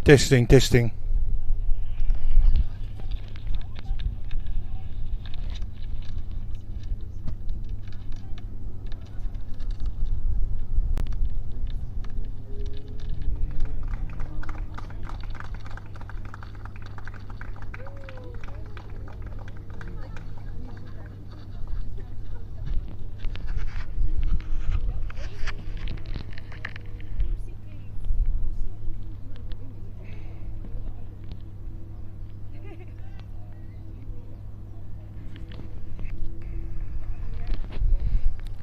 Testing, testing.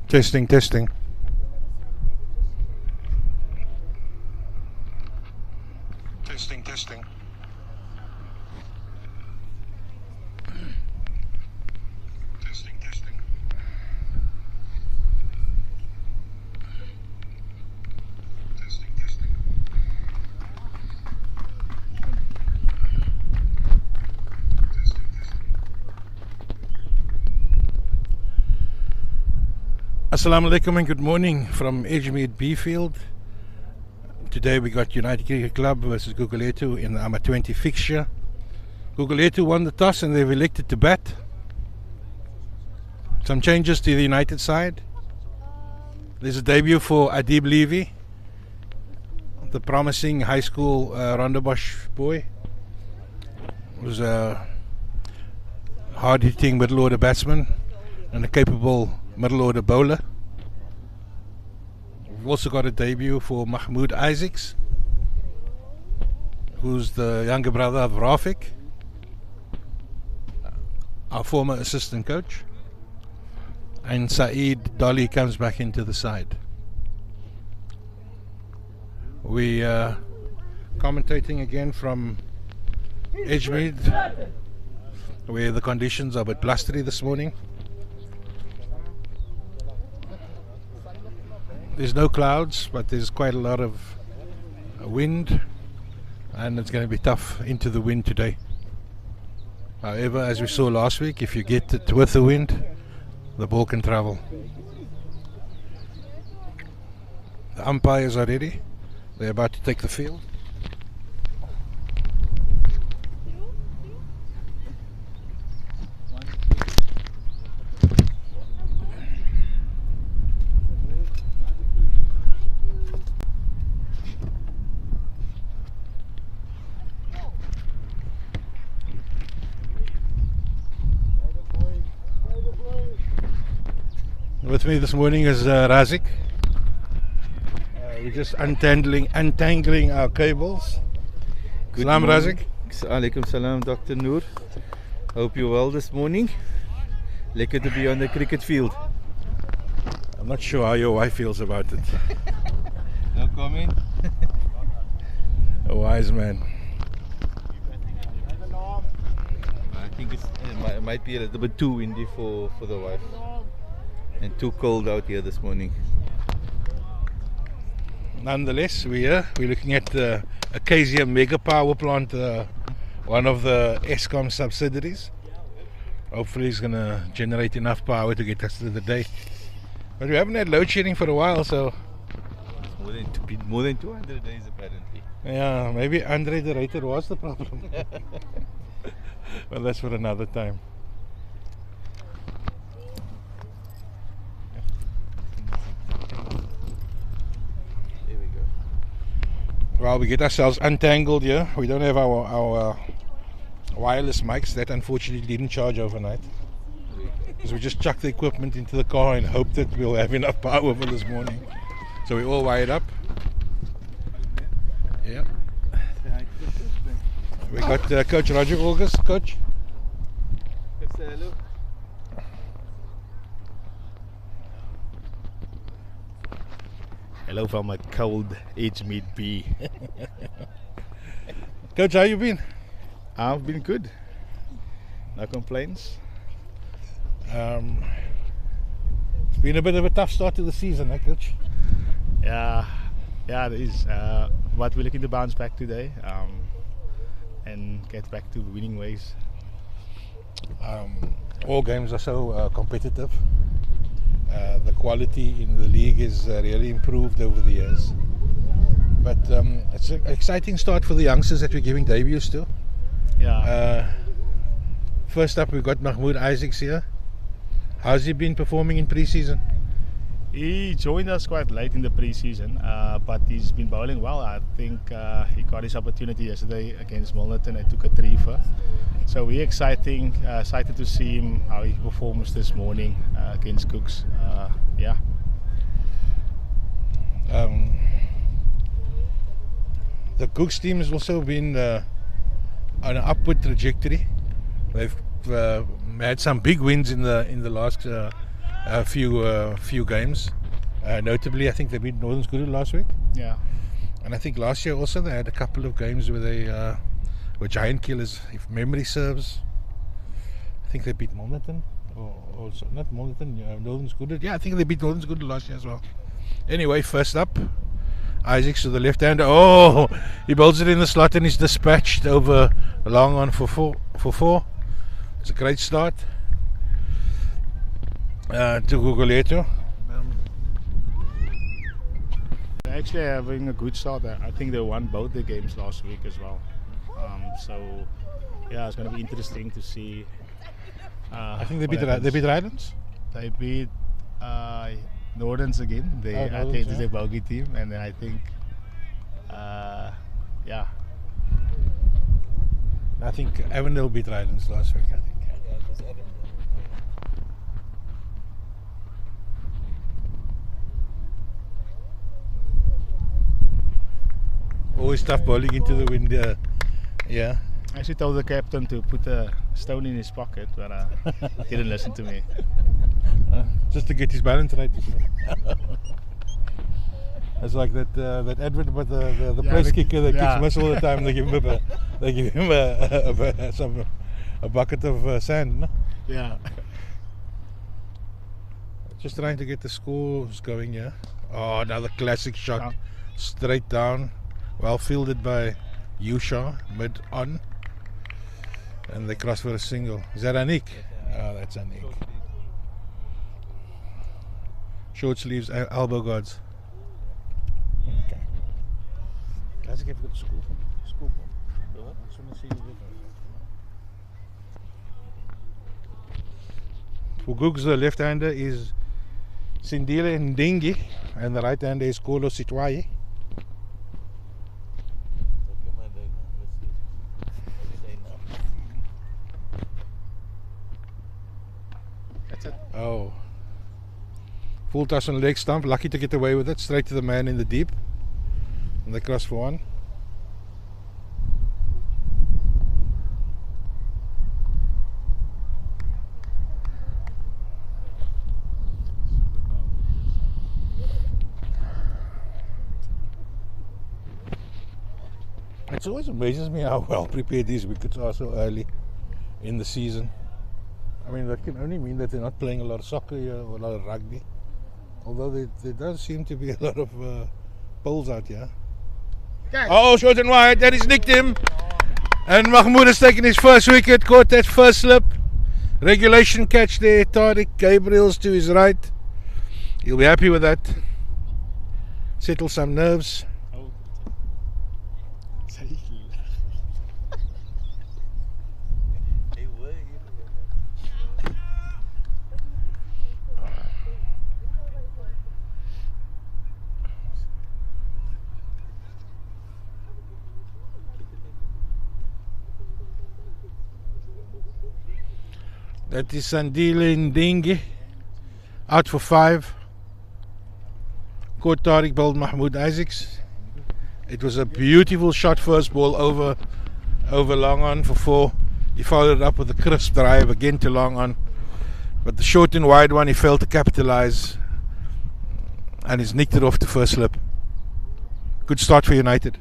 Testing, testing. Testing, testing. Testing, testing. Testing, testing. Assalamu alaikum and good morning from Edgemead B Field. Today we got United Cricket Club versus Gugulethu in the Ama 20 fixture. Gugulethu won the toss and they've elected to bat. Some changes to the United side. There's a debut for Adib Levy, the promising high school Rondebosch boy. Was a hard-hitting middle-order batsman and a capable middle-order bowler. We've also got a debut for Mahmoud Isaacs, who's the younger brother of Rafik, our former assistant coach. And Saeed Dolly comes back into the side. We commentating again from Edgemead, where the conditions are a bit blustery this morning. There's no clouds, but there's quite a lot of wind, and it's going to be tough into the wind today. However, as we saw last week, if you get it with the wind, the ball can travel. The umpires are ready. They're about to take the field. With me this morning is Razik. We're just untangling our cables. Salam Razik. Alaikum salam, Dr. Noor. Hope you're well this morning. Lekker to be on the cricket field. I'm not sure how your wife feels about it. No comment. A wise man. I think it might be a little bit too windy for the wife. And too cold out here this morning. Nonetheless, we're looking at the Acacia Mega Power Plant, one of the Eskom subsidiaries. Hopefully it's going to generate enough power to get us through the day. But we haven't had load shedding for a while, so... It's more than 200 days apparently. Yeah, maybe Andre the Rater was the problem. Well, that's for another time. Well, we get ourselves untangled here. We don't have our wireless mics. That unfortunately didn't charge overnight. Because we just chucked the equipment into the car and hoped that we'll have enough power for this morning. So we're all wired up. Yeah. We got Coach Roger August. Coach. Hello. Hello from a cold Edgemead B. Coach, how you been? I've been good. No complaints. It's been a bit of a tough start to the season, Coach? Yeah, it is. but we're looking to bounce back today and get back to winning ways. All games are so competitive. The quality in the league is really improved over the years. But it's an exciting start for the youngsters that we're giving debuts to. Yeah. First up, we've got Mahmoud Isaacs here. How's he been performing in pre-season? He joined us quite late in the pre-season, but he's been bowling well. I think he got his opportunity yesterday against Milnerton and took a 3 for. So we're excited to see him, how he performs this morning against Cooks. Yeah. The Cooks team has also been on an upward trajectory. They've had some big wins in the last few games. Notably, I think they beat Northern Gugulethu last week. Yeah. And I think last year also they had a couple of games where they were giant killers, if memory serves. I think they beat Milnerton, or not Milnerton, Northern Gugulethu. Yeah, I think they beat Northern Gugulethu last year as well. Anyway, first up, Isaacs to the left hander. Oh, he bowls it in the slot and he's dispatched over long on for four. It's a great start to Gugulethu. They're actually having a good start. I think they won both the games last week as well. So yeah, it's going to be interesting to see. I think they beat Rylands. They beat Northerns again. I think it's a bogey team, and then I think yeah. I think Avondale beat Rylands last week. I think. Always tough bowling into the wind. Yeah. I actually told the captain to put a stone in his pocket, but he didn't listen to me. Just to get his balance right. It's like that advert about the place kicker that kicks miss all the time. They give him a bucket of sand. No? Yeah. Just trying to get the scores going. Yeah. Oh, another classic shot, straight down. Well fielded by Yusha, mid on, and they cross for a single. Is that Anik? Oh, that's Anik. Short sleeves, elbow guards. Okay. Guys, ik even got school from. I just want to see you with. For Googs, the left-hander is Sindile Ndingi, and the right-hander is Kolo Sitwaye. Oh. Full toss on leg stump, lucky to get away with it, straight to the man in the deep. And they cross for one. It always amazes me how well prepared these wickets are so early in the season. I mean, that can only mean that they're not playing a lot of soccer here or a lot of rugby. Although there does seem to be a lot of poles out here. Oh, short and wide, that has nicked him. And Mahmoud has taken his first wicket, caught that first slip. Regulation catch there, Tariq Gabriel's to his right. He'll be happy with that. Settle some nerves. That is Sandile Ndingi, out for 5. Caught Tariq bowled Mahmoud Isaacs. It was a beautiful shot, first ball over long on for 4. He followed it up with a crisp drive again to long on. But the short and wide one he failed to capitalise, and he's nicked it off the first slip. Good start for United.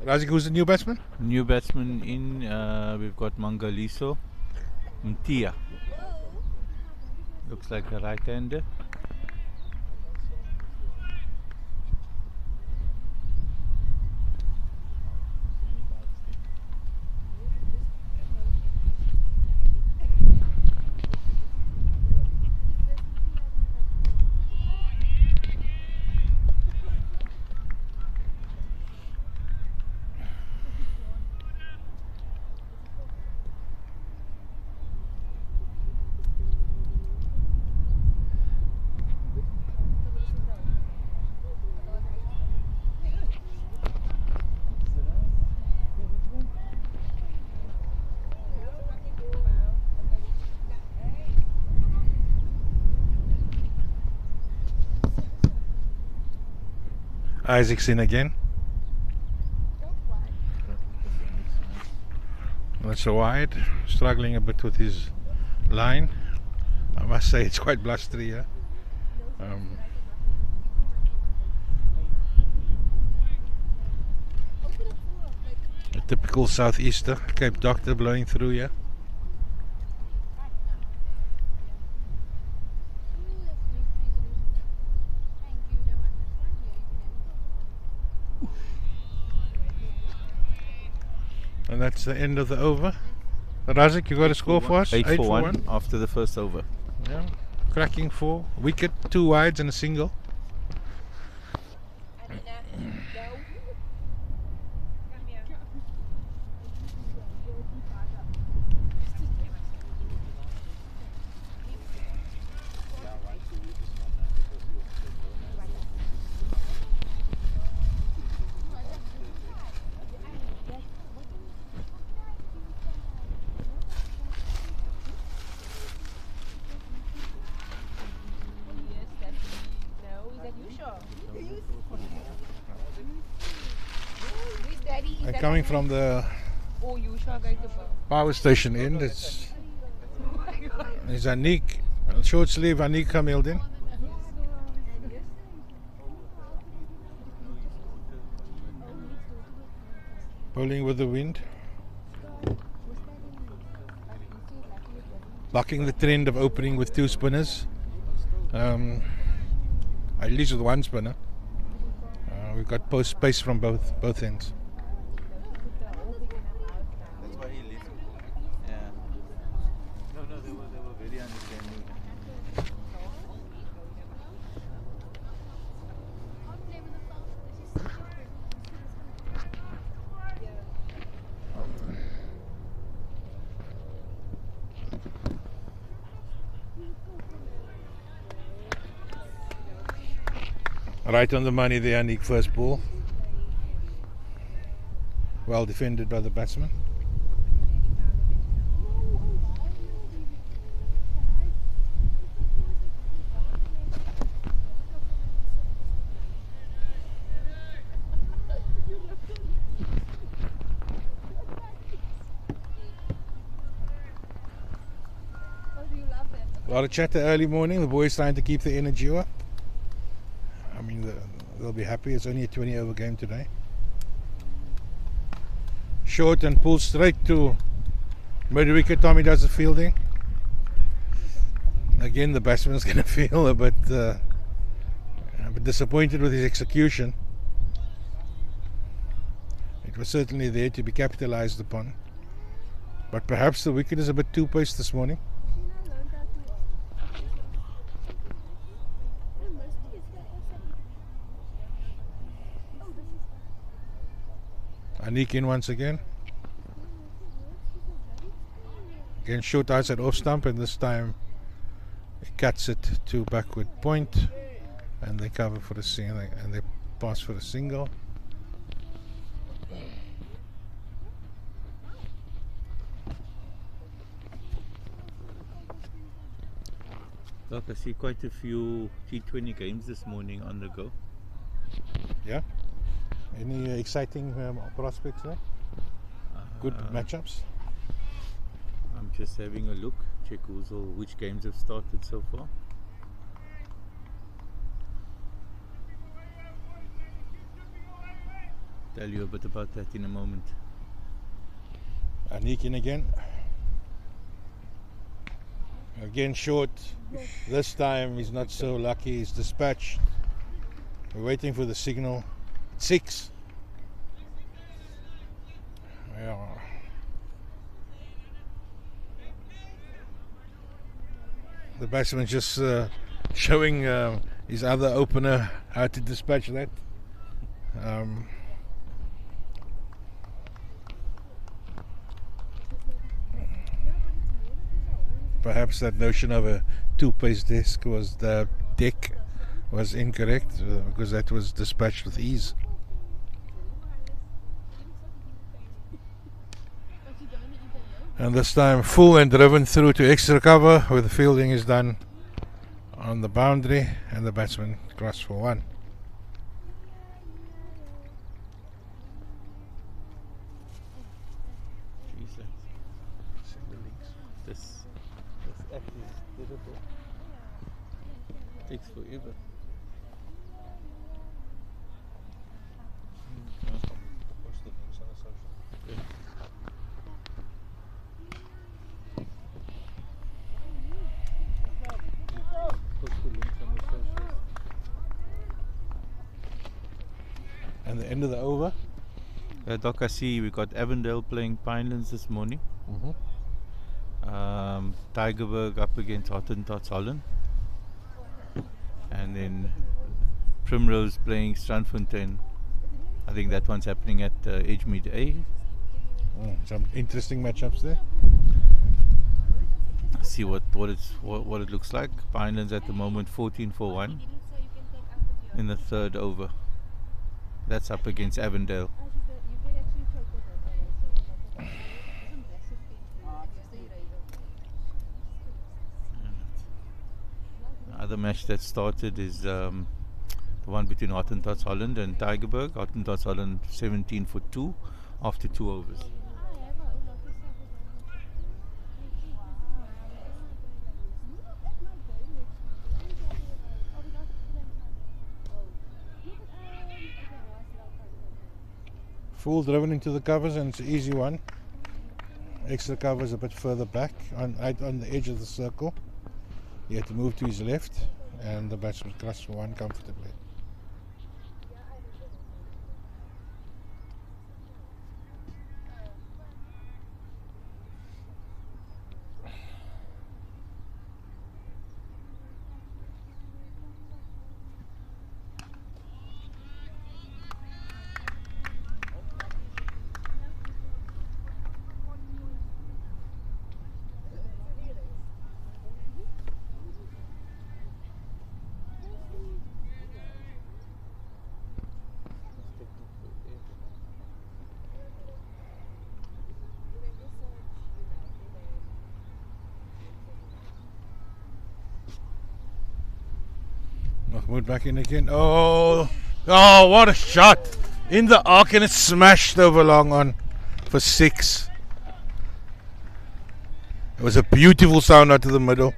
Razik, who's the new batsman? New batsman in, we've got Mangaliso Mtia. Looks like a right-hander. Isaac's in again. That's a wide. Struggling a bit with his line. I must say it's quite blustery here. A typical southeaster, Cape Doctor blowing through here. And that's the end of the over. Razik, you got a score for us? 8 for 1 after the first over. Yeah. Cracking 4. Wicket, 2 wides and a single. And coming from the power station end, it's Anik, short sleeve Anik Hamildin. Bowling with the wind. Bucking the trend of opening with 2 spinners. At least with 1 spinner. We've got post space from both ends. That's why he left. Yeah. No, they were very understanding. Right on the money there, Anik, first ball. Well defended by the batsman. A lot of chatter early morning. The boys trying to keep the energy up. I mean, they'll be happy. It's only a 20 over game today. Short and pulled straight to mid-wicket. Tommy does the fielding. Again, the batsman's going to feel a bit disappointed with his execution. It was certainly there to be capitalized upon. But perhaps the wicket is a bit too paced this morning. Anik in once again. Again, short outside off stump, and this time he cuts it to backward point, and they cover for the single, and they pass for the single. Look, I see quite a few T20 games this morning on the go. Yeah. Any exciting prospects there? Good matchups? I'm just having a look, check which games have started so far. tell you a bit about that in a moment. Anikin again. Again short. This time he's not so lucky. He's dispatched. We're waiting for the signal. 6. Yeah. The batsman just showing his other opener how to dispatch that. Perhaps that notion of a two-pace deck was incorrect because that was dispatched with ease. And this time full and driven through to extra cover where the fielding is done on the boundary and the batsman crossed for 1. This act is terrible. Takes forever. And the end of the over. Doc, I see we got Avondale playing Pinelands this morning. Tygerberg up against Hottentots Holland. And then Primrose playing Strandfontein. I think that one's happening at Edgemead A. Some interesting matchups there. See what it looks like. Pinelands at the moment 14 for 1 in the third over. That's up against Avondale. The other match that started is the one between Hottentots Holland and Tygerberg. Hottentots Holland 17 for 2 after 2 overs. Full driven into the covers and it's an easy one. Extra cover is a bit further back on the edge of the circle. He had to move to his left and the batsman crossed for 1 comfortably. Mahmoud back in again. Oh, what a shot! In the arc and it's smashed over long on for 6. It was a beautiful sound out to the middle.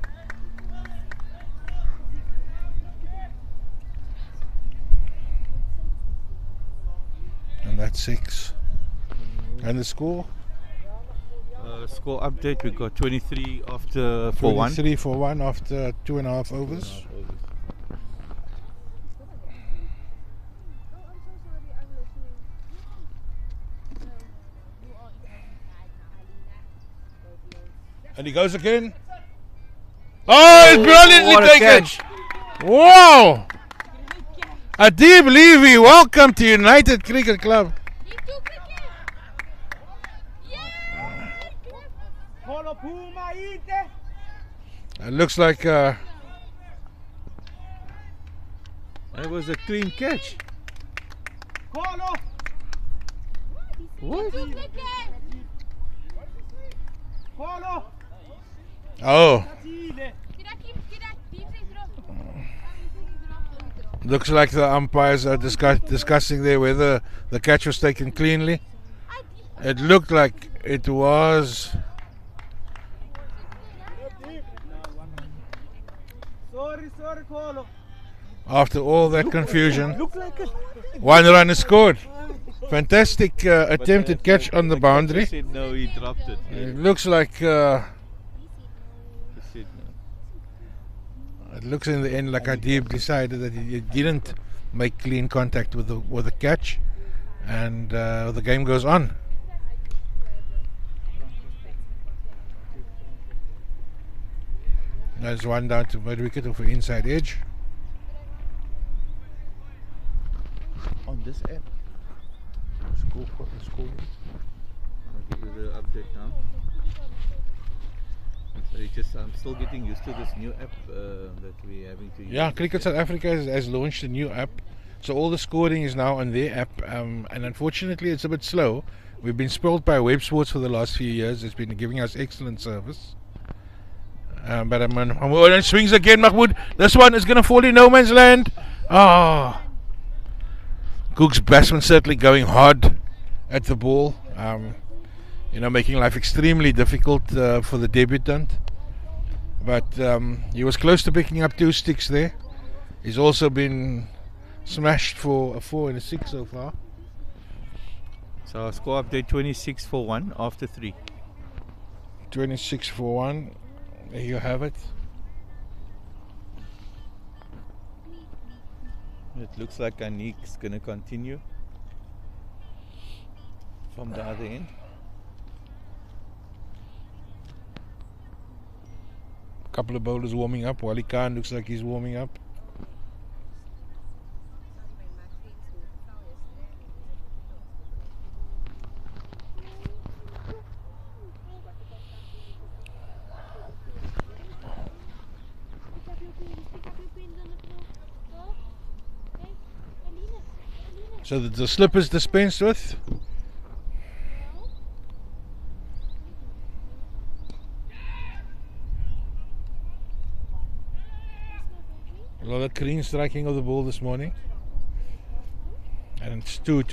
And that's 6. And the score? Score update, we got 23 after 4-1. 23 for 1 after 2.5 overs. And he goes again. Oh, it's brilliantly taken. Wow. Adib Levy, welcome to United Cricket Club. It looks like it was a clean catch. What? Oh. Looks like the umpires are discussing there whether the catch was taken cleanly. It looked like it was. After all that confusion, 1 run is scored. Fantastic attempted catch on the boundary. Said no, he dropped it. It looks like He said no. it looks in the end like Adib decided that he didn't make clean contact with the catch, and the game goes on. There's one down to mid-wicket of an inside edge. On this app. Score. I'll give you the update now. So I'm still getting used to this new app that we're having to use. Yeah, Cricket South Africa has launched a new app, so all the scoring is now on their app, and unfortunately it's a bit slow. We've been spoiled by Web Sports for the last few years. It's been giving us excellent service. But it swings again, Mahmoud. This one is going to fall in no man's land. Cook's batsman certainly going hard at the ball, making life extremely difficult for the debutant. But he was close to picking up 2 sticks there. He's also been smashed for a 4 and a 6 so far. So our score update 26 for 1 after 3. 26 for 1. There you have it. It looks like Anik's going to continue from the other end. A couple of bowlers warming up. Wali Khan looks like he's warming up. So the slip is dispensed with. A lot of clean striking of the ball this morning, and it's two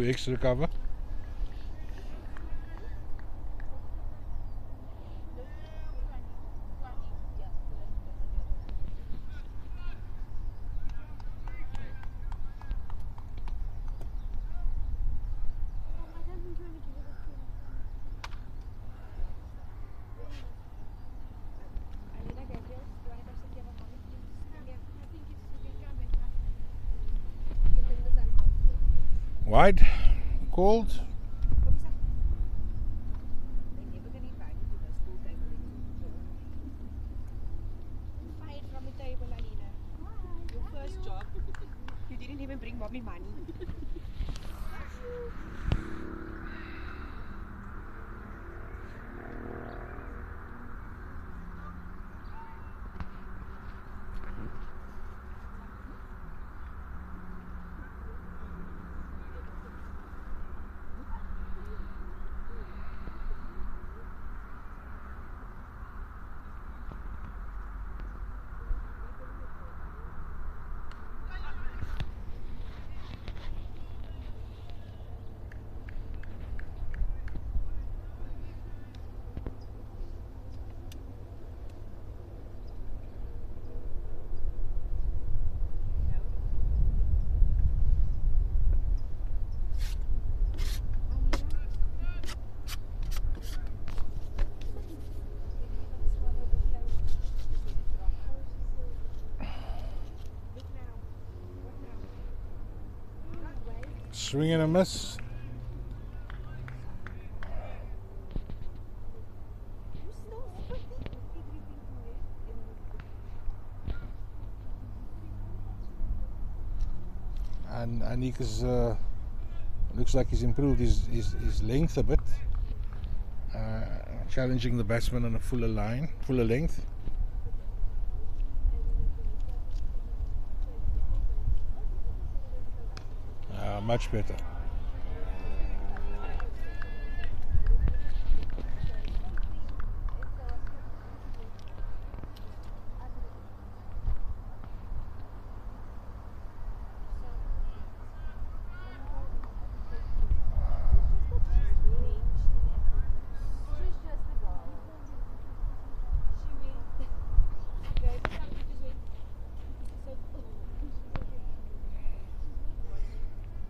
extra cover. Wide, called. Fired from the table, Alina. Your first job. You didn't even bring mommy money. Swing and a miss. And Anik is looks like he's improved his length a bit, challenging the batsman on a fuller length. Much better.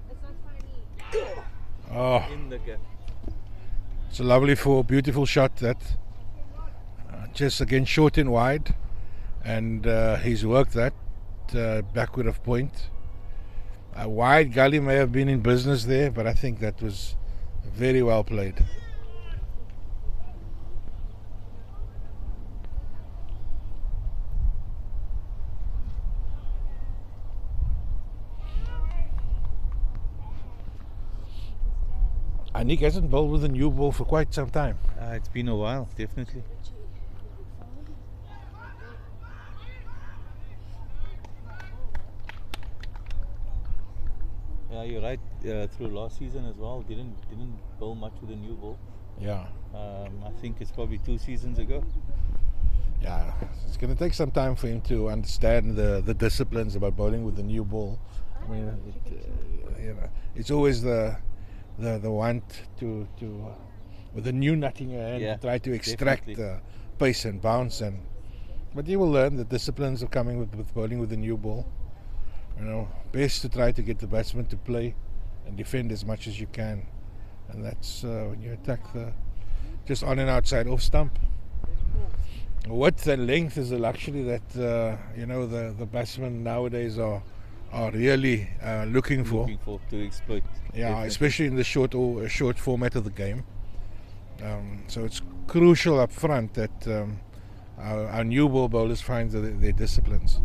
It's not funny. Oh, in the gap. it's a lovely beautiful shot that. Just again short and wide, and he's worked that backward of point. A wide gully may have been in business there, but I think that was very well played. Nick hasn't bowled with a new ball for quite some time. It's been a while, definitely. Yeah, you're right. Through last season as well, didn't bowl much with a new ball. Yeah, I think it's probably 2 seasons ago. yeah. It's going to take some time for him to understand the disciplines about bowling with the new ball. I mean, it's always the want to with a new nut in your hand, try to extract pace and bounce, but you will learn the disciplines of coming with bowling with a new ball. Best to try to get the batsman to play and defend as much as you can, and that's when you attack the just on and outside off stump. Width and length is a luxury that the batsmen nowadays are really looking for to exploit. Yeah, definitely. Especially in the short format of the game. So it's crucial up front that our new ball bowlers find their disciplines.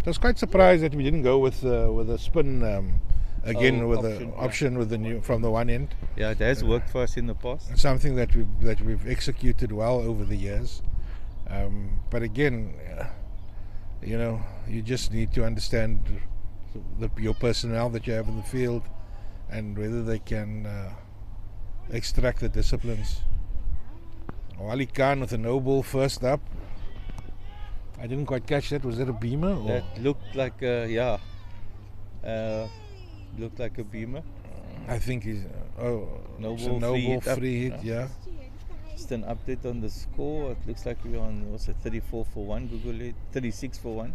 I was quite surprised that we didn't go with a spin again with the option with the new from the one end. Yeah, it has worked for us in the past. Something that we've executed well over the years. But again, you just need to understand your personnel that you have in the field and whether they can extract the disciplines. Wali Khan with a no ball first up. I didn't quite catch that. Was that a beamer? Or? That looked like a looked like a beamer. I think he's No it's a ball, no free ball hit up. free hit. Yeah. Just an update on the score. It looks like we're on 34 for 1. Gugulethu 36 for 1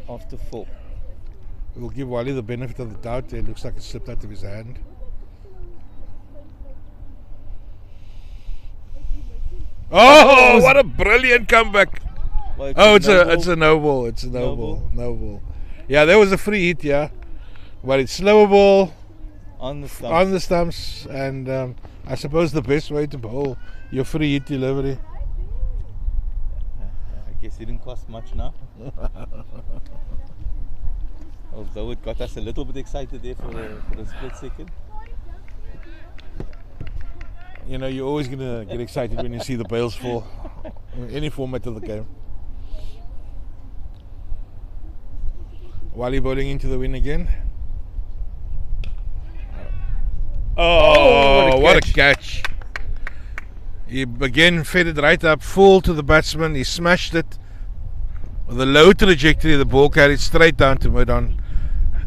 after 4. We'll give Wali the benefit of the doubt. It looks like it slipped out of his hand. Oh, what a brilliant comeback! Well, It's a no ball. It's a no ball. Yeah, there was a free hit. Yeah, but it's slower ball on the stump. on the stumps, and I suppose the best way to bowl your free hit delivery. I guess it didn't cost much now. Although it got us a little bit excited there for a split second. You're always going to get excited when you see the bails fall in any format of the game. Wali bowling into the win again. Oh, what a catch. He again fed it right up, full to the batsman. He smashed it with a low trajectory. The ball carried straight down to mid-on.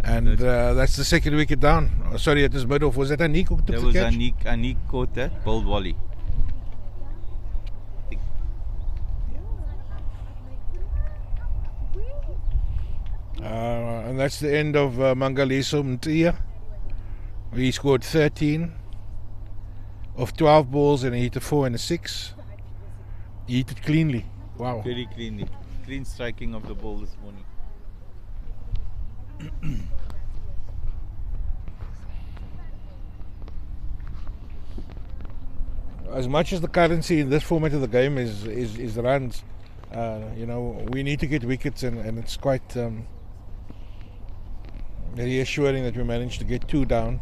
And that's the second wicket down. Oh, sorry, it was mid-off. Was that Anik who took That the was catch? Anik caught that, bowled Wally. And that's the end of Mangaliso Mtia. He scored 13 of 12 balls and he hit a 4 and a 6. He hit it cleanly. Wow. Very cleanly. Clean striking of the ball this morning. As much as the currency in this format of the game is runs, we need to get wickets, and it's quite reassuring that we managed to get 2 down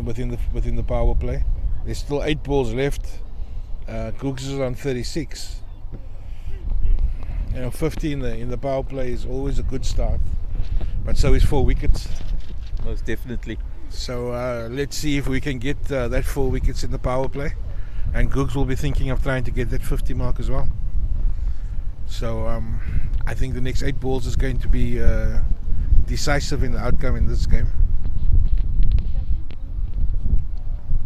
within the power play. There's still 8 balls left. Cooks is on 36. 50 in the power play is always a good start, but so is 4 wickets. Most definitely. So let's see if we can get that 4 wickets in the power play, and Googs will be thinking of trying to get that 50 mark as well. So I think the next 8 balls is going to be decisive in the outcome in this game.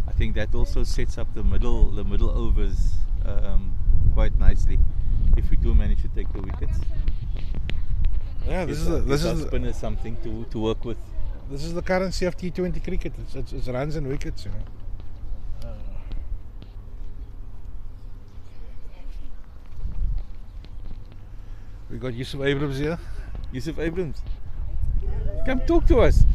I think that also sets up the middle overs quite nicely if we do manage to take the wickets. Yeah, this is spinners something to work with. This is the currency of T20 cricket. It's runs and wickets, you know. We got Yusuf Abrams here. Yusuf Abrams, come talk to us.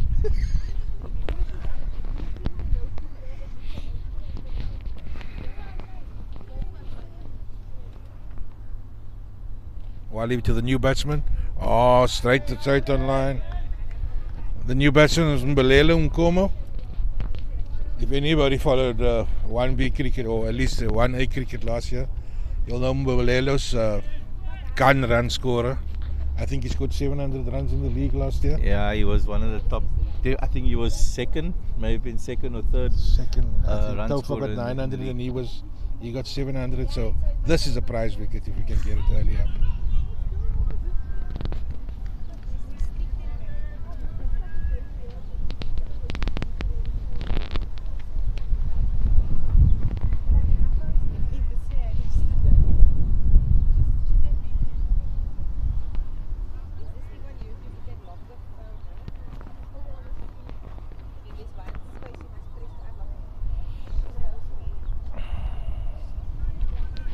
Wally to the new batsman. Oh, straight on line. The new batsman is Mbelele Umkomo. If anybody followed 1B cricket or at least 1A cricket last year, you'll know Mbelele's gun run scorer. I think he scored 700 runs in the league last year. Yeah, he was one of the top. I think he was second, maybe been second or third. Second. I think Run Taufa scorer got in the 900 and league. he got 700. So this is a prize wicket if we can get it early up.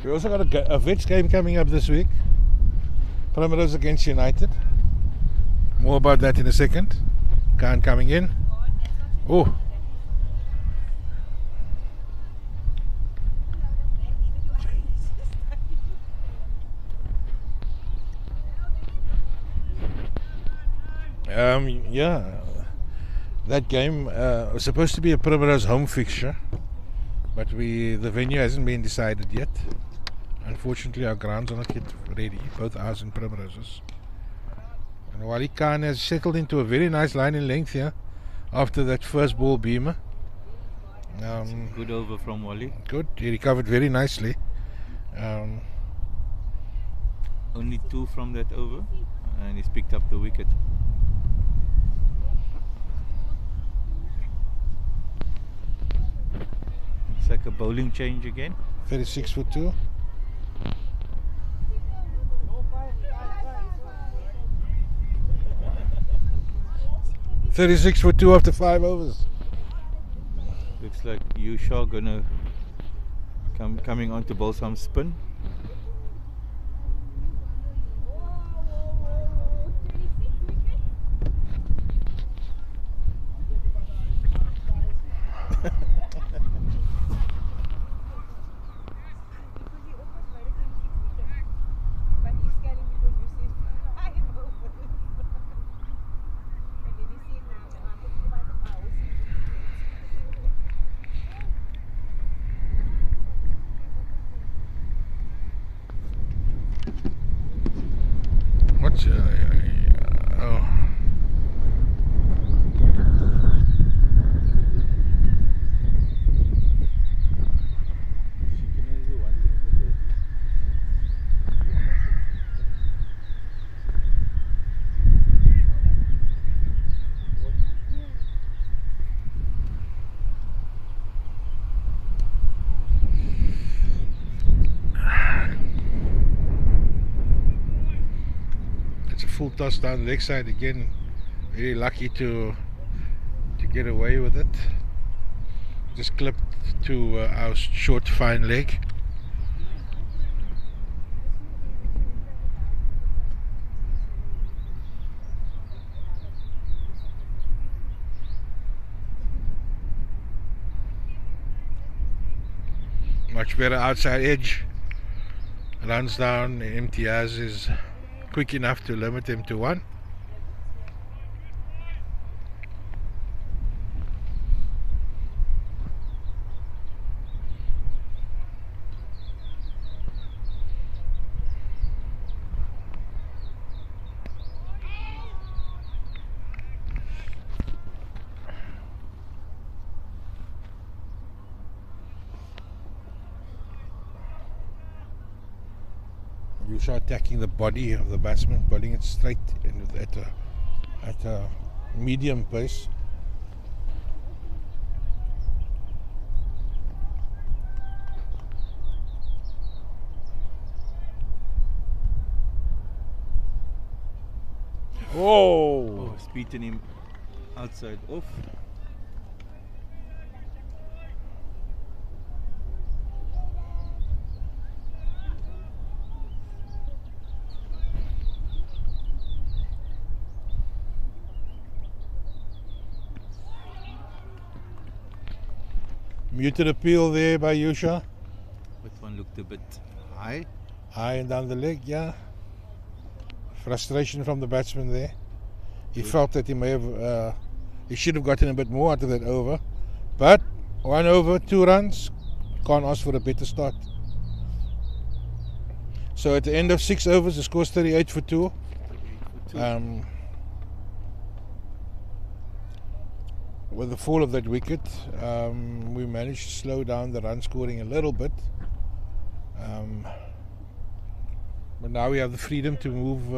We also got a Vets game coming up this week. Primrose against United. More about that in a second. Khan coming in. Oh. Yeah. That game was supposed to be a Primrose home fixture, but the venue hasn't been decided yet. Unfortunately, our grounds are not yet ready, both ours and Primrose's. And Wali Khan has settled into a very nice line in length here after that first ball beamer. Good over from Wally. Good, he recovered very nicely. Only 2 from that over, and he's picked up the wicket. It's like a bowling change again. 36'2". 36'2" after 5 overs. Looks like Yusha gonna coming on to bowl some spin. What's oh. Full toss down leg side again. Very lucky to get away with it. Just clipped to our short fine leg. Much better outside edge. Runs down. Imtiaz is quick enough to limit him to 1. Yusha attacking the body of the batsman, bowling it straight in at a medium pace. Oh! Beaten him Outside off. Muted appeal there by Yusha. That one looked a bit high. High and down the leg, yeah. Frustration from the batsman there. He Good. felt that he may have, he should have gotten a bit more out of that over. But 1 over, 2 runs. Can't ask for a better start. So at the end of 6 overs, the score's 38 for 2. 38 for 2. With the fall of that wicket, we managed to slow down the run scoring a little bit. But now we have the freedom to move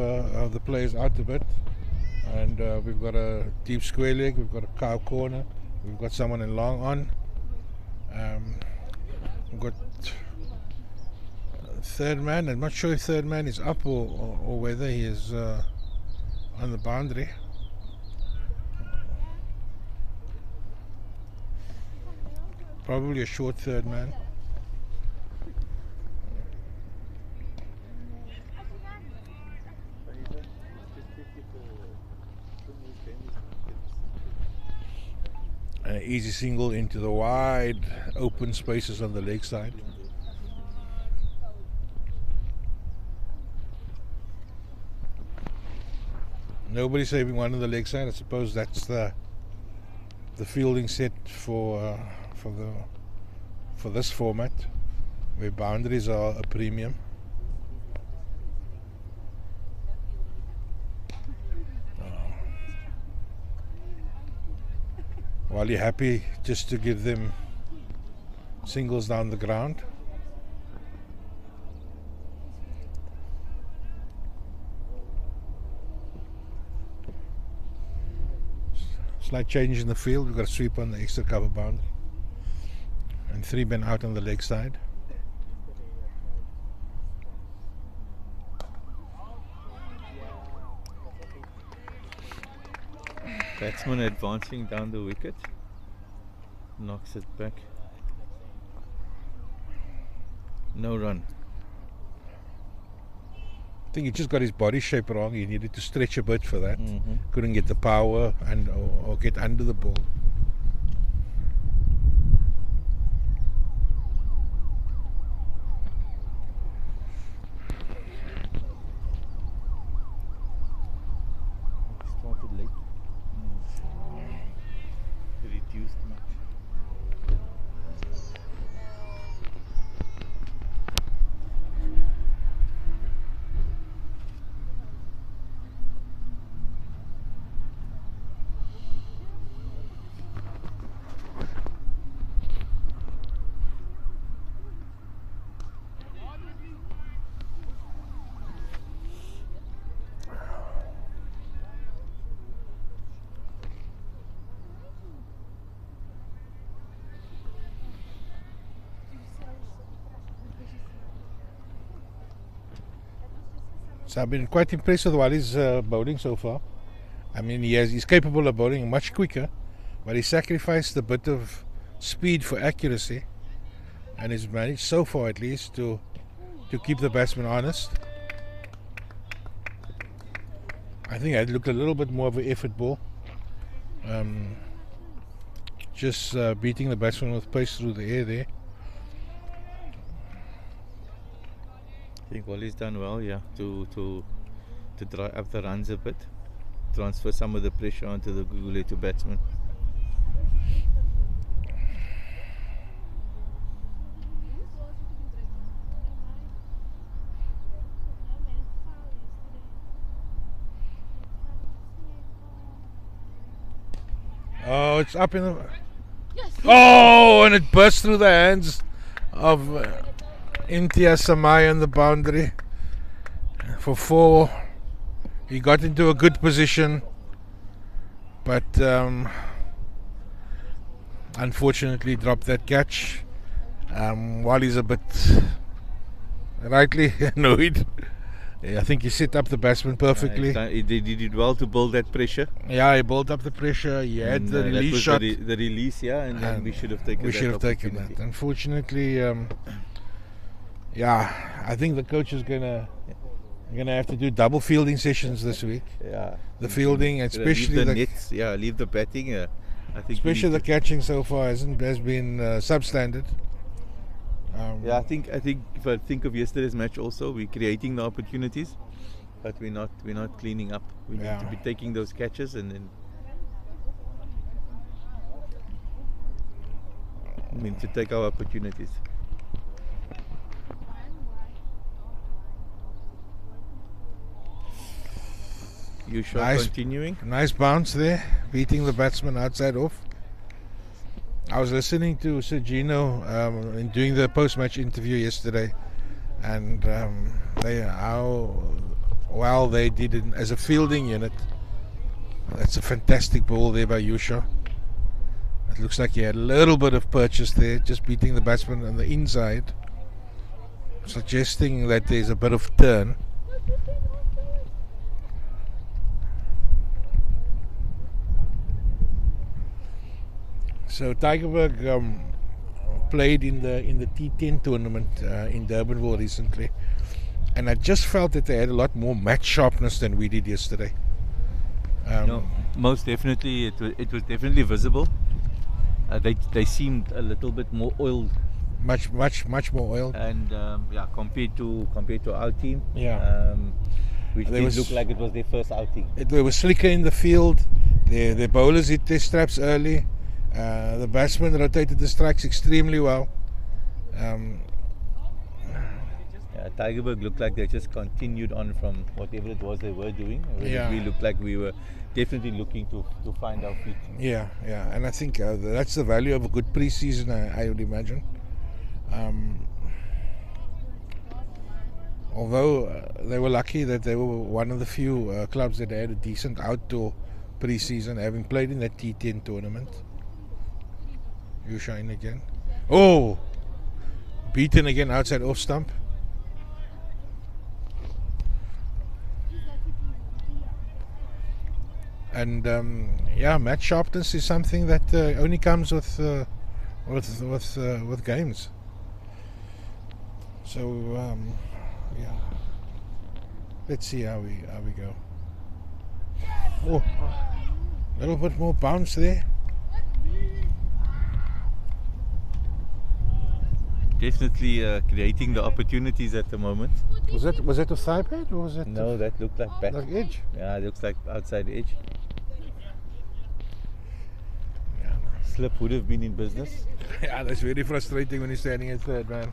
the players out a bit. And we've got a deep square leg, we've got a cow corner, we've got someone in long on. We've got third man. I'm not sure if third man is up or whether he is on the boundary. Probably a short third man. An easy single into the wide open spaces on the leg side. Nobody saving one on the leg side. I suppose that's the fielding set for this format, where boundaries are a premium. While you're happy just to give them singles down the ground. Slight change in the field. We've got a sweep on the extra cover boundary. And 3 men out on the leg side. Batsman advancing down the wicket. Knocks it back. No run. I think he just got his body shape wrong. He needed to stretch a bit for that. Mm-hmm. Couldn't get the power and or get under the ball. Started late. Reduced much. So I've been quite impressed with Wali's bowling so far. I mean, he's capable of bowling much quicker, but he sacrificed a bit of speed for accuracy, and he's managed so far at least to keep the batsman honest. I think it looked a little bit more of an effort ball. Just beating the batsman with pace through the air there. I think Wally's done well, yeah, to dry up the runs a bit, transfer some of the pressure onto the Gugulethu batsman. Oh, it's up in the... Oh, and it burst through the hands of Imtiaz Samai on the boundary for 4. He got into a good position, but unfortunately dropped that catch. While he's a bit rightly annoyed, I think he set up the batsman perfectly. He did well to build that pressure. Yeah, he built up the pressure. He had And, the that release was shot. the release, yeah, and then we should have taken We that should have taken opportunity. that. Unfortunately, yeah, I think the coach is gonna have to do double fielding sessions this week. Yeah. The fielding, especially leave the the nets, leave the batting. I think we especially need the catching so far has been substandard. I think if I think of yesterday's match also, we're creating the opportunities, but we're not cleaning up. We need to be taking those catches and then to take our opportunities. You shot continuing. Nice bounce there, beating the batsman outside off. I was listening to Sir Gino in doing the post-match interview yesterday, and how well they did it as a fielding unit. That's a fantastic ball there by Yusha. It looks like he had a little bit of purchase there, just beating the batsman on the inside, suggesting that there's a bit of turn. So Tygerberg played in the T10 tournament in Durbanville recently, and I just felt that they had a lot more match sharpness than we did yesterday. No, most definitely, it was definitely visible. They seemed a little bit more oiled, much more oiled, and compared to our team, which There did was- look like it was their first outing. They were slicker in the field. Their bowlers hit their straps early. The batsmen rotated the strikes extremely well. Tygerberg looked like they just continued on from whatever it was they were doing. Yeah. We looked like we were definitely looking to find our feet. Yeah, and I think that's the value of a good pre-season, I would imagine. Although they were lucky that they were one of the few clubs that had a decent outdoor pre-season, having played in that T10 tournament. You shine again. Oh! Beaten again outside off stump. And match sharpness is something that only comes with games. So let's see how we go. Oh, a little bit more bounce there. Definitely creating the opportunities at the moment. Was that a thigh pad or was that No, that looked like back. like edge? Yeah, it looks like outside edge. Slip would have been in business. Yeah, that's very frustrating when you're standing at third, man.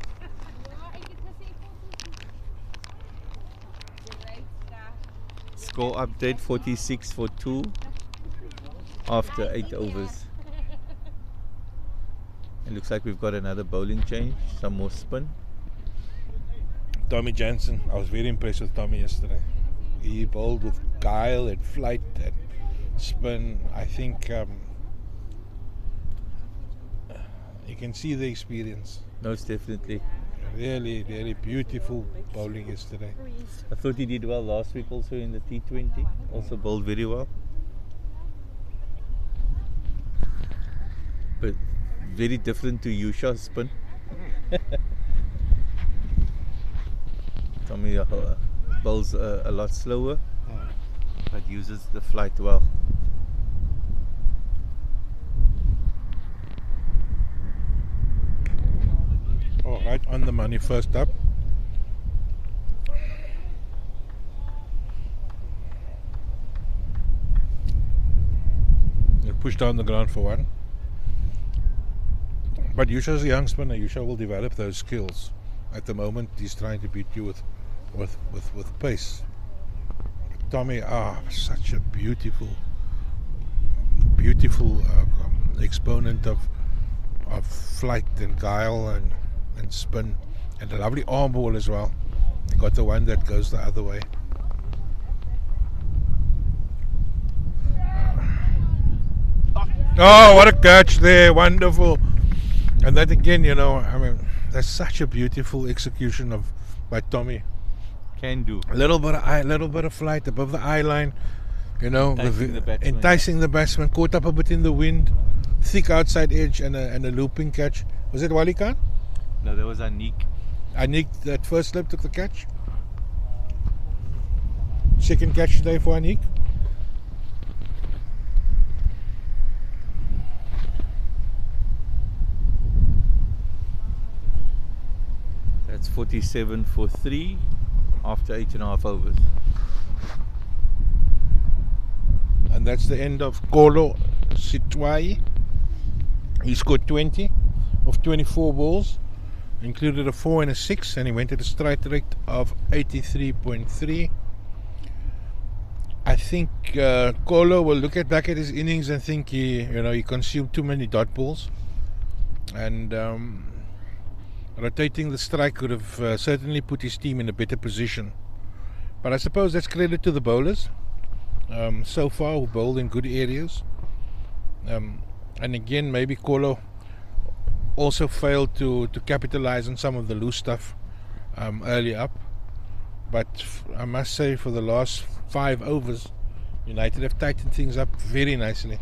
Score update 46 for 2 after 8 overs. It looks like we've got another bowling change, some more spin. Tommy Jansen, I was very impressed with Tommy yesterday. He bowled with guile and flight and spin. I think you can see the experience. Most definitely. Really, really beautiful bowling yesterday. I thought he did well last week also in the T20. Also bowled very well. But very different to Yusha's spin. Tommy bowls a lot slower, but uses the flight well. Oh, right on the money first up. They pushed down the ground for one. But Yusha's a young spinner. Yusha will develop those skills. At the moment, he's trying to beat you with pace. Tommy, such a beautiful exponent of flight and guile and spin, and a lovely arm ball as well. He got the one that goes the other way. Oh, what a catch there! Wonderful. And that again, that's such a beautiful execution by Tommy. Can do. A little bit of flight above the eye line, you know, Enticing the batsman, caught up a bit in the wind, thick outside edge and a looping catch. Was it Wali Khan? No, that was Anik. Anik, that first slip, took the catch. Second catch today for Anik. That's 47 for 3 after 8.5 overs. And that's the end of Kolo Sitwai. He scored 20 of 24 balls, included a 4 and a 6, and he went at a strike rate of 83.3. I think Kolo will look back at his innings and think he consumed too many dot balls, and rotating the strike could have certainly put his team in a better position. But I suppose that's credit to the bowlers so far, who bowled in good areas. And again, maybe Kolo also failed to capitalize on some of the loose stuff early up. But I must say, for the last 5 overs, United have tightened things up very nicely.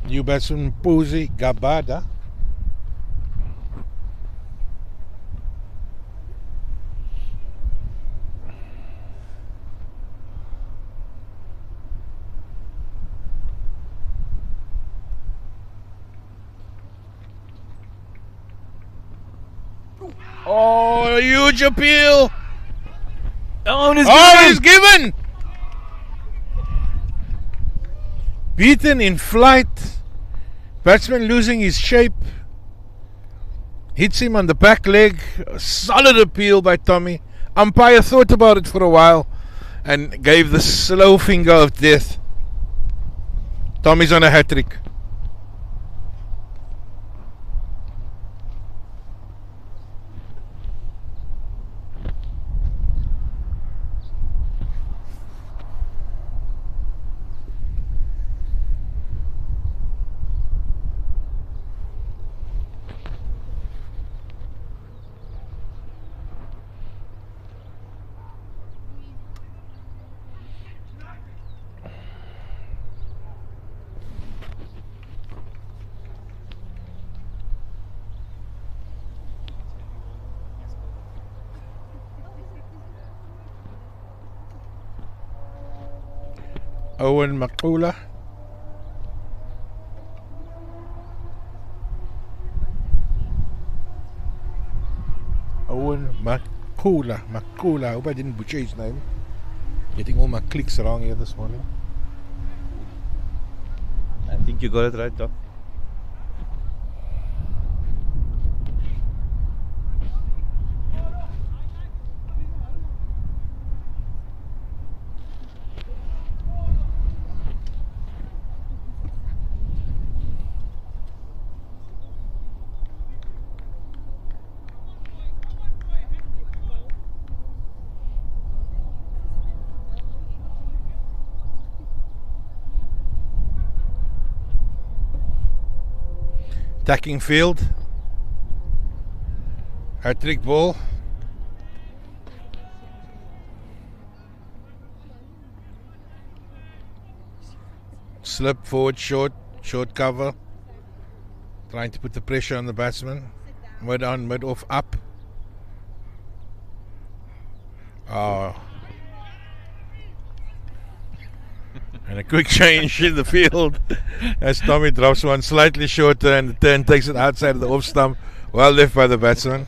New batsman Puzi Gabada. Oh, huge appeal! Oh, he's given! Beaten in flight. Batsman losing his shape. Hits him on the back leg. A solid appeal by Tommy. Umpire thought about it for a while and gave the slow finger of death. Tommy's on a hat-trick. Owen Makula. Owen Makula. I hope I didn't butcher his name. Getting all my clicks wrong here this morning. I think you got it right, Doc. Attacking field. Hat-trick ball. Slip forward, short cover. Trying to put the pressure on the batsman. Mid on, mid off, up. And a quick change in the field as Tommy drops one slightly shorter and the turn takes it outside of the off stump. Well left by the batsman.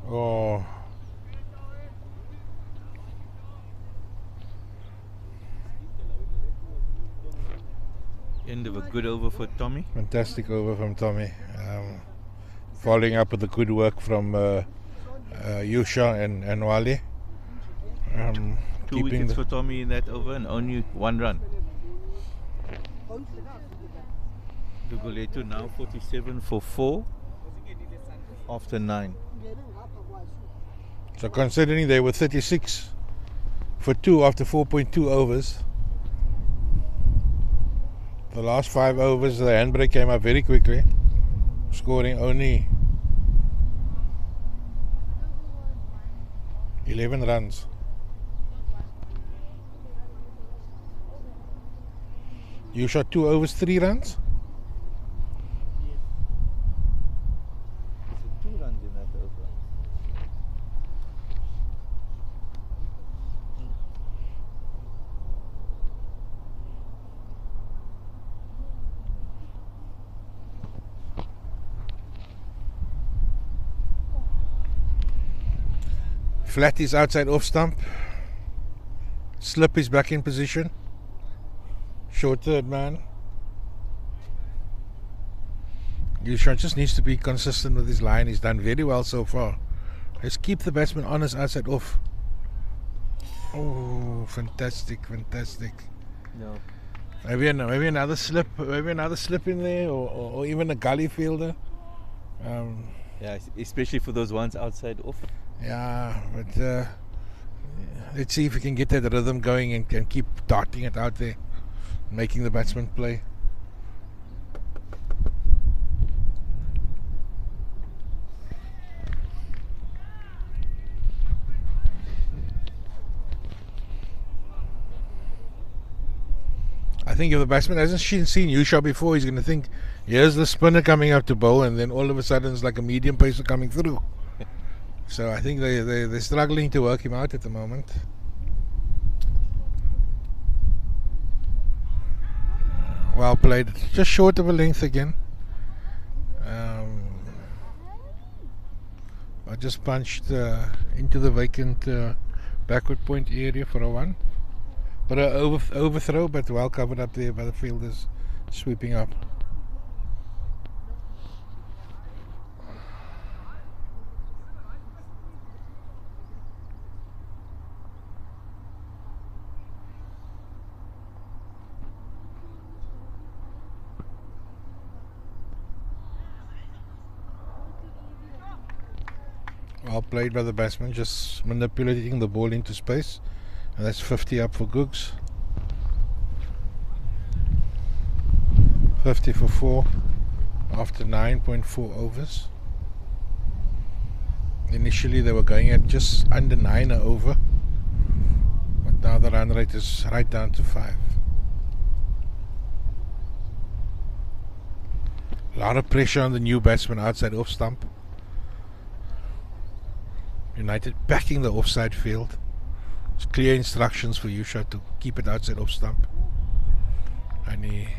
Oh. End of a good over for Tommy. Fantastic over from Tommy. Following up with the good work from Yusha and Wali. Two keeping wickets the for Tommy in that over and only 1 run. Gugulethu now 47 for 4 after 9. So considering they were 36 for 2 after 4.2 overs, the last 5 overs the handbrake came up very quickly, scoring only 11 runs. You shot 2 overs, 3 runs? 2 runs in that over. Flat is outside off stump. Slip is back in position. Short third man. Yushan just needs to be consistent with his line. He's done very well so far. Let's keep the batsman on his outside off. Oh, fantastic, fantastic. No. Maybe another slip in there, or even a gully fielder. Yeah, especially for those ones outside off. Yeah, but let's see if we can get that rhythm going and can keep darting it out there, making the batsman play. I think if the batsman hasn't seen Yusha before, he's going to think, here's the spinner coming up to bowl, and then all of a sudden it's like a medium pacer coming through. So I think they're struggling to work him out at the moment. Well played. Just short of a length again. I just punched into the vacant backward point area for a 1. But an overthrow, but well covered up there by the fielders sweeping up. Well played by the batsman, just manipulating the ball into space. And that's 50 up for Googs. 50 for 4 after 9.4 overs. Initially they were going at just under 9 over, but now the run rate is right down to 5. A lot of pressure on the new batsman outside off stump. United backing the offside field. It's clear instructions for Yusha to keep it outside off stump. And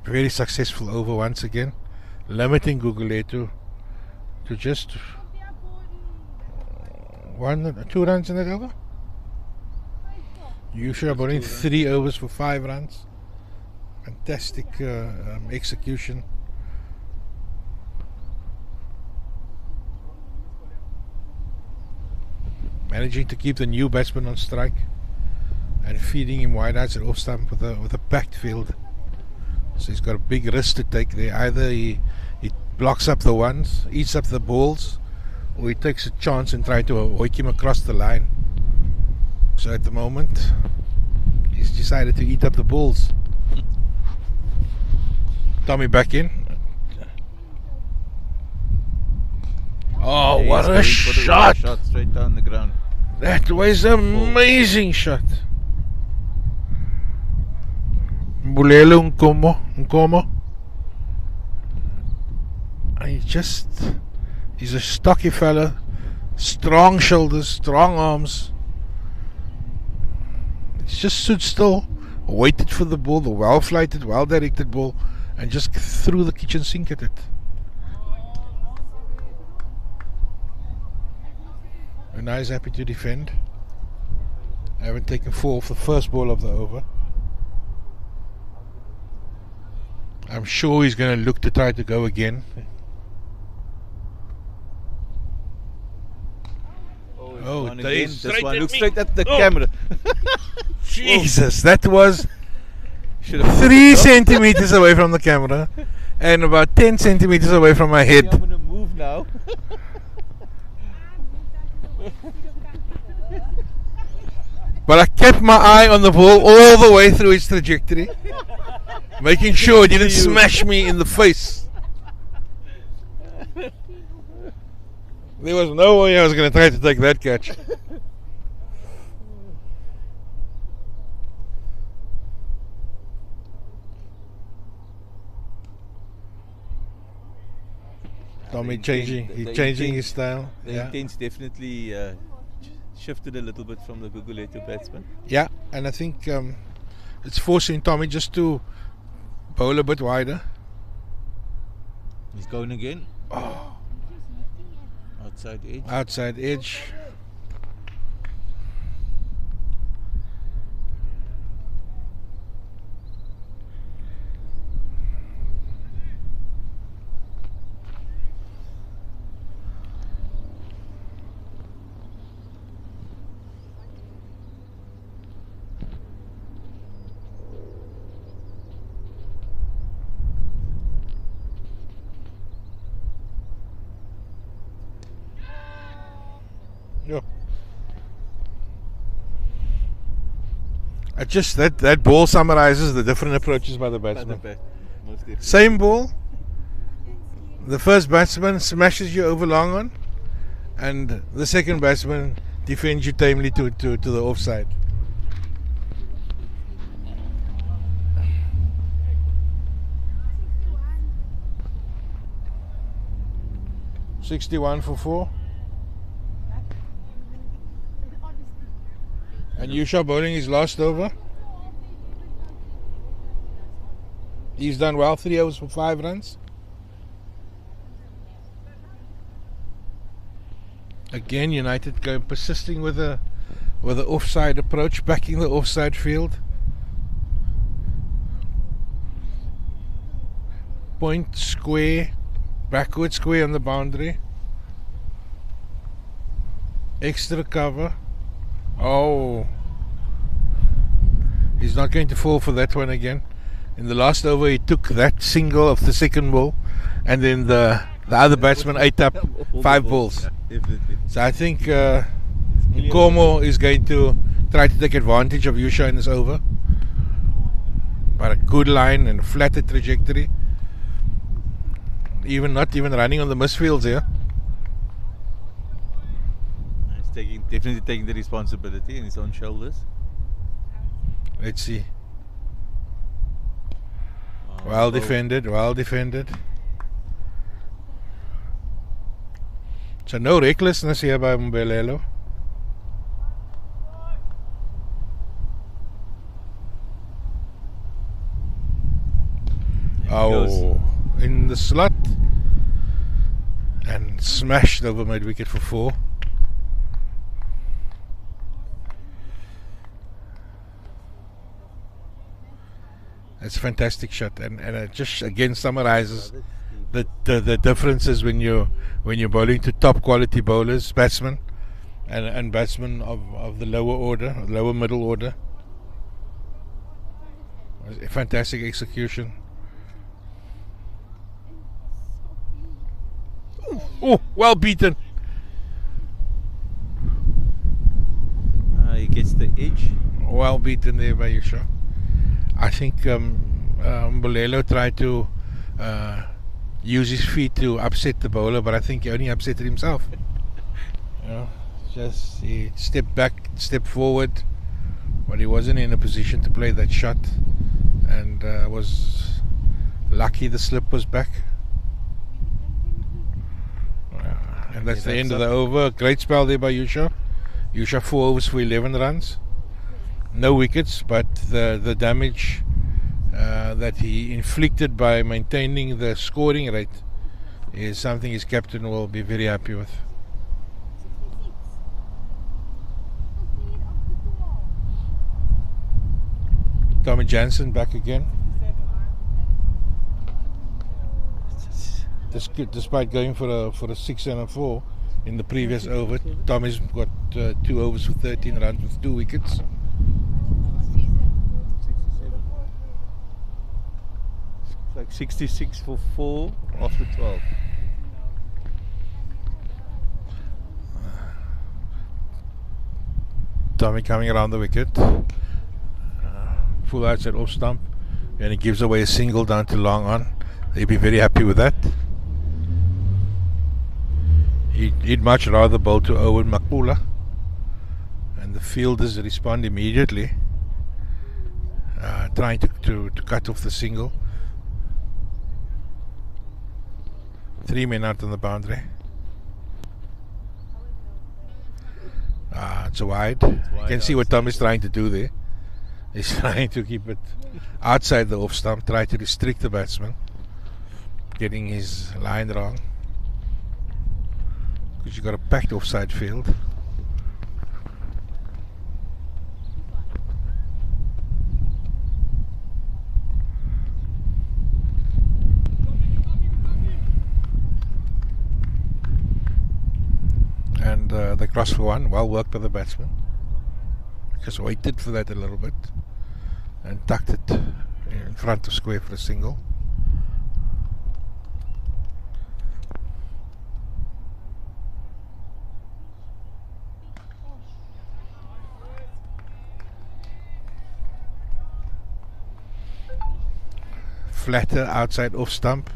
very successful over once again, limiting Gugulethu to just 2 runs in that over. Yusha bowling 3 overs for 5 runs. Fantastic execution. Managing to keep the new batsman on strike and feeding him wide outside off stump with a packed field. So he's got a big risk to take there. Either he blocks up the ones, eats up the balls, or he takes a chance and tries to hoik him across the line. So at the moment, he's decided to eat up the balls. Tommy back in. Oh, Yeah, what a he's going for the shot! shot straight down the ground. That was an amazing shot. Mbulelo Nkomo. He's a stocky fella, strong shoulders, strong arms. He just stood still, waited for the ball, the well-flighted, well-directed ball, and just threw the kitchen sink at it. And now he's happy to defend. I haven't taken 4 off the first ball of the over. I'm sure he's going to look to try to go again. Oh, Oh, Down They again. This straight one at looks me. straight at the Oh. camera. Jesus, that was Should have 3 centimeters away from the camera and about 10 centimeters away from my I'm head. going to move now. But I kept my eye on the ball all the way through its trajectory, making sure it didn't smash me in the face. There was no way I was going to try to take that catch. Tommy changing his style. The Yeah. intents definitely shifted a little bit from the Gugulethu batsman. Yeah, and I think it's forcing Tommy just to bowl a bit wider. He's going again. Outside edge. Outside edge. Yeah. Just that ball summarizes the different approaches by the batsman. Most definitely. Same ball. The first batsman smashes you over long on, and the second batsman defends you tamely to the offside. $61 for 4. And Yusha bowling his last over. He's done well, 3 overs for 5 runs. Again, United persisting with the offside approach, backing the offside field. Point square, backward square on the boundary. Extra cover. Oh, he's not going to fall for that one again. In the last over, he took that single of the second ball, and then the other batsman ate up 5 balls. Yeah, definitely. So I think Nkomo is going to try to take advantage of Yusha in this over. But a good line and flatter trajectory. Not even running on the misfields here. He's definitely taking the responsibility on his own shoulders. Let's see. Well defended, well defended. So no recklessness here by Mbelelo. Oh, in the slot and smashed over mid wicket for 4. It's a fantastic shot, and it just again summarizes the differences when you're bowling to top quality bowlers, batsmen, and batsmen of the lower order, lower middle order. A fantastic execution. Oh, well beaten. He gets the edge. Well beaten there by Yusha. I think Mbolelo tried to use his feet to upset the bowler, but I think he only upset himself. Just he stepped back, stepped forward, but he wasn't in a position to play that shot, and was lucky the slip was back. And that's the end of the over. Great spell there by Yusha. Yusha 4 overs for 11 runs. No wickets, but the damage that he inflicted by maintaining the scoring rate is something his captain will be very happy with. Tommy Jansen back again. Despite going for a 6 and a 4, in the previous over. Tommy's got 2 overs for 13 runs with 2 wickets. 67. It's like 66 for 4 after 12. Tommy coming around the wicket. Full outside off stump. And he gives away a single down to long on. He'd be very happy with that. He'd much rather bowl to Owen Makula. And the fielders respond immediately. Trying to cut off the single. 3 men out on the boundary. It's wide. You can see what Tom is trying to do there. He's trying to keep it outside the off stump, try to restrict the batsman, getting his line wrong. Because you've got a packed offside field. And they cross for one. Well worked by the batsman. Just waited for that a little bit and tucked it in front of square for a single. Flatter outside off stump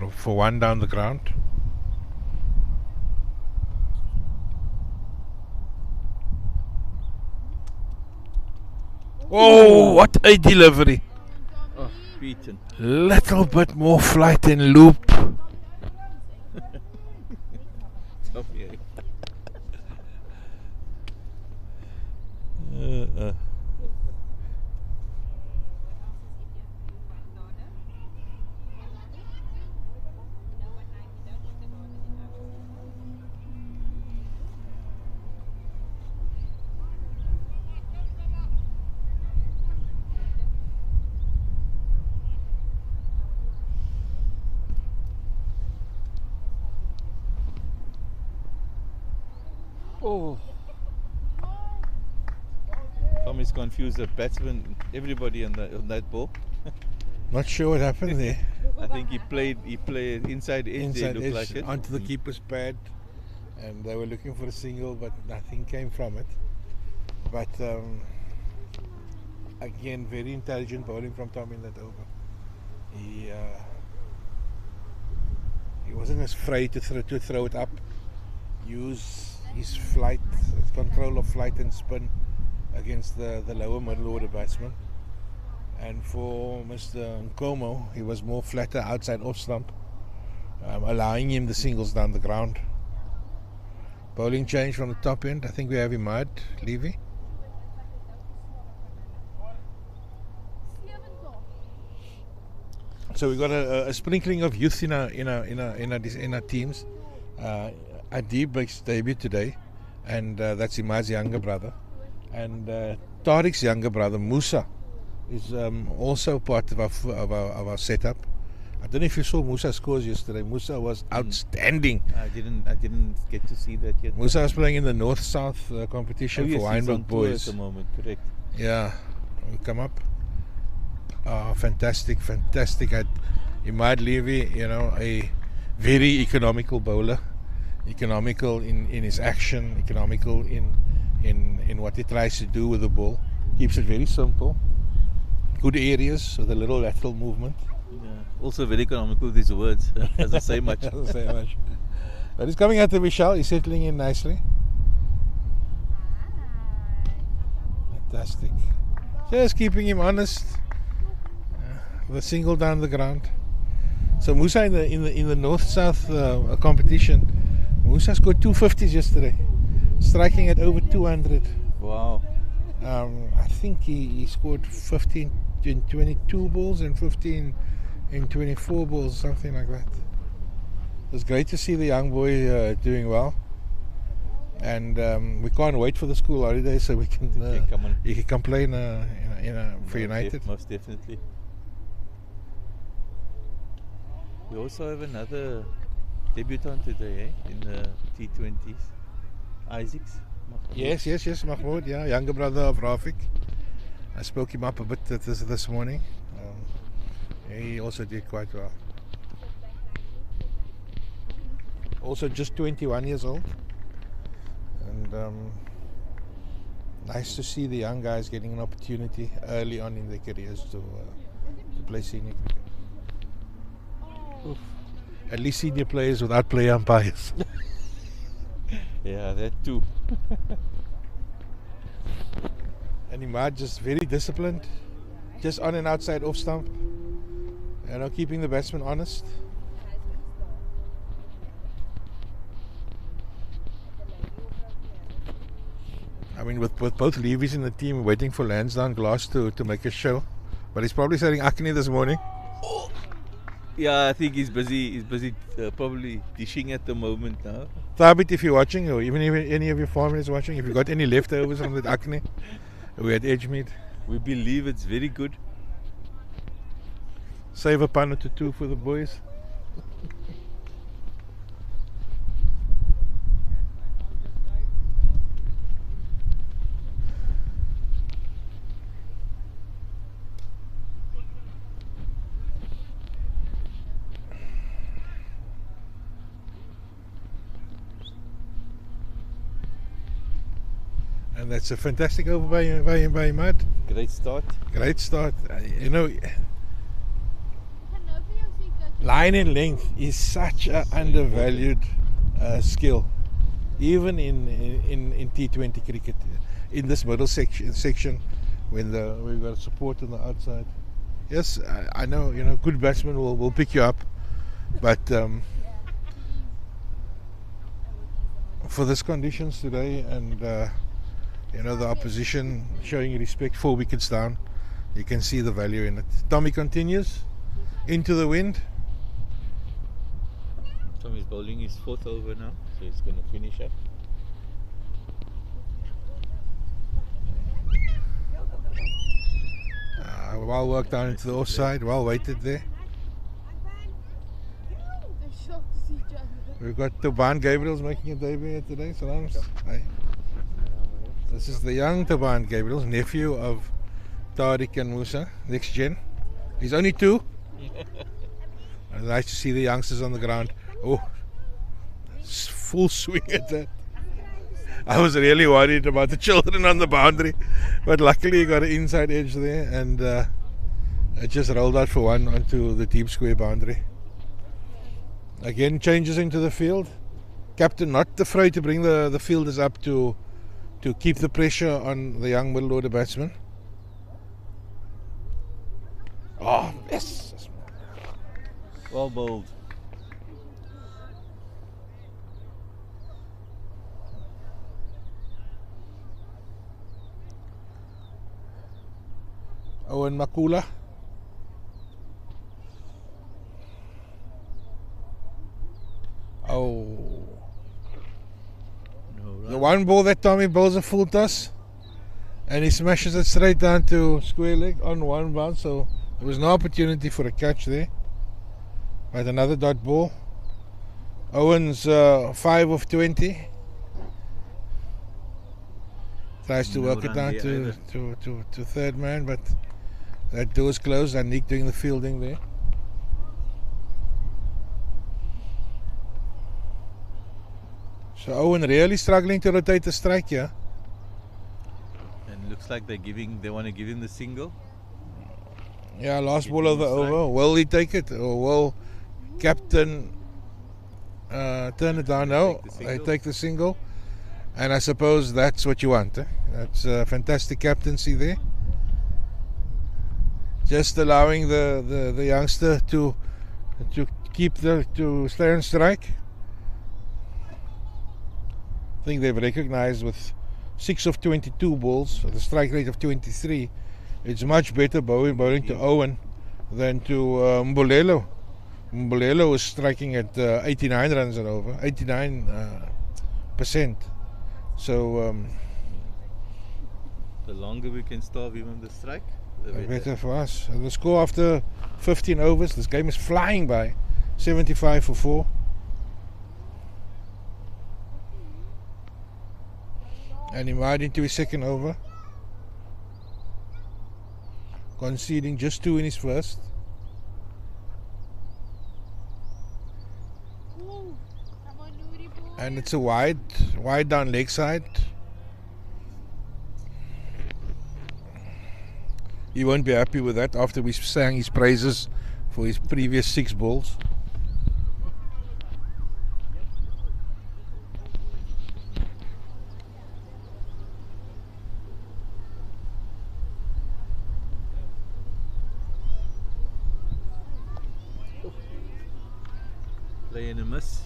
for one down the ground. Oh, what a delivery! Oh, beaten. Little bit more flight and loop. Oh. Tommy's confused the batsman, everybody on that ball. Not sure what happened there. I think he played inside edge. Inside looked edge like it. onto the keeper's pad, and they were looking for a single, but nothing came from it. But again, very intelligent bowling from Tom in that over. He wasn't as afraid to throw it up. Use his flight, control of flight and spin against the lower middle order batsman. And for Mr. Nkomo, he was more flatter outside off stump, allowing him the singles down the ground. Bowling change from the top end. I think we have him out, Levy. So we got a sprinkling of youth in our teams. Adib makes debut today, and that's Imad's younger brother. And Tariq's younger brother, Musa, is also part of our setup. I don't know if you saw Musa's scores yesterday. Musa was outstanding. I didn't get to see that yet. Musa was playing in the North-South competition for Wynberg boys. At the moment, correct. Yeah, we come up. Fantastic. Imad Levy, a very economical bowler. Economical in his action, economical in what he tries to do with the ball. Keeps it very simple. Good areas with a little lateral movement. Yeah. Also very economical with his words. Doesn't say much. Doesn't say much. But he's coming out to Vishal. He's settling in nicely. Fantastic. Just keeping him honest. With a single down the ground. So Musa in the North-South competition, Musa scored 250s yesterday, striking at over 200. Wow. I think he scored 15 in 22 balls and 15 in 24 balls, something like that. It's great to see the young boy doing well. And we can't wait for the school holiday so we can he can come play for United. Most definitely. We also have another Debutant today, in the T20s. Isaacs. Yes, Mahmoud, yeah, younger brother of Rafik. I spoke him up a bit this morning. He also did quite well. Also just 21 years old. And nice to see the young guys getting an opportunity early on in their careers to play senior cricket. Oof. At least senior players without play umpires. Yeah, that too. And Imad just very disciplined, just on and outside off stump, keeping the batsman honest. I mean, with both Levies in the team waiting for Lansdowne Glass to make a show, but he's probably selling Acne this morning. Yeah, I think he's busy. He's busy probably dishing at the moment now. Thabit, if you're watching, or even if any of your family is watching, if you got any leftovers from that Acne, we had edge meat. We believe it's very good. Save a pan or two for the boys. And that's a fantastic over by Mud. Great start. Great start. Line and length is such an undervalued skill, even in T20 cricket. In this middle section, when we've got support on the outside. Yes, I know. Good batsmen will pick you up, but for these conditions today, and the opposition showing respect 4 wickets down, you can see the value in it. Tommy continues into the wind. Tommy's bowling his 4th over now, so he's going to finish up. Well worked down into the offside, well weighted there. We've got Taban Gabriel's making a debut here today. Salams. Hi. This is the young Taban Gabriel's nephew of Tariq and Musa, next gen. He's only 2. Nice to see the youngsters on the ground. Oh, full swing at that. I was really worried about the children on the boundary, but luckily he got an inside edge there, and it just rolled out for one onto the deep square boundary. Again, changes into the field. Captain not afraid to bring the fielders up to keep the pressure on the young middle order batsman. Oh, yes. Well bowled. Owen Makula. Oh. No, The one ball that Tommy bowls a full toss, and he smashes it straight down to square leg on one bounce, so there was no opportunity for a catch there. But another dot ball. Owen's 5 of 20. Tries to work it down to third man, but that door's closed, and Nick doing the fielding there. So Owen really struggling to rotate the strike here. And looks like they want to give him the single. Yeah, last ball of the over. Will he take it, or will Captain turn it down? No, they take the single. And I suppose that's what you want. That's a fantastic captaincy there. Just allowing the youngster to stay on strike. I think they've recognized with 6 of 22 balls, the strike rate of 23, it's much better bowling to Owen than to Mbolelo. Mbolelo was striking at 89 runs and over, 89%. So the longer we can starve him on the strike, the better for us. The score after 15 overs, this game is flying by, 75 for 4. And he might into his second over. Conceding just 2 in his first. Ooh, come on, Nuri boy. And it's a wide down leg side. He won't be happy with that after we sang his praises for his previous 6 balls. Play and a miss.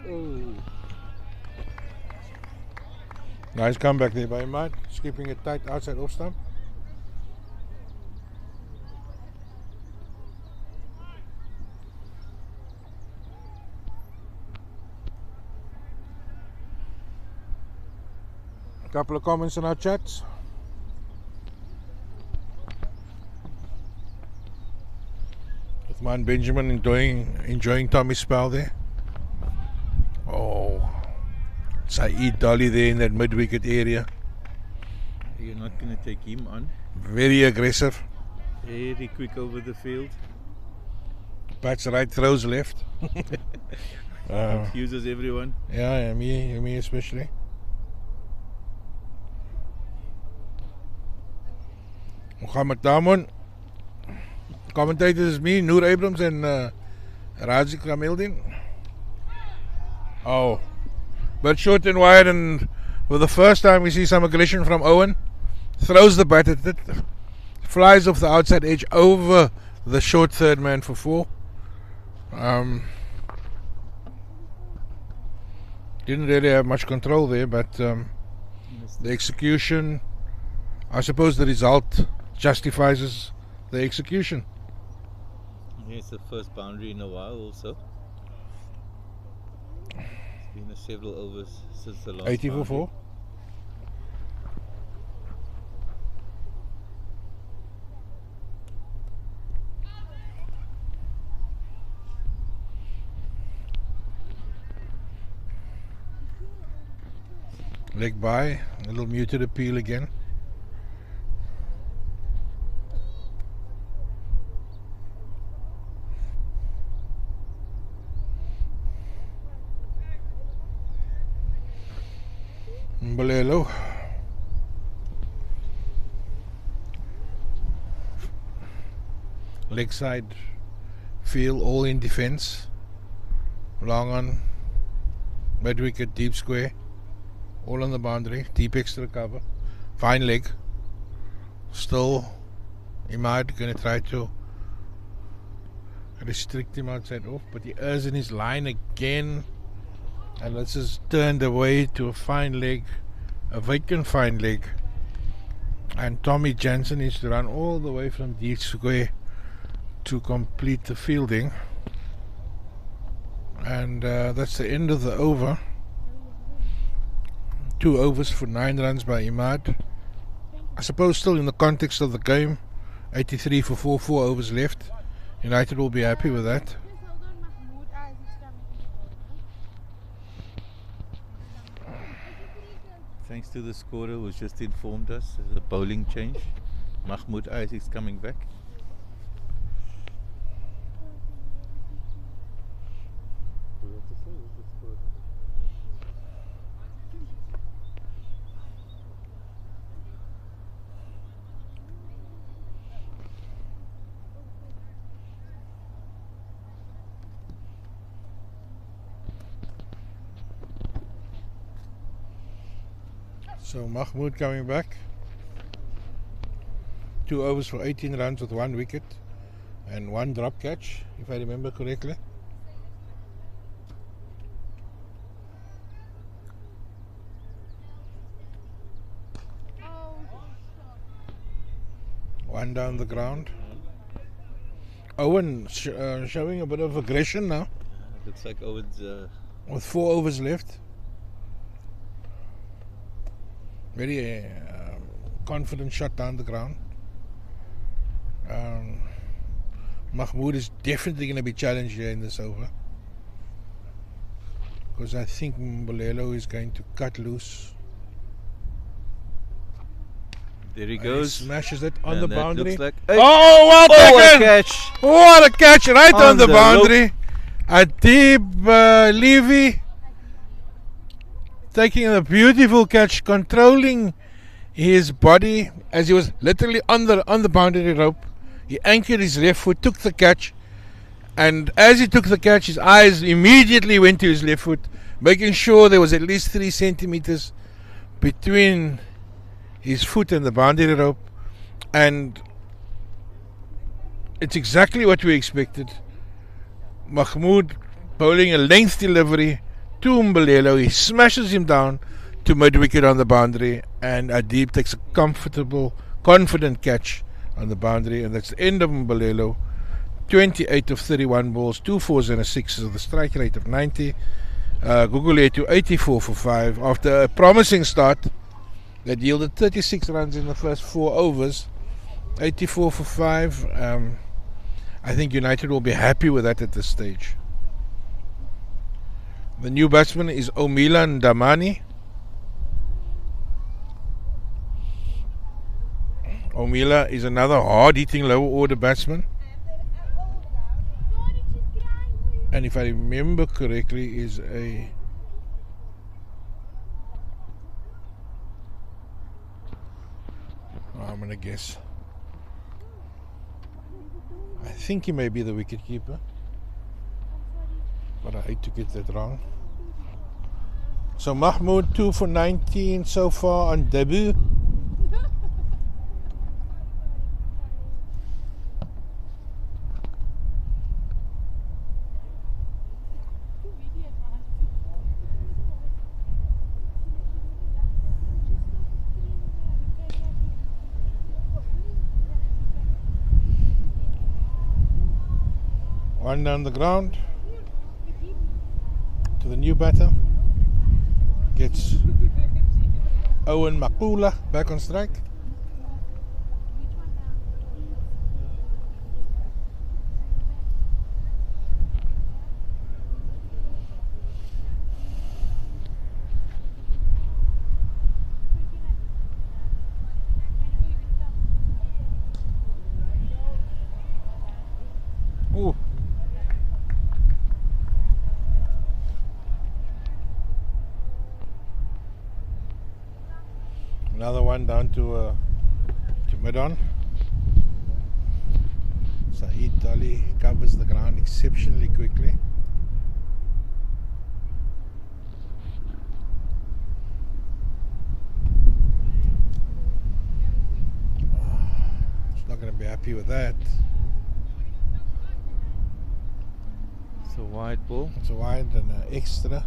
Oh. Nice comeback there by Matt, skipping it tight outside off stump. A couple of comments in our chats. Uthman Benjamin enjoying Tommy's spell there. Oh, Saeed Dolly there in that mid-wicket area. You're not going to take him on. Very aggressive. Very quick over the field. Bats right, throws left. Confuses everyone. Yeah, me especially. Muhammad Damon. Commentators is me, Noor Abrams and Razik Rameldin. Oh, but short and wide, and for the first time we see some aggression from Owen. Throws the bat at it, flies off the outside edge over the short third man for 4. Didn't really have much control there, but the execution, I suppose the result justifies the execution. Yeah, it's the first boundary in a while also. It's been several overs since the last 80 for boundary. 4. Leg by, a little muted appeal again. Mbalelo. Leg side feel, all in defense. Long on, mid wicket, deep square. All on the boundary, deep extra cover. Fine leg. Still, Imad going to try to restrict him outside off, but he is in his line again. And this is turned away to a fine leg, a vacant fine leg. And Tommy Jansen needs to run all the way from deep square to complete the fielding. And that's the end of the over. 2 overs for 9 runs by Imad. I suppose still in the context of the game, 83 for 4 overs left. United will be happy with that. Thanks to the scorer who's just informed us, there's a bowling change. Mahmoud Isaac's coming back. So Mahmoud coming back. 2 overs for 18 runs with 1 wicket and 1 drop catch, if I remember correctly. One down the ground. Owen showing a bit of aggression now Looks like Owen's. with 4 overs left. Very confident shot down the ground. Mahmood is definitely going to be challenged here in this over, because I think Mbolelo is going to cut loose. There he He goes. smashes it on And the that boundary. looks like- Oh, what a a catch! What a catch right on the the boundary. Adib Levy taking a beautiful catch, controlling his body as he was literally on the boundary rope. He anchored his left foot, took the catch, and as he took the catch, his eyes immediately went to his left foot, making sure there was at least 3 centimeters between his foot and the boundary rope, and it's exactly what we expected. Mahmood bowling a length delivery to Mbolelo. He smashes him down to mid-wicket on the boundary, and Adib takes a comfortable, confident catch on the boundary, and that's the end of Mbolelo. 28 of 31 balls, 2 fours and a 6 with a strike rate of 90. Gugulethu 84 for 5 after a promising start that yielded 36 runs in the first 4 overs. 84 for 5. I think United will be happy with that at this stage. The new batsman is Omila Ndamani. Omila is another hard-hitting lower-order batsman, and if I remember correctly, is a I'm gonna guess. I think he may be the wicketkeeper, but I hate to get that wrong. So Mahmood 2 for 19 so far on debut. One down the ground to the new batter. Gets Owen Makula back on strike. Ooh. Another one down to mid-on. Saeed Dali covers the ground exceptionally quickly. He's not going to be happy with that. It's a wide ball. It's a wide and an extra.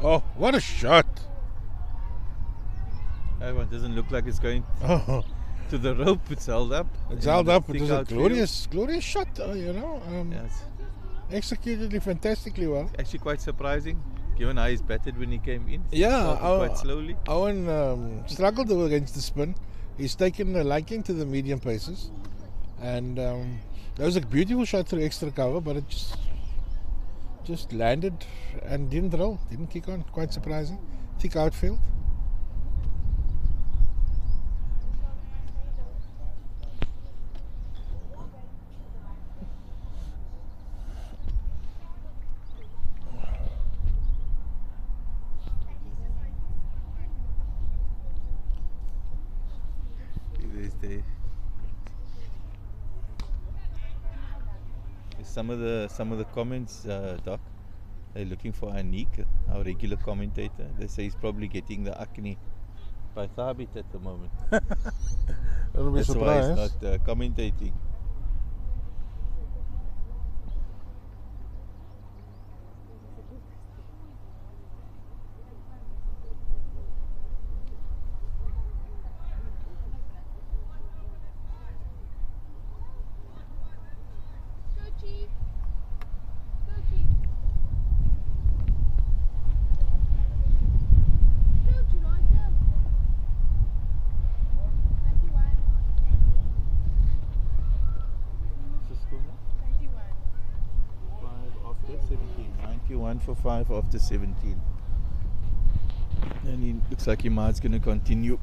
Oh, what a shot! That one doesn't look like it's going Oh, to the rope. It's held up. it's in held the up. It was a thick glorious shot, you know. outfield. Yeah, it's Executed fantastically well. actually quite surprising, given how he's batted when he came in. He Yeah, started quite slowly. Owen struggled against the spin. He's taken a liking to the medium paces, and that was a beautiful shot through extra cover, but it just landed and didn't roll, didn't kick on. Quite surprising. Thick outfield. There's some of the comments, Doc. They're looking for Anik, our regular commentator. They say he's probably getting the acne by Thabit at the moment. That'll be That's why he's surprised. not commentating. Coachy. 91 for 5 after 17. And he looks like Imad's going to continue.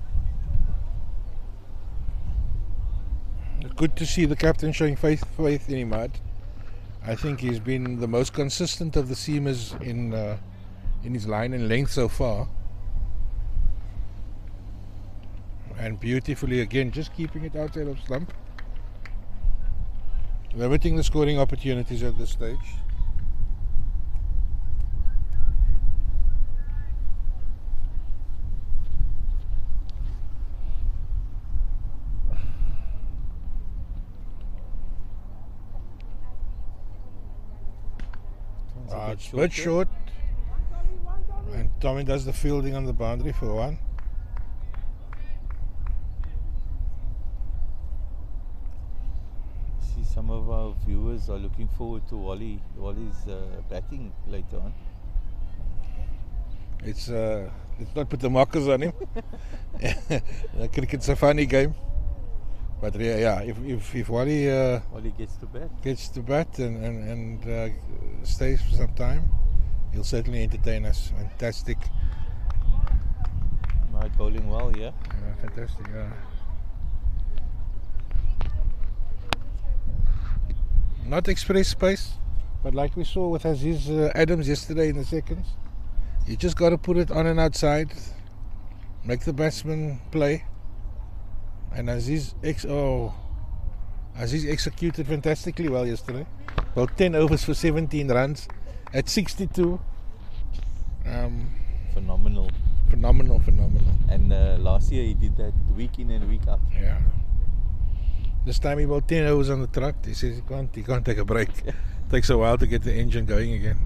Good to see the captain showing faith in Imad. I think he's been the most consistent of the seamers in his line and length so far. And beautifully again, just keeping it outside of slump. Limiting the scoring opportunities at this stage. It's a bit short. And Tommy does the fielding on the boundary for one. See, some of our viewers are looking forward to Wally's batting later on. Let's not put the markers on him. Cricket's a funny game. But yeah, if Wally gets to bat and stays for some time, he'll certainly entertain us. Fantastic. Might bowling well, yeah. Fantastic. Not express space, but like we saw with Aziz Adams yesterday in the seconds, you just got to put it on and outside, make the batsman play. And Aziz executed fantastically well yesterday. About 10 overs for 17 runs at 62. Phenomenal. And last year he did that week in and week out. Yeah. This time he bowled 10 overs on the trot. He says he can't take a break. Takes a while to get the engine going again.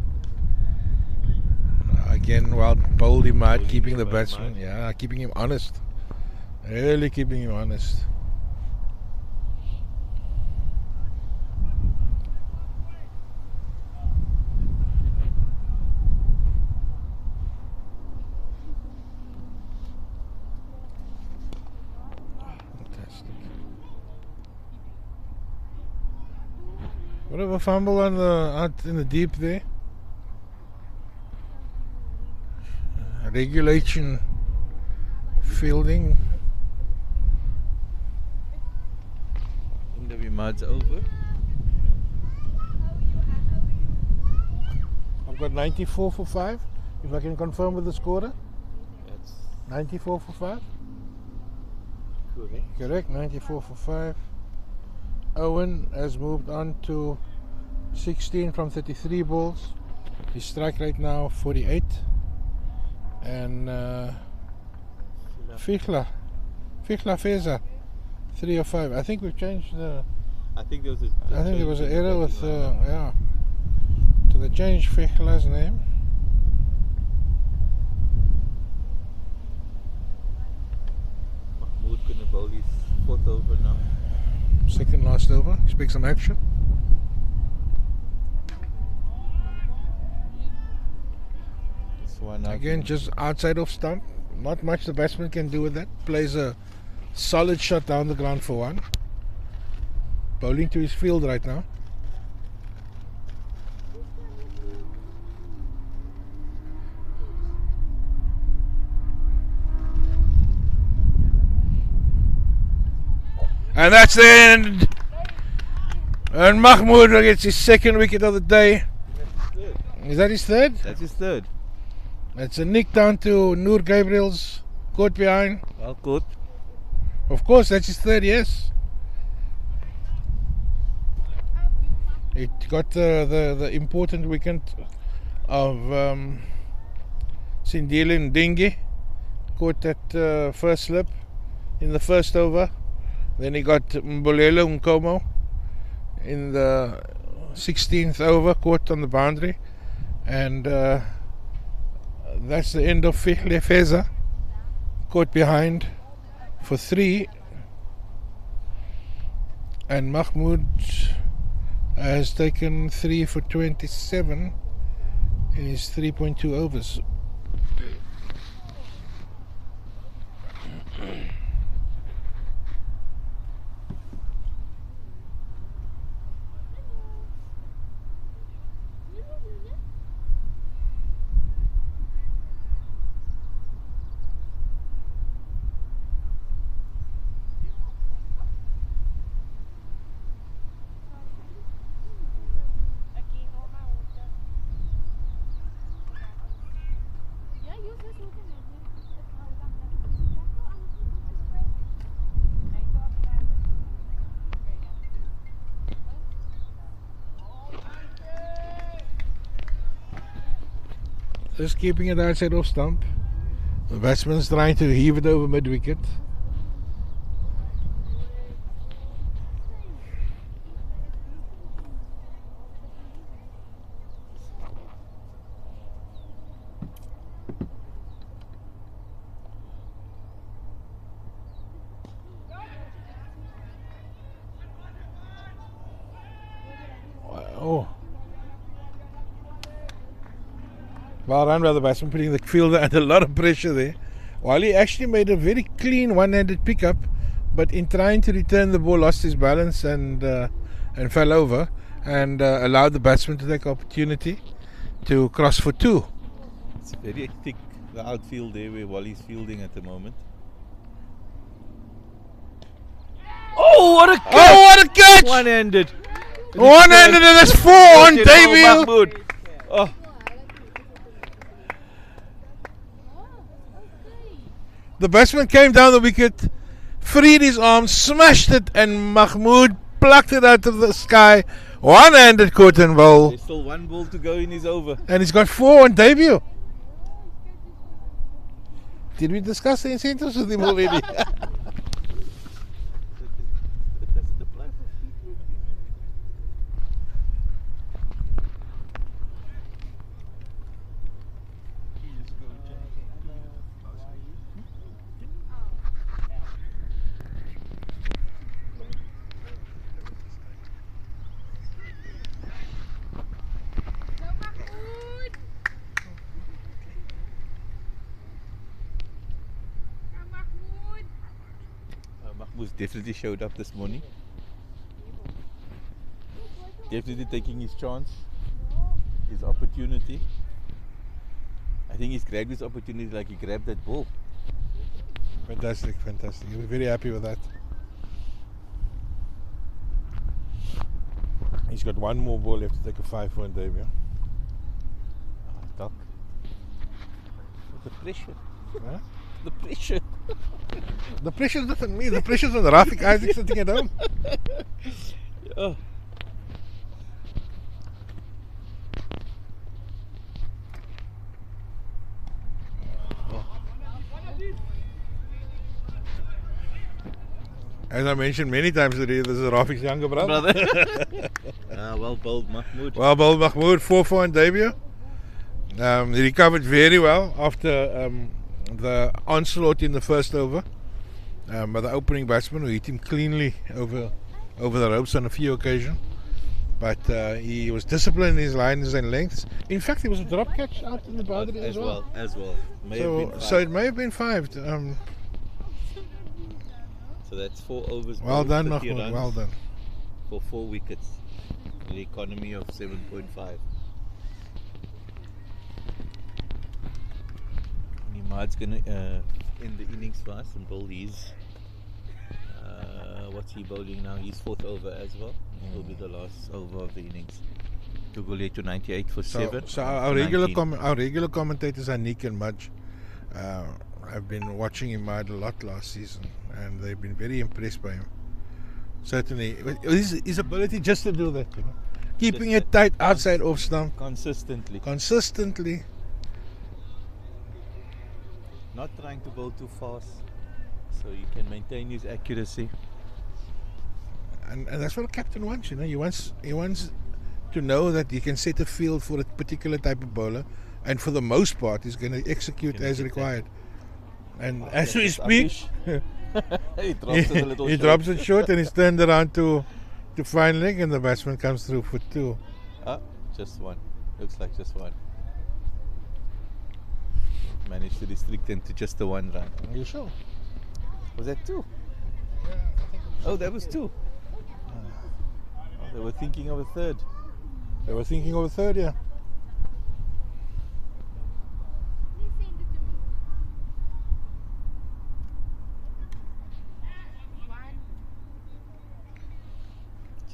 Again, well bowled him out, keeping the batsman. Yeah, keeping him honest. Really keeping him honest. Fantastic. What of a fumble on out in the deep there? Regulation fielding. Imad's over. I've got 94 for 5. If I can confirm with the scorer. That's 94 for 5. correct. Correct, 94 for 5. Owen has moved on to 16 from 33 balls. His strike rate now 48. And Fichla Feza 3 or 5. I think we've changed the. I think there was an error with so they changed Fichla's name. Mahmood gonna bowl his 4th over now. Second last over. Expect some action. This one Again, just outside of stump. Not much the batsman can do with that. Plays a solid shot down the ground for one. Bowling to his field right now. And that's the end. And Mahmood gets his 2nd wicket of the day. Is that his 3rd? That's his 3rd. It's a nick down to Noor Gabriel's, caught behind. Well caught. Of course, that's his 3rd, yes. It got the important wicket of Sindile Ndingi. Caught that first slip in the first over. Then he got Mbolelo Nkomo in the 16th over, caught on the boundary. And that's the end of Lefeza. Caught behind for 3. And Mahmoud has taken 3 for 27 in his 3.2 overs. Just keeping it outside off stump. The batsman's trying to heave it over mid wicket. Oh. Well run by the batsman, putting the fielder under a lot of pressure there. While he actually made a very clean one-handed pickup, but in trying to return the ball, lost his balance and fell over, and allowed the batsman to take opportunity to cross for 2. It's very thick, the outfield there where Wally's fielding at the moment. Oh, what a catch! Oh, what a catch! One-handed. One-handed, and that's 4 on debut. Mahmoud. Oh. The batsman came down the wicket, freed his arm, smashed it, and Mahmoud plucked it out of the sky. One-handed caught and bowl. There's still 1 ball to go in his over. And he's got 4 on debut. Did we discuss the incentives with him already? Mahmoud definitely showed up this morning. Definitely taking his chance, his opportunity. I think he's grabbed his opportunity like he grabbed that ball. Fantastic, fantastic. We're very happy with that. He's got 1 more ball left to take a 5 for debut. Duck. The pressure. Huh? The pressure. The pressure's not on me, the pressure's on Rafik Isaac sitting at home. Oh. As I mentioned many times today, this is Rafik's younger brother. Well bowled, Mahmoud. Well bowled, Mahmoud, 4 on debut. He recovered very well after the onslaught in the first over by the opening batsman, who hit him cleanly over the ropes on a few occasions. But he was disciplined in his lines and lengths. In fact, there was a drop catch out in the boundary as well. So it may have been 5. So that's 4 overs. Well done, 30 Mahmoud. runs Well done. For 4 wickets. The economy of 7.5. Nimad's gonna end the innings for us and bowl his. What's he bowling now? His 4th over as well. Will be the last over of the innings. Gugulethu 98 for 7. So our regular commentators are Nick and Mudge. I've been watching him a lot last season, and they've been very impressed by him. Certainly, his ability just to do that, Keeping Just it tight outside off stump. consistently. Consistently. Not trying to bowl too fast, so you can maintain his accuracy. And that's what a captain wants, you know. He wants to know that he can set a field for a particular type of bowler, and for the most part, he's going to execute Gonna as get required. And Oh, as we that's speak, he drops it a little he short. drops it short, and he's turned around to fine leg, and the batsman comes through for 2. Ah, just one. Looks like just one. Managed to restrict him to just the 1 run. Are you sure? Was that 2? Oh, that was 2. Oh, they were thinking of a 3rd. They were thinking of a 3rd, yeah.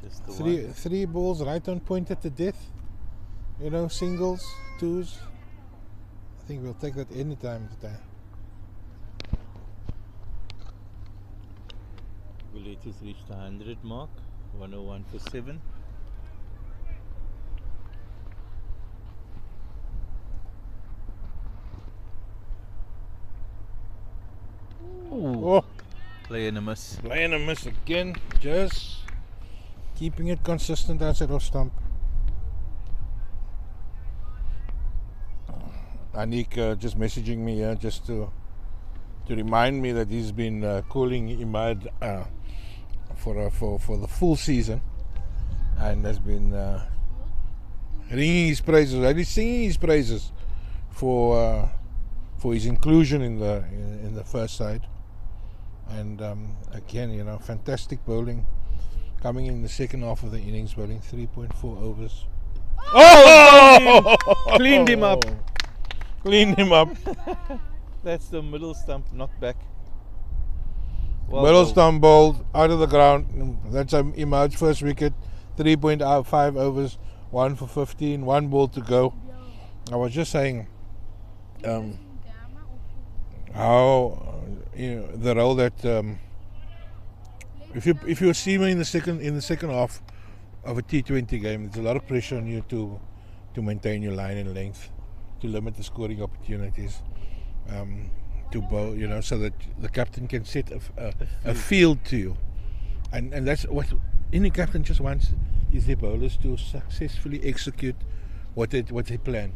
Just the 1. Three balls right on point at the death. You know, singles, 2s. I think we'll take that any time today. Gugulethu's reached the 100 mark. 101 for 7. Oh, Play and a miss. playing a miss again. Just keeping it consistent outside off stump. Anik just messaging me here just to remind me that he's been calling Imad for the full season, and has been ringing his praises, really singing his praises for his inclusion in the first side. And again, you know, fantastic bowling coming in the second half of the innings, bowling 3.4 overs. Oh! Cleaned him up. Cleaned him up. That's the middle stump knocked back. Well Middle bowled. stump bowled out of the ground. That's Imad's first wicket. 3.5 overs, 1 for 15, 1 ball to go. I was just saying how the role that if you're a seamer in the second half of a T20 game, there's a lot of pressure on you to maintain your line and length, to limit the scoring opportunities, to bowl, you know, so that the captain can set a field to you, and that's what any captain just wants, is their bowlers to successfully execute what they plan.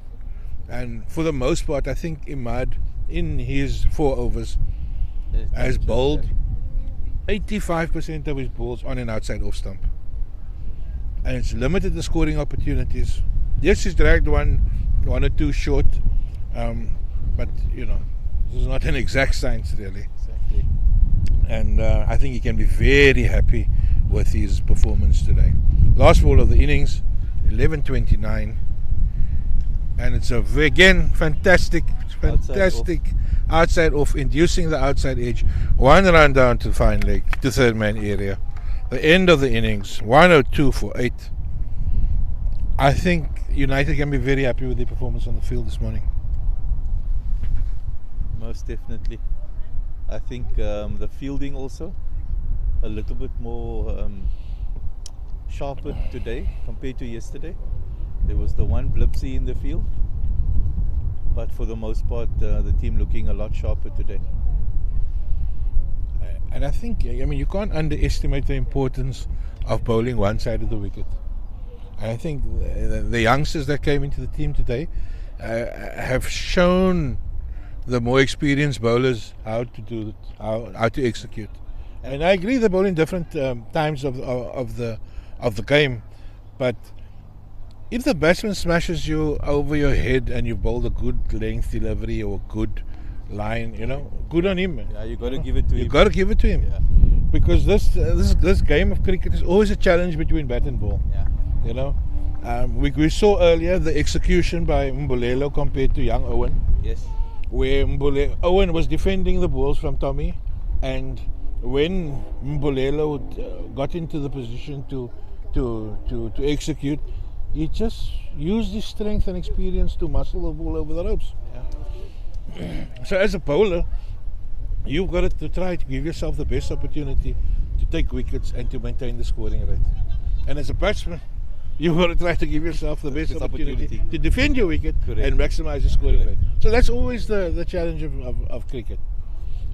And for the most part, I think Imad in his 4 overs has bowled 85% of his balls on and outside off stump, and it's limited the scoring opportunities. Yes, he's dragged one or 2 short, but you know, this is not an exact science really. Exactly. And I think he can be very happy with his performance today. Last ball of the innings, 11:29, and it's again fantastic outside off, inducing the outside edge. 1 run down to fine leg, to third man area. The end of the innings, 102 for 8. I think United can be very happy with their performance on the field this morning. Most definitely. I think the fielding also a little bit more sharper today compared to yesterday. There was the one blipsy in the field, but for the most part the team looking a lot sharper today. And I think, I mean, you can't underestimate the importance of bowling one side of the wicket. And I think the youngsters that came into the team today have shown the more experienced bowlers how to do it, how to execute. And I agree, they bowl in different times of the game, but if the batsman smashes you over your head and you bowled a good length delivery or a good line, you know, good on him. Yeah, you got to give it to him. You got to give it to him. Yeah. Because this game of cricket is always a challenge between bat and ball. Yeah. You know, we saw earlier the execution by Mbulelo compared to young Owen, Yes. where Owen was defending the balls from Tommy, and when Mbulelo got into the position to execute, he just used his strength and experience to muscle the ball over the ropes. Yeah. So as a bowler, you've got to try to give yourself the best opportunity to take wickets and to maintain the scoring rate. And as a batsman, You've got to try to give yourself the best opportunity to defend your wicket Correct. and maximize your scoring rate. So that's always the challenge of cricket.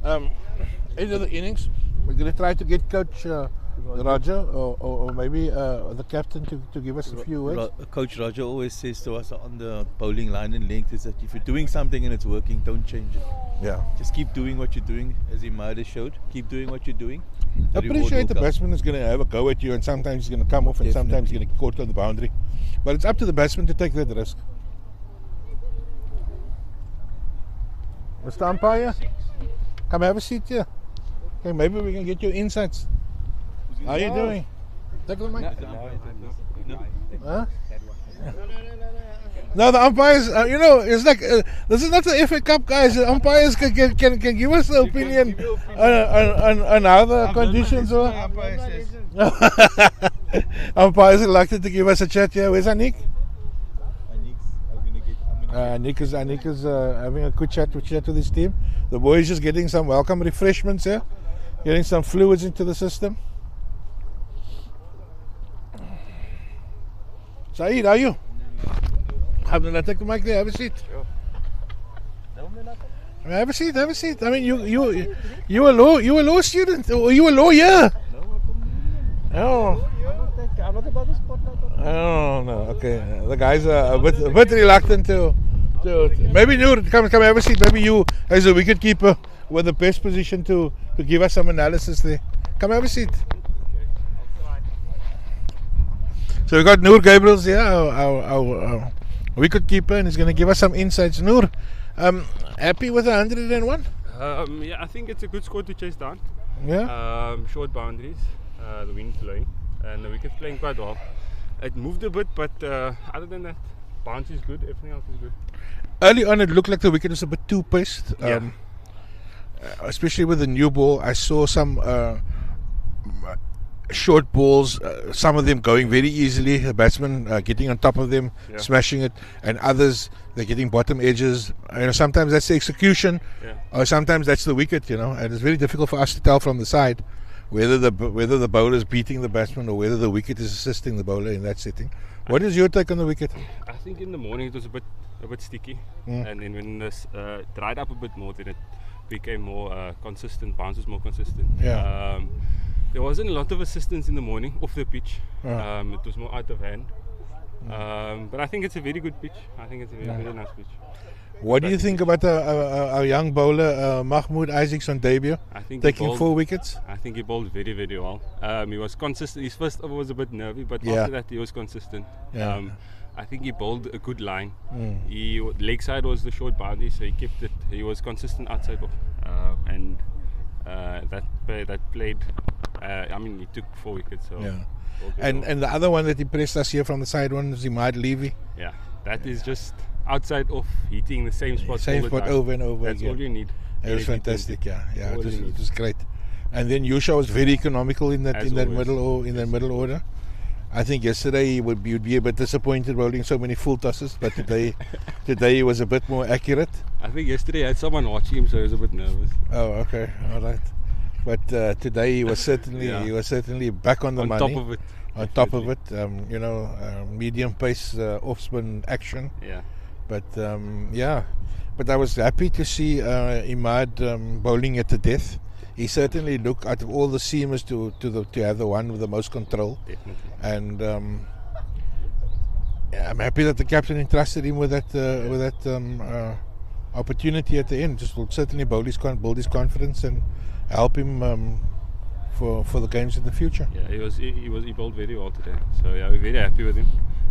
End of the innings, we're going to try to get Coach Roger or maybe the captain to give us a few words. Coach Roger always says to us on the bowling line and length is that if you're doing something and it's working, don't change it. Yeah. Just keep doing what you're doing, as Imad has showed. Keep doing what you're doing. I appreciate the batsman is going to have a go at you, and sometimes he's going to come off, and sometimes he's going to get caught on the boundary. But it's up to the batsman to take that risk. Mr. Umpire, come have a seat here. Okay, maybe we can get your insights. How are you doing? Take the mic. Huh? No, the umpires, it's like, this is not the FA Cup, guys. The umpires can give us the opinion on how the conditions are. Umpires are elected to give us a chat here. Where's Anik? Anik is having a good chat with his team. The boys just getting some welcome refreshments here, getting some fluids into the system. Saeed, how are you? Alhamdulillah, take the mic there, have a seat. Have a seat. I mean, you a law student or you a lawyer? Oh. I'm not about the spotlight. Oh no, okay. The guys are a bit reluctant to maybe Noor, come have a seat. Maybe you as a wicket keeper were the best position to give us some analysis there. Come have a seat. So we got Noor Gabriels here, our wicket keeper, and he's going to give us some insights. Noor, happy with 101? Yeah, I think it's a good score to chase down. Yeah. Short boundaries, the wind blowing, and the wicket playing quite well. It moved a bit, but other than that, bounce is good. Everything else is good. Early on, it looked like the wicket was a bit too paced. Especially with the new ball, I saw some short balls, some of them going very easily, the batsman getting on top of them, smashing it, and others they're getting bottom edges. Sometimes that's the execution, or sometimes that's the wicket. And it's very difficult for us to tell from the side whether the bowler is beating the batsman or whether the wicket is assisting the bowler in that setting. What is your take on the wicket? I think in the morning it was a bit sticky, and then when this dried up a bit more, then it became more consistent. Bounce was more consistent. Yeah. There wasn't a lot of assistance in the morning off the pitch. It was more out of hand. But I think it's a very good pitch. I think it's a very nice pitch. What do you think about our young bowler, Mahmoud Isaacs, on debut? I think taking 4 wickets? I think he bowled very, very well. He was consistent. His first over was a bit nervy, but after that he was consistent. I think he bowled a good line. Leg side was the short boundary, so he kept it. He was consistent outside of, and that played. He took 4 wickets. So and the other one that impressed us here from the side one is Imad Levy. Yeah, that is just outside of hitting the same spot. Over and over. That's all you need. It was fantastic. It was great. And then Yusha was very economical in that middle order. I think yesterday he would be a bit disappointed bowling so many full tosses, but today he was a bit more accurate. I think yesterday I had someone watching him, so he was a bit nervous. Oh, okay, all right. But today he was certainly back on the money. On top of it, medium pace off spin action. Yeah. But but I was happy to see Imad bowling at the death. He certainly looked, out of all the seamers, to have the one with the most control. Definitely. And I'm happy that the captain entrusted him with that opportunity at the end. Just will certainly build his confidence and help him for the games in the future. Yeah, he bowled very well today. So yeah, we're very happy with him,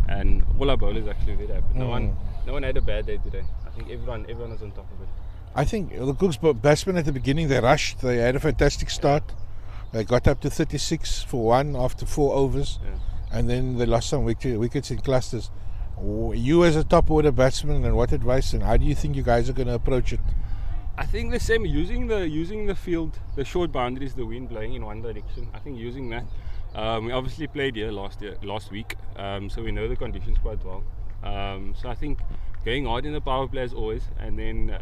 and all our bowlers actually very happy. No one had a bad day today. I think everyone was on top of it. I think the Cook's batsmen at the beginning, they rushed. They had a fantastic start. They got up to 36 for 1 after 4 overs, and then they lost some wickets in clusters. You as a top order batsman, and what advice and how do you think you guys are going to approach it? I think the same, using the field, the short boundaries, the wind blowing in one direction. I think using that. We obviously played here last week, so we know the conditions quite well. So I think going hard in the power play as always, and then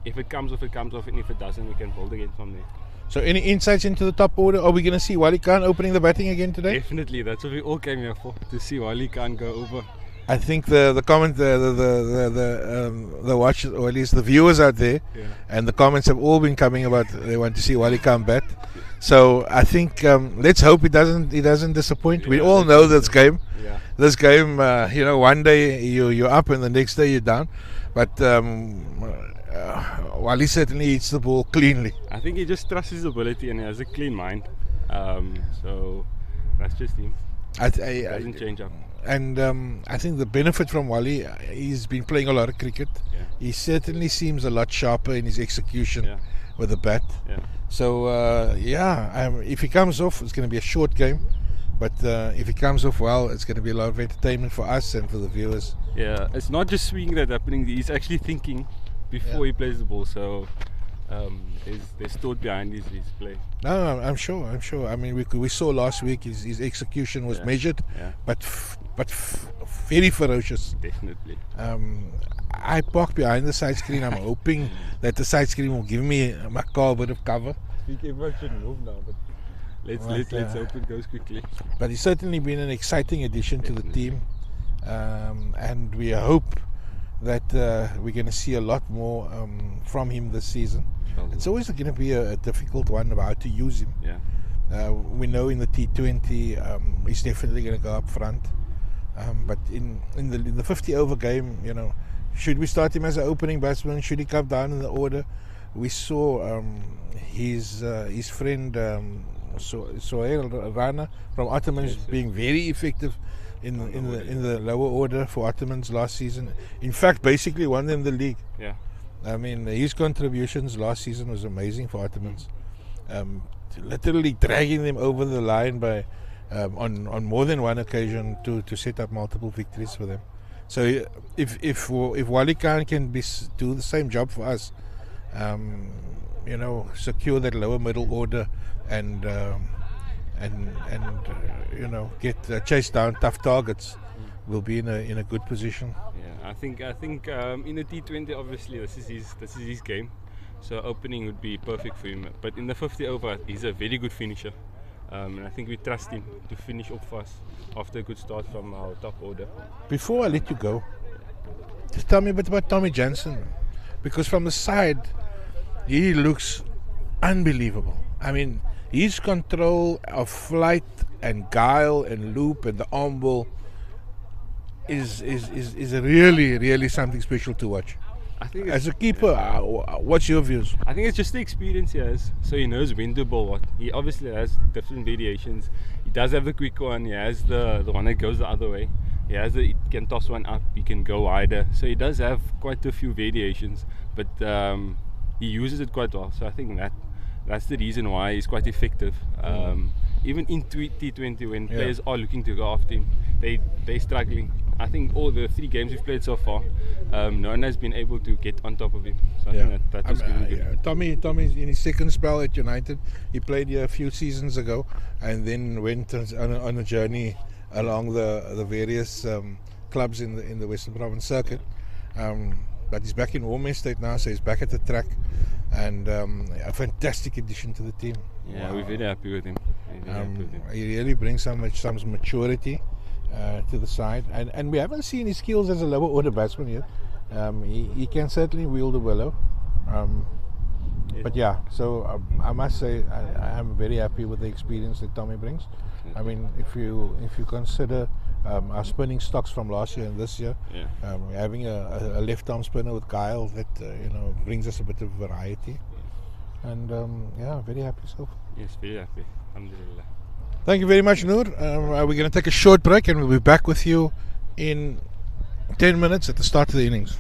if it comes off, and if it doesn't, we can build again from there. So any insights into the top order? Are we going to see Wali Khan opening the batting again today? Definitely, that's what we all came here for, to see Wali Khan go over. I think the comment the watchers, or at least the viewers out there, and the comments have all been coming about they want to see Wali Khan bat. So I think let's hope he doesn't disappoint. We all know this game. Yeah. This game, one day you're up and the next day you're down. But Wali certainly hits the ball cleanly. I think he just trusts his ability and he has a clean mind. So that's just him. He doesn't change up. And I think the benefit from Wali, he's been playing a lot of cricket. Yeah. He certainly seems a lot sharper in his execution with the bat. Yeah. So if he comes off, it's going to be a short game. But if he comes off well, it's going to be a lot of entertainment for us and for the viewers. Yeah, it's not just swinging that's happening. He's actually thinking before he plays the ball. So there's thought behind his play. No, I'm sure. I mean, we saw last week his execution was measured, but very ferocious. Definitely. I park behind the side screen. I'm hoping that the side screen will give me my car a bit of cover. I think everyone should move now, but let's hope it goes quickly. But he's certainly been an exciting addition to the team, and we hope that we're going to see a lot more from him this season. It's always going to be a difficult one about how to use him. Yeah. We know in the T20 he's definitely going to go up front, but in the 50 over game, should we start him as an opening batsman? Should he come down in the order? We saw his friend Sohail Rana from Ottomans being very effective in the lower order for Ottomans last season. In fact, basically won them the league. Yeah. I mean, his contributions last season was amazing for Ottomans. Literally dragging them over the line by on more than one occasion to set up multiple victories for them. So if Wali Khan can do the same job for us, secure that lower middle order and get chase down tough targets, we'll be in a good position. Yeah, I think in the T20, obviously this is his game. So opening would be perfect for him. But in the 50 over, he's a very good finisher. And I think we trust him to finish off fast after a good start from our top order. Before I let you go, just tell me a bit about Tommy Jansen. Because from the side, he looks unbelievable. I mean, his control of flight and guile and loop and the arm ball is really, really something special to watch. I think as a keeper, what's your views? I think it's just the experience he has. So he knows when to bowl what. He obviously has different variations. He does have the quick one. He has the one that goes the other way. He can toss one up. He can go wider. So he does have quite a few variations. But he uses it quite well. So I think that's the reason why he's quite effective. Even in T20, when players are looking to go after him, they're struggling. I think all the 3 games we've played so far, no one has been able to get on top of him. So I think that was really good. Tommy in his second spell at United, he played here a few seasons ago and then went on a journey along the various clubs in the Western Province circuit. But he's back in Warm Estate now, so he's back at the track, and a fantastic addition to the team. Yeah, we're very happy with him. He really brings some maturity to the side, and we haven't seen his skills as a lower order batsman yet. He can certainly wield the willow, but so I must say I am very happy with the experience that Tommy brings. I mean, if you consider our spinning stocks from last year and this year, having a left arm spinner with guile that brings us a bit of variety, and very happy so far. Yes, very happy. Alhamdulillah. Thank you very much, Noor. We're going to take a short break and we'll be back with you in 10 minutes at the start of the innings.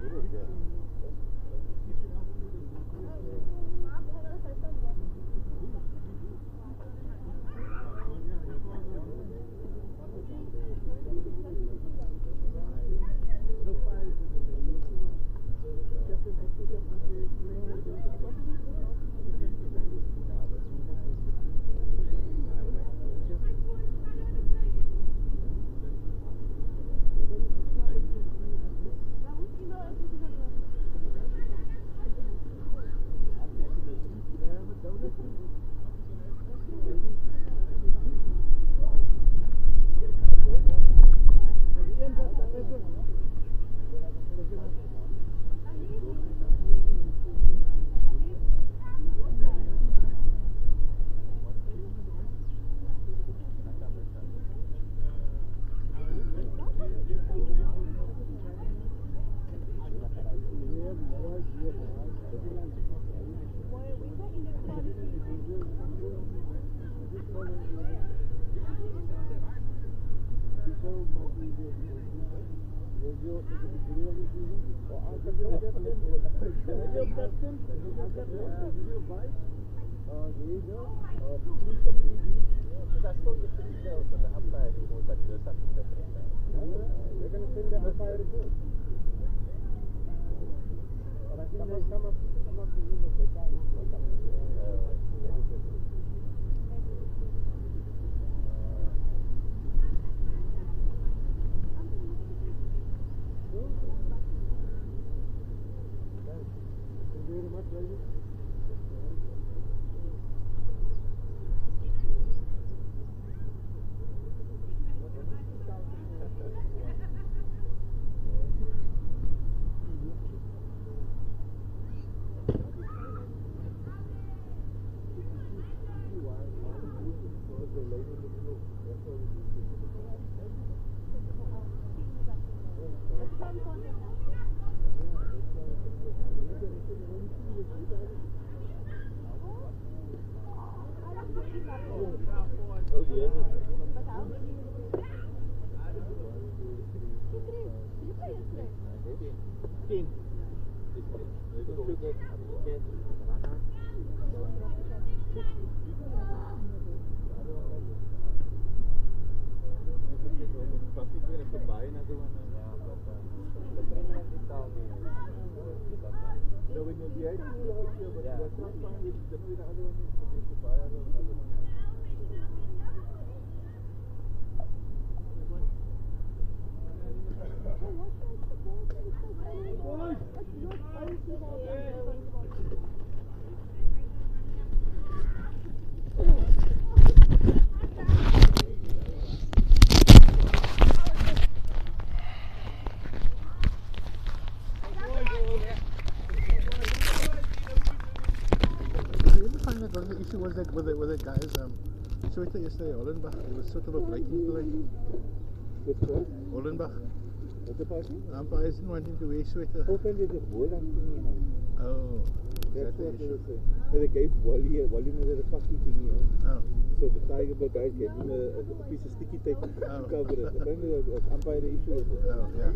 Guru Was that with the guys? Soita yesterday, Ollenbach. It was sort of a breaking play. Which one? Ollenbach. What's the party? Umpires didn't want him to wear Soita. Open is a ball and thingy now. Oh, That's what they were saying. So they gave Wally a fucky thingy. Oh. So the Tiger Bill guys gave him a piece of sticky tape to cover it. Apparently the umpire issue with it. Oh, yeah.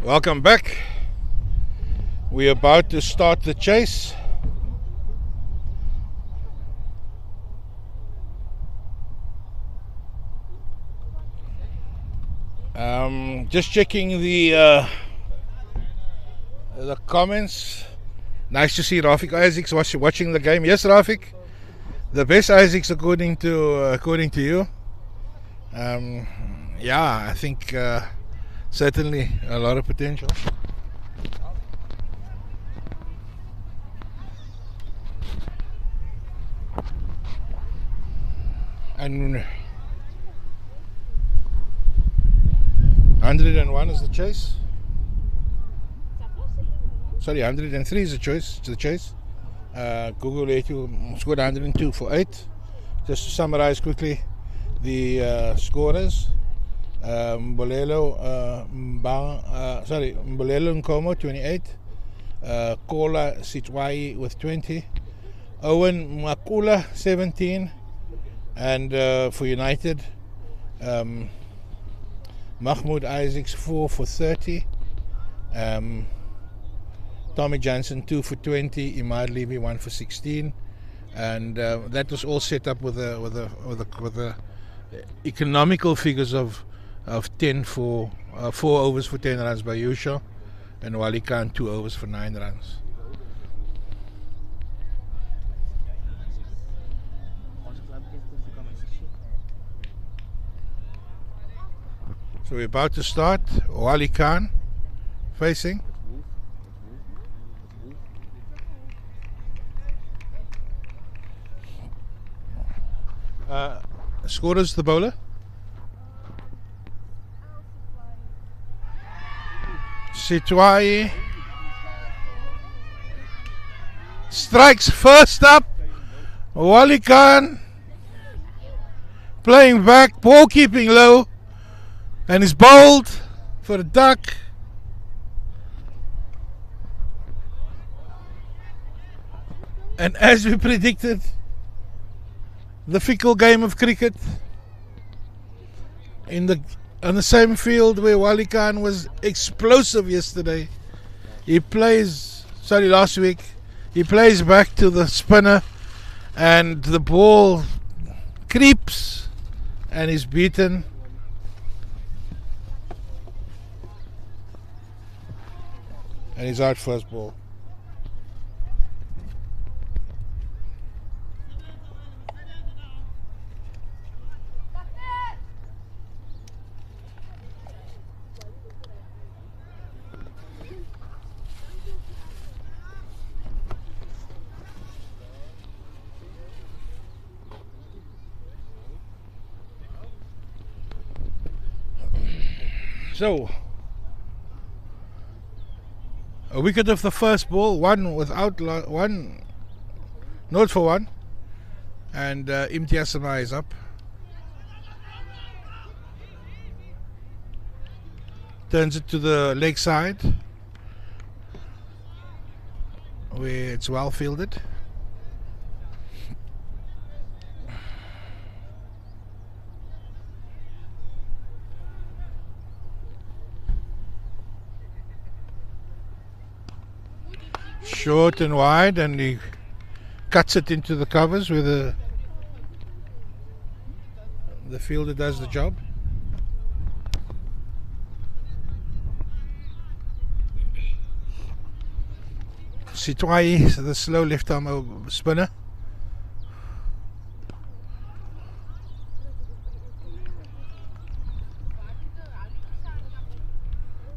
Welcome back. We're about to start the chase. Just checking the comments. Nice to see Rafik Isaacs watching the game. Yes, Rafik, the best Isaacs according to you. Yeah, I think. Certainly a lot of potential. And 101 is the chase. Sorry, 103 is the chase. Gugulethu scored 102 for 8. Just to summarize quickly the scorers. Mbolelo Nkomo 28, Kola Sitwai with 20, Owen Makula 17, and for United Mahmoud Isaacs 4 for 30, Tommy Johnson 2 for 20, Imad Levy 1 for 16, and that was all set up with the economical figures of 10 for 4 overs for 10 runs by Yusha, and Wali Khan 2 overs for 9 runs. So we're about to start. Wali Khan facing. Scorers, the bowler. Sitwai strikes first up. Wali Khan playing back, ball keeping low, and is bowled for a duck. And as we predicted, the fickle game of cricket on the same field where Wali Khan was explosive yesterday. Last week, he plays back to the spinner and the ball creeps and is beaten. And he's out first ball. So, a wicket of the first ball, one not for one, and Imtiaz Sama is up. Turns it to the leg side, where it's well fielded. Short and wide, and he cuts it into the covers where the fielder does the job. Sitwai, the slow left arm spinner.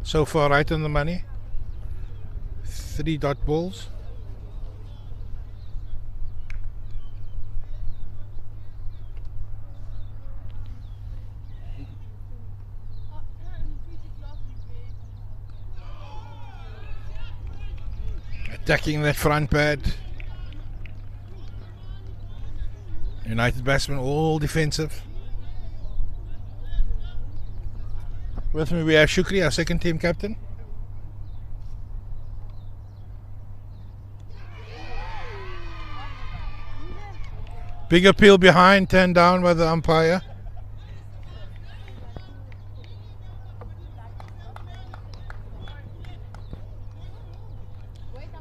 So far right on the money. 3 dot balls. Attacking that front pad. United batsmen all defensive. With me we have Shukri, our second team captain. Big appeal behind, turned down by the umpire.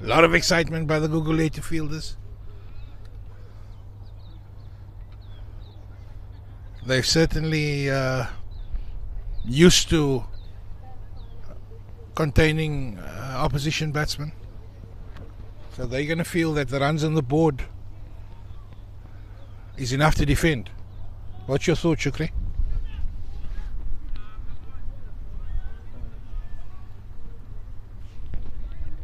A lot of excitement by the Gugulethu fielders. They've certainly used to containing opposition batsmen. So they're going to feel that the runs on the board is enough to defend. What's your thought, Shukri?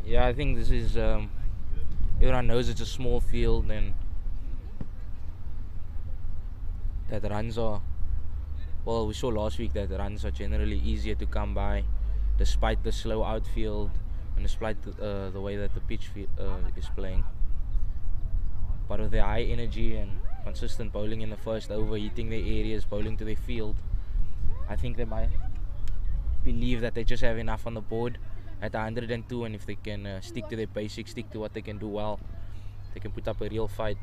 Yeah, I think this is everyone knows it's a small field and that runs are, well, we saw last week that the runs are generally easier to come by despite the slow outfield and despite the way that the pitch is playing. But with their high energy and consistent bowling in the first over, hitting their areas, bowling to their field, I think they might believe that they just have enough on the board at 102, and if they can stick to their basics, stick to what they can do well, they can put up a real fight.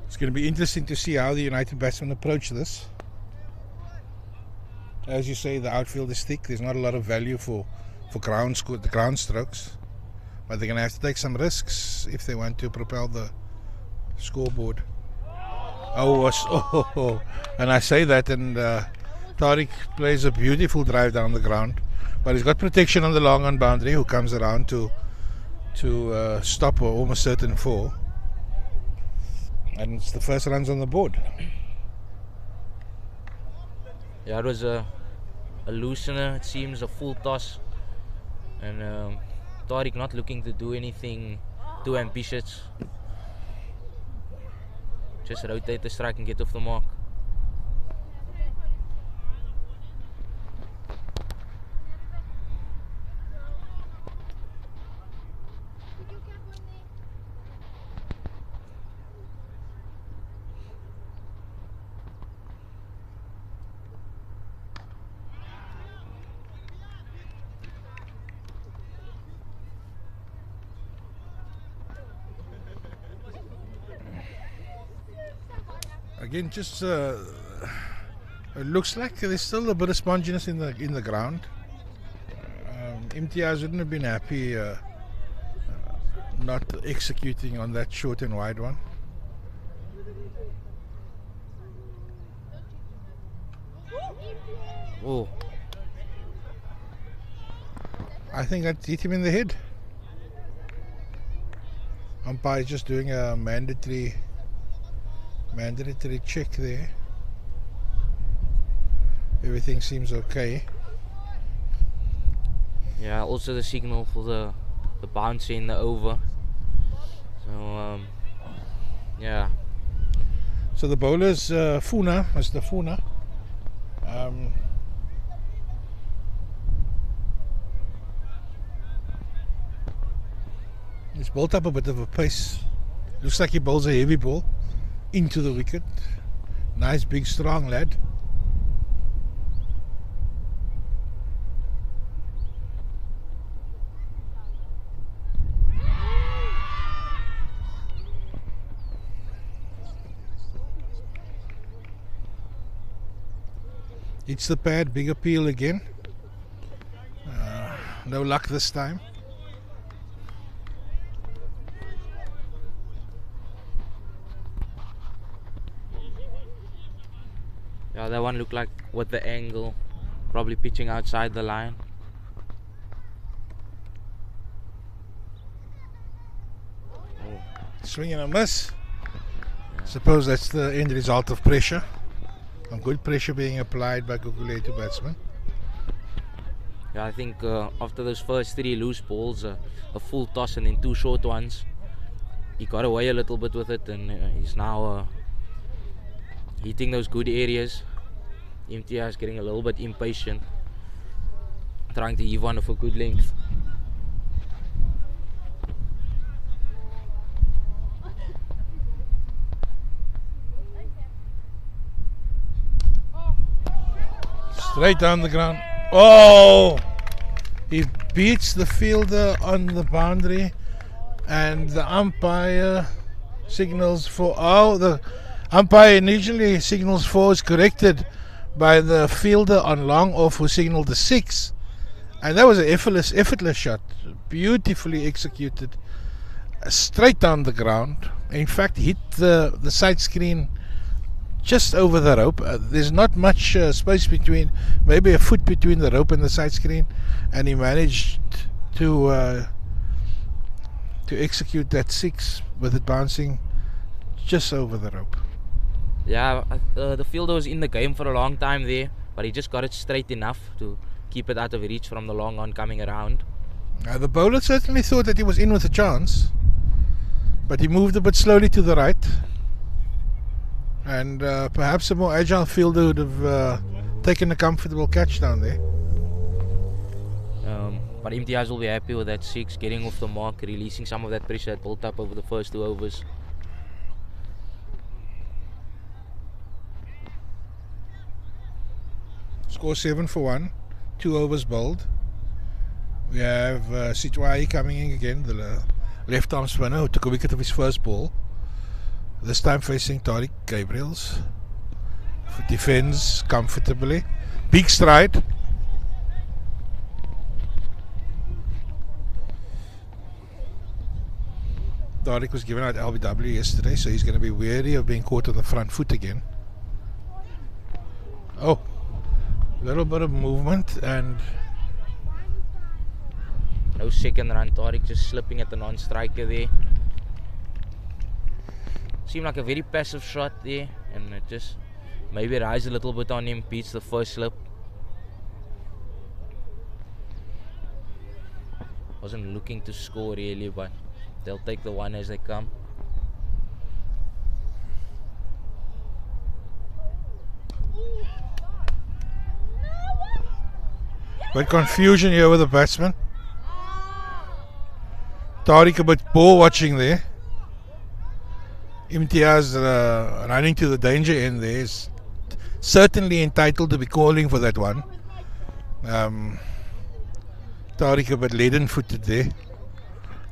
It's going to be interesting to see how the United batsmen approach this. As you say, the outfield is thick. There's not a lot of value for ground strokes. But they're going to have to take some risks if they want to propel the scoreboard. And I say that, and Tariq plays a beautiful drive down the ground. But he's got protection on the long on boundary, who comes around to stop or almost certain 4. And it's the first runs on the board. Yeah, it was a loosener, it seems, a full toss. And Tariq not looking to do anything too ambitious. Just rotate the strike and get off the mark. Again, just it looks like there's still a bit of sponginess in the ground. Imtiaz wouldn't have been happy not executing on that short and wide one. Oh, I think that hit him in the head. Umpire just doing a mandatory check there. Everything seems okay. yeah. Also the signal for the bounce in the over. So yeah. So the bowler's Funa, Mr. Funa. He's built up a bit of a pace. Looks like he bowls a heavy ball into the wicket. Nice big strong lad. It's the pad, big appeal again. No luck this time. Yeah, that one looked like with the angle, probably pitching outside the line. Swing and a miss. Suppose that's the end result of pressure. Some good pressure being applied by Gugulethu batsman. Yeah, I think after those first 3 loose balls, a full toss and then 2 short ones, he got away a little bit with it, and he's now hitting those good areas. Imtiaz getting a little bit impatient, trying to heave one of a good length. Straight down the ground. Oh! He beats the fielder on the boundary, and the umpire signals for. Oh, the umpire initially signals 4 is corrected by the fielder on long off, who signaled the 6, and that was an effortless shot, beautifully executed, straight down the ground. In fact, hit the side screen just over the rope. There's not much space between, maybe a foot between the rope and the side screen, and he managed to execute that 6 with it bouncing just over the rope. Yeah, the fielder was in the game for a long time there, but he just got it straight enough to keep it out of reach from the long on coming around. The bowler certainly thought that he was in with a chance, but he moved a bit slowly to the right, and perhaps a more agile fielder would have taken a comfortable catch down there. But Imtiaz will be happy with that 6, getting off the mark, releasing some of that pressure that built up over the first 2 overs. Score 7 for 1, 2 overs bowled. We have Sitwai coming in again, the left arm spinner who took a wicket of his first ball. This time facing Tariq Gabriels. Defends comfortably. Big stride. Tariq was given out LBW yesterday, so he's going to be wary of being caught on the front foot again. Oh, a little bit of movement and no second run. Tariq just slipping at the non-striker there. Seemed like a very passive shot there, and it just maybe rise a little bit on him, beats the first slip. Wasn't looking to score really, but they'll take the one as they come. But confusion here with the batsman. Tariq a bit ball watching there. Imtiaz running to the danger end there is certainly entitled to be calling for that one. Tariq a bit leaden footed there,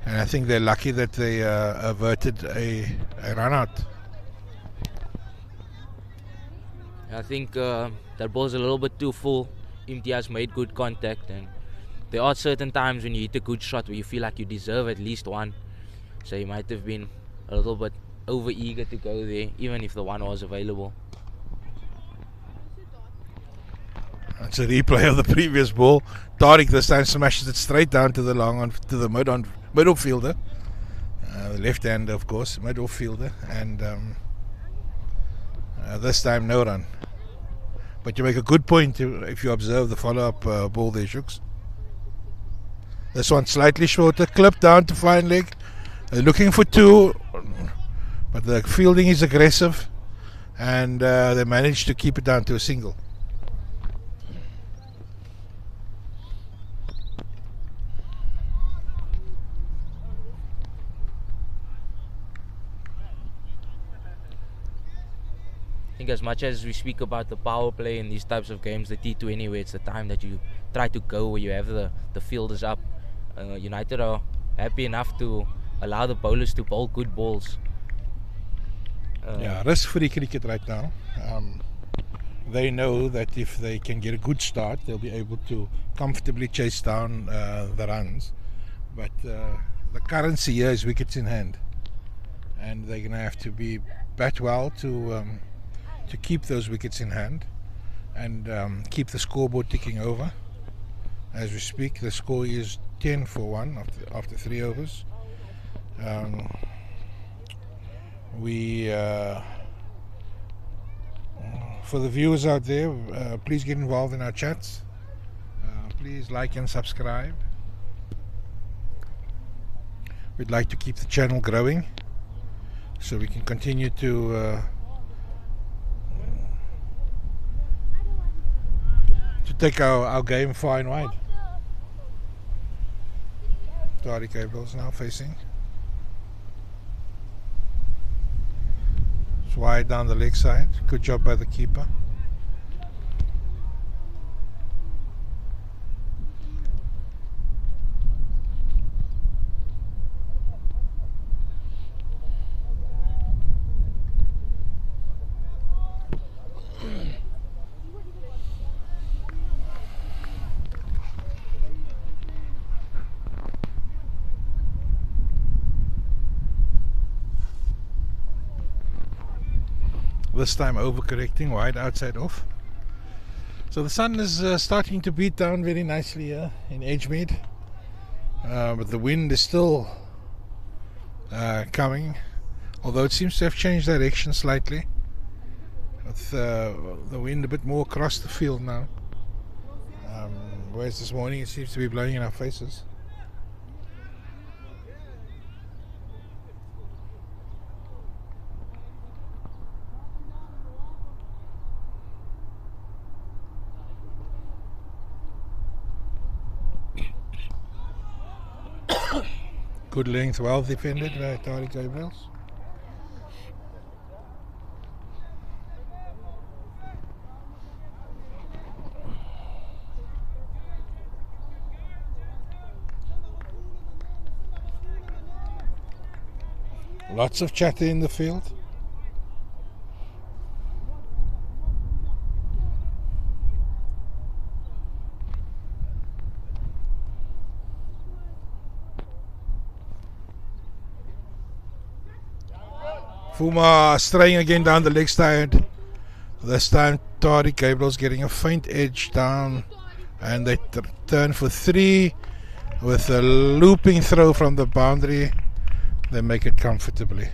and I think they're lucky that they averted a run out. I think that ball's a little bit too full. Imtiaz made good contact, and there are certain times when you hit a good shot where you feel like you deserve at least one. So he might have been a little bit over eager to go there, even if the one was available. It's a replay of the previous ball. Tariq this time smashes it straight down to the middle fielder. The left-hander, of course, middle fielder, and this time no run. But you make a good point if you observe the follow-up ball there, Shooks. This one slightly shorter, clipped down to fine leg. They're looking for two, but the fielding is aggressive, and they managed to keep it down to a single. I think as much as we speak about the power play in these types of games, the T20, where it's the time that you try to go, where you have the fielders up, United are happy enough to allow the bowlers to bowl good balls. Risk-free cricket right now. They know that if they can get a good start, they'll be able to comfortably chase down the runs. But the currency here is wickets in hand, and they're going to have to bat well to keep those wickets in hand and keep the scoreboard ticking over. As we speak, the score is 10 for 1 after 3 overs. For the viewers out there, please get involved in our chats. Please like and subscribe. We'd like to keep the channel growing so we can continue to take our game far and wide. Tariq Gabriel's now facing. It's wide down the leg side. Good job by the keeper. This time overcorrecting, wide outside off. So the sun is starting to beat down very nicely here in Edgemead, but the wind is still coming, although it seems to have changed direction slightly, with the wind a bit more across the field now, whereas this morning it seems to be blowing in our faces. Good length, well defended by Tariq Gabriels. Lots of chatter in the field. Fuma straying again down the leg side. This time Tariq Gabriel's getting a faint edge down, and they turn for 3 with a looping throw from the boundary. They make it comfortably.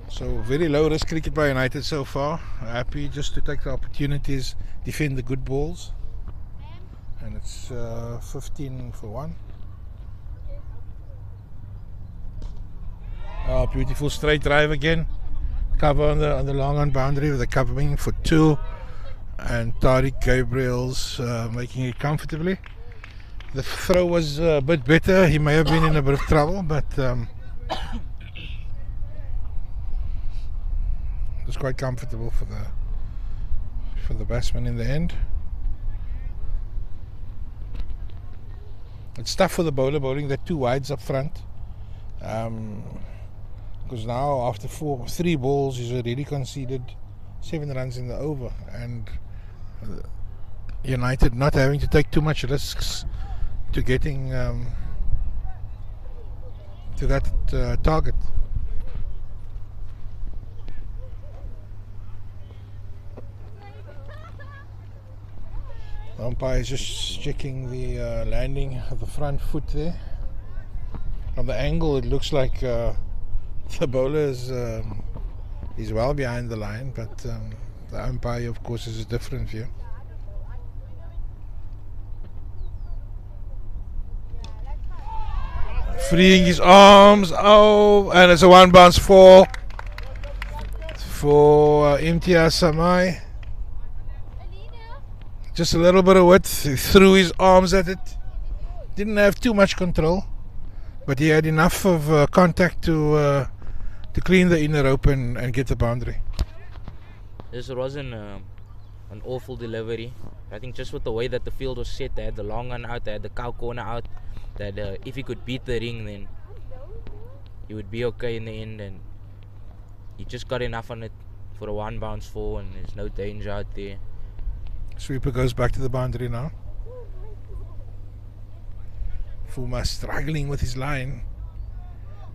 So very low risk cricket by United so far. Happy just to take the opportunities, defend the good balls. And it's 15 for 1. Oh, beautiful straight drive again. Cover on the long on boundary with the covering for 2. And Tariq Gabriel's making it comfortably. The throw was a bit better. He may have been in a bit of trouble, but it was quite comfortable for the batsman in the end. It's tough for the bowler bowling that two wides up front. Because now after 3 balls he's already conceded 7 runs in the over, and United not having to take too much risks to getting to that target. The umpire is just checking the landing of the front foot there. From the angle it looks like the bowler is well behind the line, but the umpire of course has a different view. Freeing his arms, and it's a 1 bounce for Imtiaz Samai. Just a little bit of width. He threw his arms at it. Didn't have too much control, but he had enough of contact to clean the inner rope and get the boundary. This wasn't an awful delivery. I think just with the way that the field was set, they had the long one out, they had the cow corner out, that if he could beat the ring, then he would be okay in the end, and he just got enough on it for a 1 bounce 4, and there's no danger out there. Sweeper goes back to the boundary now. Fuma struggling with his line.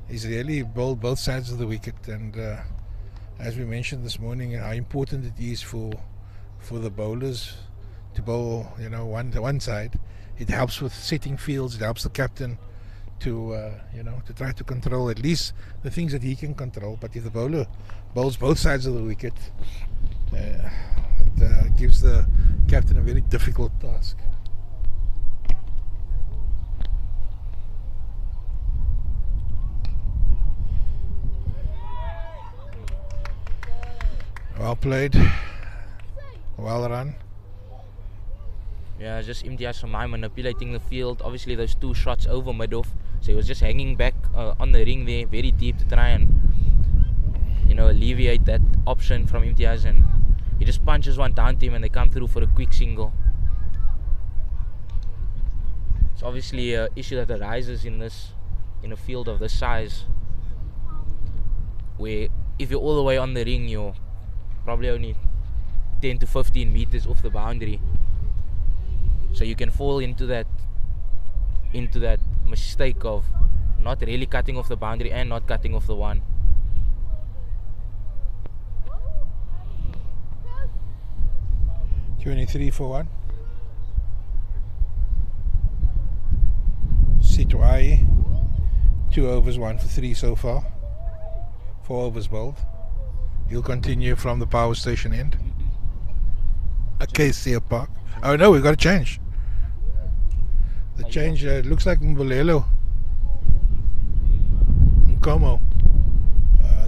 He's really bowled both sides of the wicket, and as we mentioned this morning, how important it is for the bowlers to bowl, one side. It helps with setting fields. It helps the captain to try to control at least the things that he can control. But if the bowler bowls both sides of the wicket, it gives the captain a very difficult task. Well played, well run. Yeah, just Imtiaz Samai manipulating the field. Obviously those 2 shots over mid-off, so he was just hanging back on the ring there, very deep, to try and alleviate that option from Imtiaz, and he just punches one down to him and they come through for a quick single. It's obviously an issue that arises in a field of this size, where if you're all the way on the ring, you're probably only 10 to 15 meters off the boundary. So you can fall into that mistake of not really cutting off the boundary and not cutting off the one. $23 for 1. Sitwai, 2 overs, 1 for 3 so far. 4 overs bowled. He'll continue from the power station end. Acacia Park. Oh no, we've got to change. The change looks like Mbulelo Nkomo,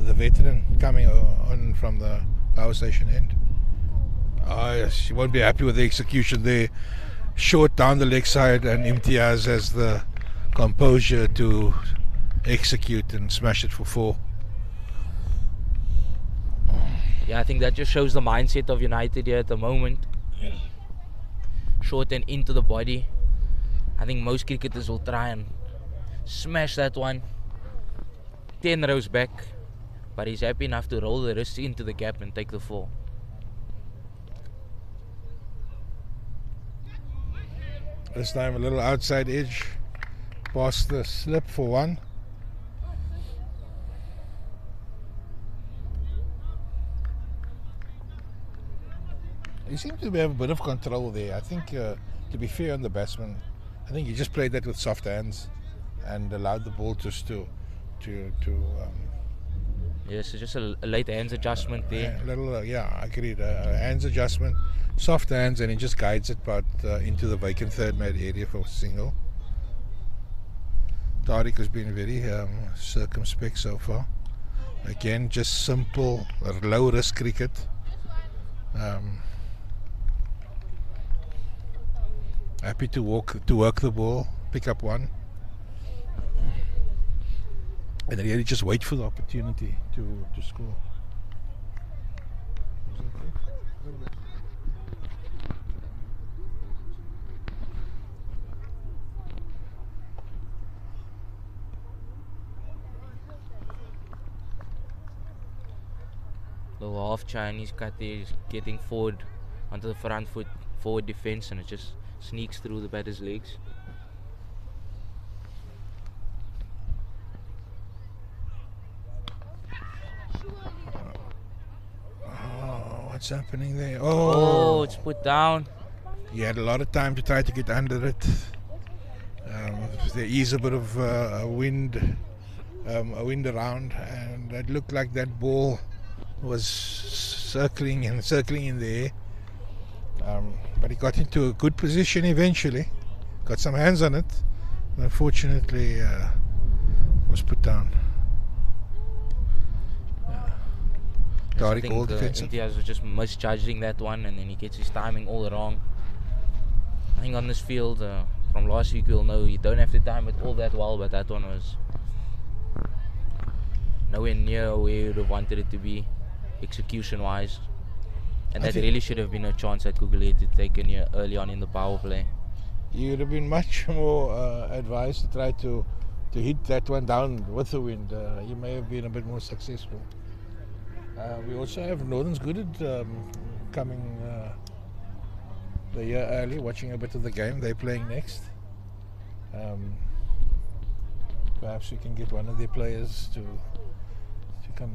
the veteran, coming on from the power station end. Yes, you won't be happy with the execution there. Short down the leg side, and Imtiaz has the composure to execute and smash it for 4. Yeah, I think that just shows the mindset of United here at the moment. Short and into the body. I think most cricketers will try and smash that one 10 rows back, but he's happy enough to roll the wrist into the gap and take the 4. This time a little outside edge, past the slip for 1. He seemed to have a bit of control there. I think, to be fair on the batsman, I think he just played that with soft hands and allowed the ball just to yes, so just a late hands adjustment there. I agreed. Hands adjustment, soft hands, and he just guides it but into the vacant third man area for a single. Tariq has been very circumspect so far. Again, just simple, low risk cricket. Happy to work the ball, pick up 1, and really just wait for the opportunity to score. The half Chinese cut there is getting forward onto the front foot, forward defense, and it just sneaks through the batter's legs. Oh, what's happening there? Oh, it's put down. He had a lot of time to try to get under it. There is a bit of a wind around, and it looked like that ball was circling in the air. But he got into a good position eventually, got some hands on it. Unfortunately, was put down. I think Imtiaz was just misjudging that one, and then he gets his timing all wrong. I think on this field, from last week, we'll know you don't have to time it all that well, but that one was nowhere near where you would have wanted it to be, execution-wise. And that really should have been a chance that Gugulethu had taken here early on in the power play. You would have been much more advised to try to hit that one down with the wind. You may have been a bit more successful. We also have Northern's Gugulethu coming the year early, watching a bit of the game. They're playing next. Perhaps we can get one of their players to come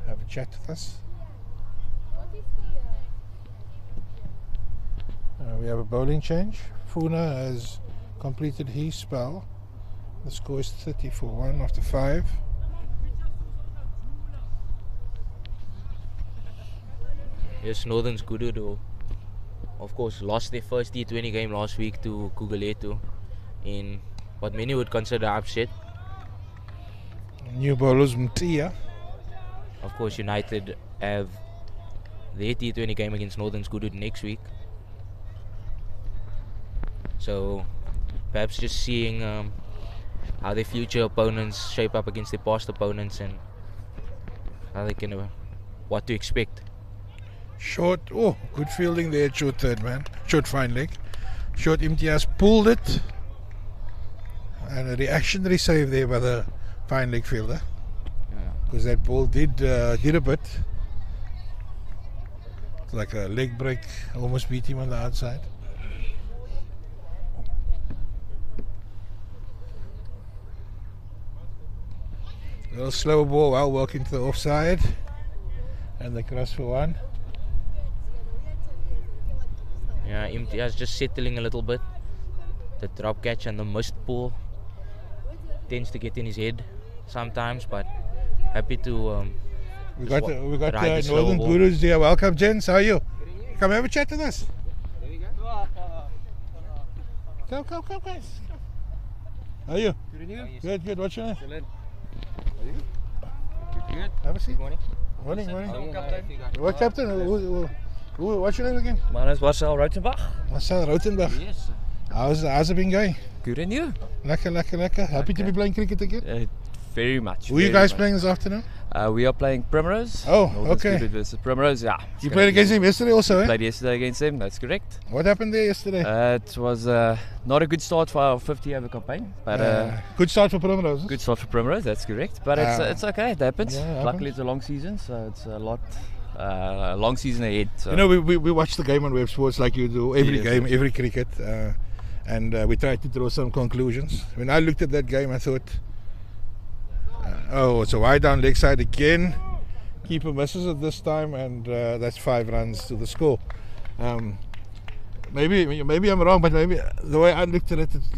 have a chat with us. We have a bowling change. Funa has completed his spell. The score is 30 for 1 after 5. Yes, Northern's Gugulethu, of course, lost their first T20 game last week to Gugulethu in what many would consider upset. New bowlers Mtia. Of course, United have their T20 game against Northern's Gugulethu next week. So perhaps just seeing how their future opponents shape up against their past opponents and how they can, what to expect. Short, good fielding there at short third man, short fine leg. Short Imtiaz pulled it, and a reactionary save there by the fine leg fielder, because that ball did a bit. It's like a leg break, almost beat him on the outside. A little slower ball, well working to the offside, and the cross for 1. Yeah, Imtiaz just settling a little bit. The drop catch and the missed pull tends to get in his head sometimes, but happy to we got ride the Northern slow ball. Gurus here. Welcome, gents. How are you? Come have a chat with us. Come, guys. How are you? Good and you? Good. What's your name? Excellent. How are you? Good. Have a seat. Good morning. Morning. Captain. What captain? What's your name again? My name is Marcel Rautenbach. Marcel Rautenbach. Yes. How's it been going? Good and you? Lekker. Happy to be playing cricket again? Very much. Who are you guys playing this afternoon? We are playing Primrose. Oh, Northern's okay. Gugulethu versus Primrose, yeah. You played against him yesterday also, eh? Played yesterday against them, that's correct. What happened there yesterday? It was not a good start for our 50 over campaign, but good start for Primrose. good start for Primrose, that's correct. But it's okay, it happens. Yeah, it Luckily it's a long season, so it's a lot long season ahead. So. You know, we watch the game on Web Sports like you do, every game, every cricket, and we try to draw some conclusions. When I looked at that game, I thought, it's a wide down leg side again. Keeper misses it this time, and that's 5 runs to the score. Maybe I'm wrong, but maybe the way I looked at it, it's,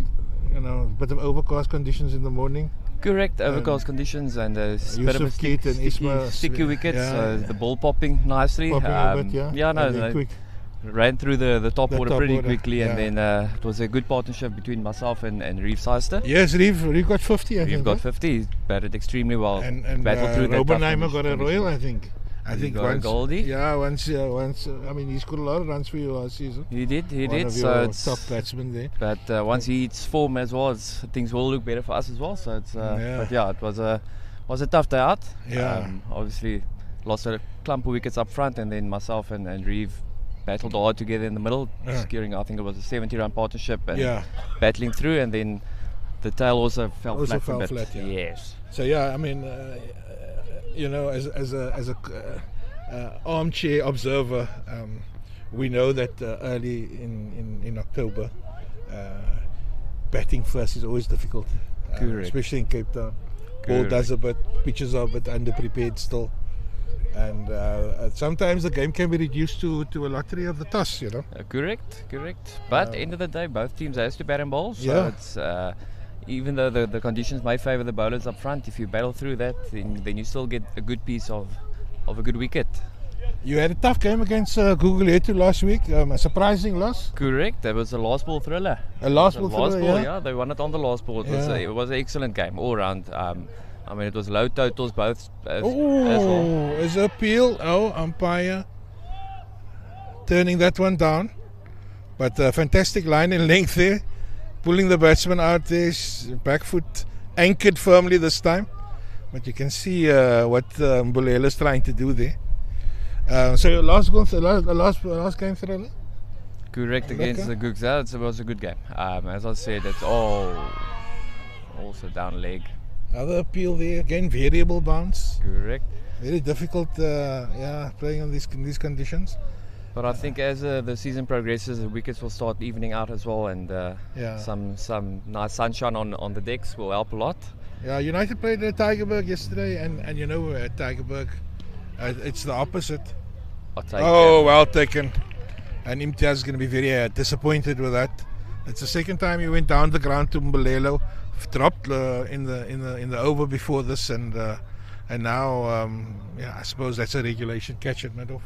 a bit of overcast conditions in the morning. Correct, overcast conditions and a bit of a sticky wicket, so the ball popping nicely. A bit, quick. Ran through the top order pretty quickly, and then it was a good partnership between myself and Reeve Seister. Yes, Reeve got 50. Reeve got 50. He batted extremely well. And battled through Robbenheimer got a royal, I think. He got a Goldie. Yeah, once. I mean, he scored a lot of runs for you last season. He did. One of so your it's top batsmen there. But once he hits form as well, things will look better for us as well. So it's. But yeah, it was a tough day out. Yeah. Obviously, lost a clump of wickets up front, and then myself and Reeve battled hard together in the middle, securing, I think it was a 70-run partnership, and battling through, and then the tail also fell flat. Yeah. Yes. So yeah, I mean, as armchair observer, we know that early in October, batting first is always difficult, especially in Cape Town. Ball does a bit, pitches are a bit underprepared still, and sometimes the game can be reduced to a lottery of the toss, you know. Correct. But end of the day, both teams has to bat and bowl, so it's even though the conditions may favour the bowlers up front, if you battle through that, then you still get a good piece of a good wicket. You had a tough game against Gugulethu last week, a surprising loss. Correct, that was a last ball thriller. A last ball thriller, yeah, they won it on the last ball. It was an excellent game all round. I mean, it was low totals both as well. As a appeal, umpire turning that one down. But a fantastic line and length there, pulling the batsman out there, back foot anchored firmly this time. But you can see what Mbulela is trying to do there. So your last game thriller? Correct, against the Googs. It was a good game. As I said, it's also down leg. Other appeal there, again variable bounce. Correct. Very difficult, playing in these conditions. But I think as the season progresses, the wickets will start evening out as well, and some nice sunshine on the decks will help a lot. Yeah, United played at Tygerberg yesterday, and you know at Tygerberg, it's the opposite. Well taken. And Imtiaz is going to be very disappointed with that. It's the second time he went down the ground to Mbulela, dropped in the over before this, and now I suppose that's a regulation catch at mid-off.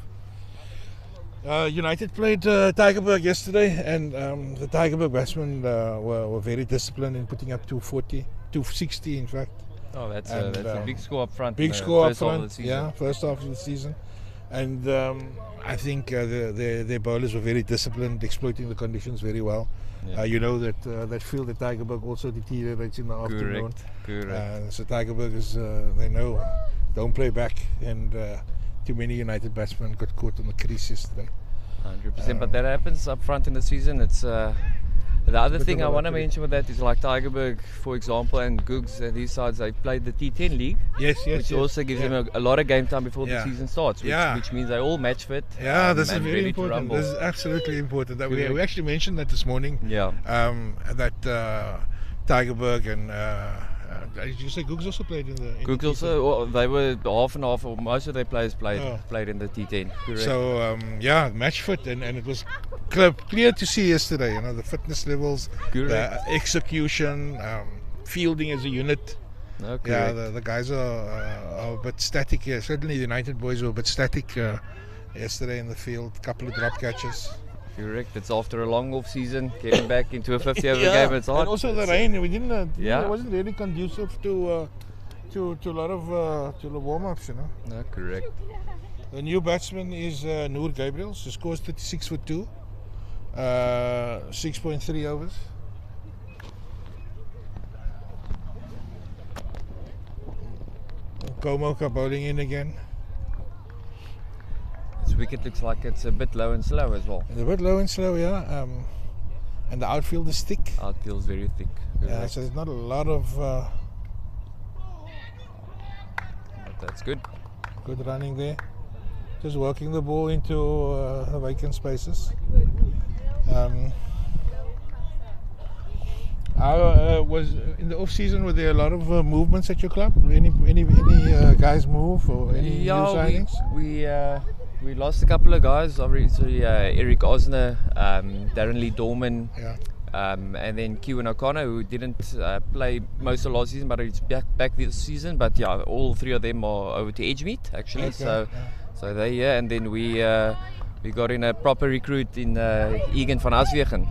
United played Tygerberg yesterday, and the Tygerberg batsmen were very disciplined in putting up 240, 260 in fact. Oh, that's a big score up front. Big score up front, first half of the season. And I think their bowlers were very disciplined, exploiting the conditions very well. Yeah. You know that field at Tygerberg also deteriorates in the afternoon. Correct. So Tygerberg is, they know, don't play back, and too many United batsmen got caught on the crease yesterday. 100%, but that happens up front in the season. It's the other thing I want to mention with that is like Tygerberg, for example, and Googs and these sides, they played the T10 league, which also gives them a lot of game time before the season starts, which means they're all match fit. Yeah, this is very important. This is absolutely important. That we actually mentioned that this morning. Yeah. That Tygerberg and did you say Googs also played in the? Googs also, well, they were half and half, or most of their players played in the T10. Correct. So match fit, and it was clear to see yesterday. You know, the fitness levels, the execution, fielding as a unit. Okay. The guys are a bit static here. Certainly the United boys were a bit static yesterday in the field. A couple of drop catches. Correct. It's after a long off season, getting back into a 50 over game. It's hard. And also the rain. We didn't. It wasn't really conducive to a lot of to the warm ups. You know. No, correct. The new batsman is Noor Gabriel. He scores 36 for 2, 6.3 overs. Komoka bowling in again. This wicket looks like it's a bit low and slow as well. It's a bit low and slow, yeah. And the outfield is thick. Outfield's very thick. Yeah, so there's not a lot of. But that's good. Good running there. Just working the ball into the vacant spaces. Was in the off season, were there a lot of movements at your club? Any guys move or any new signings? We lost a couple of guys. Obviously, Eric Osner, Darren Lee Dorman, and then Kewan O'Connor, who didn't play most of last season, but he's back this season. But yeah, all three of them are over to Edgemead actually. Okay, so they're here, and then we got in a proper recruit in Egan van Aswegen.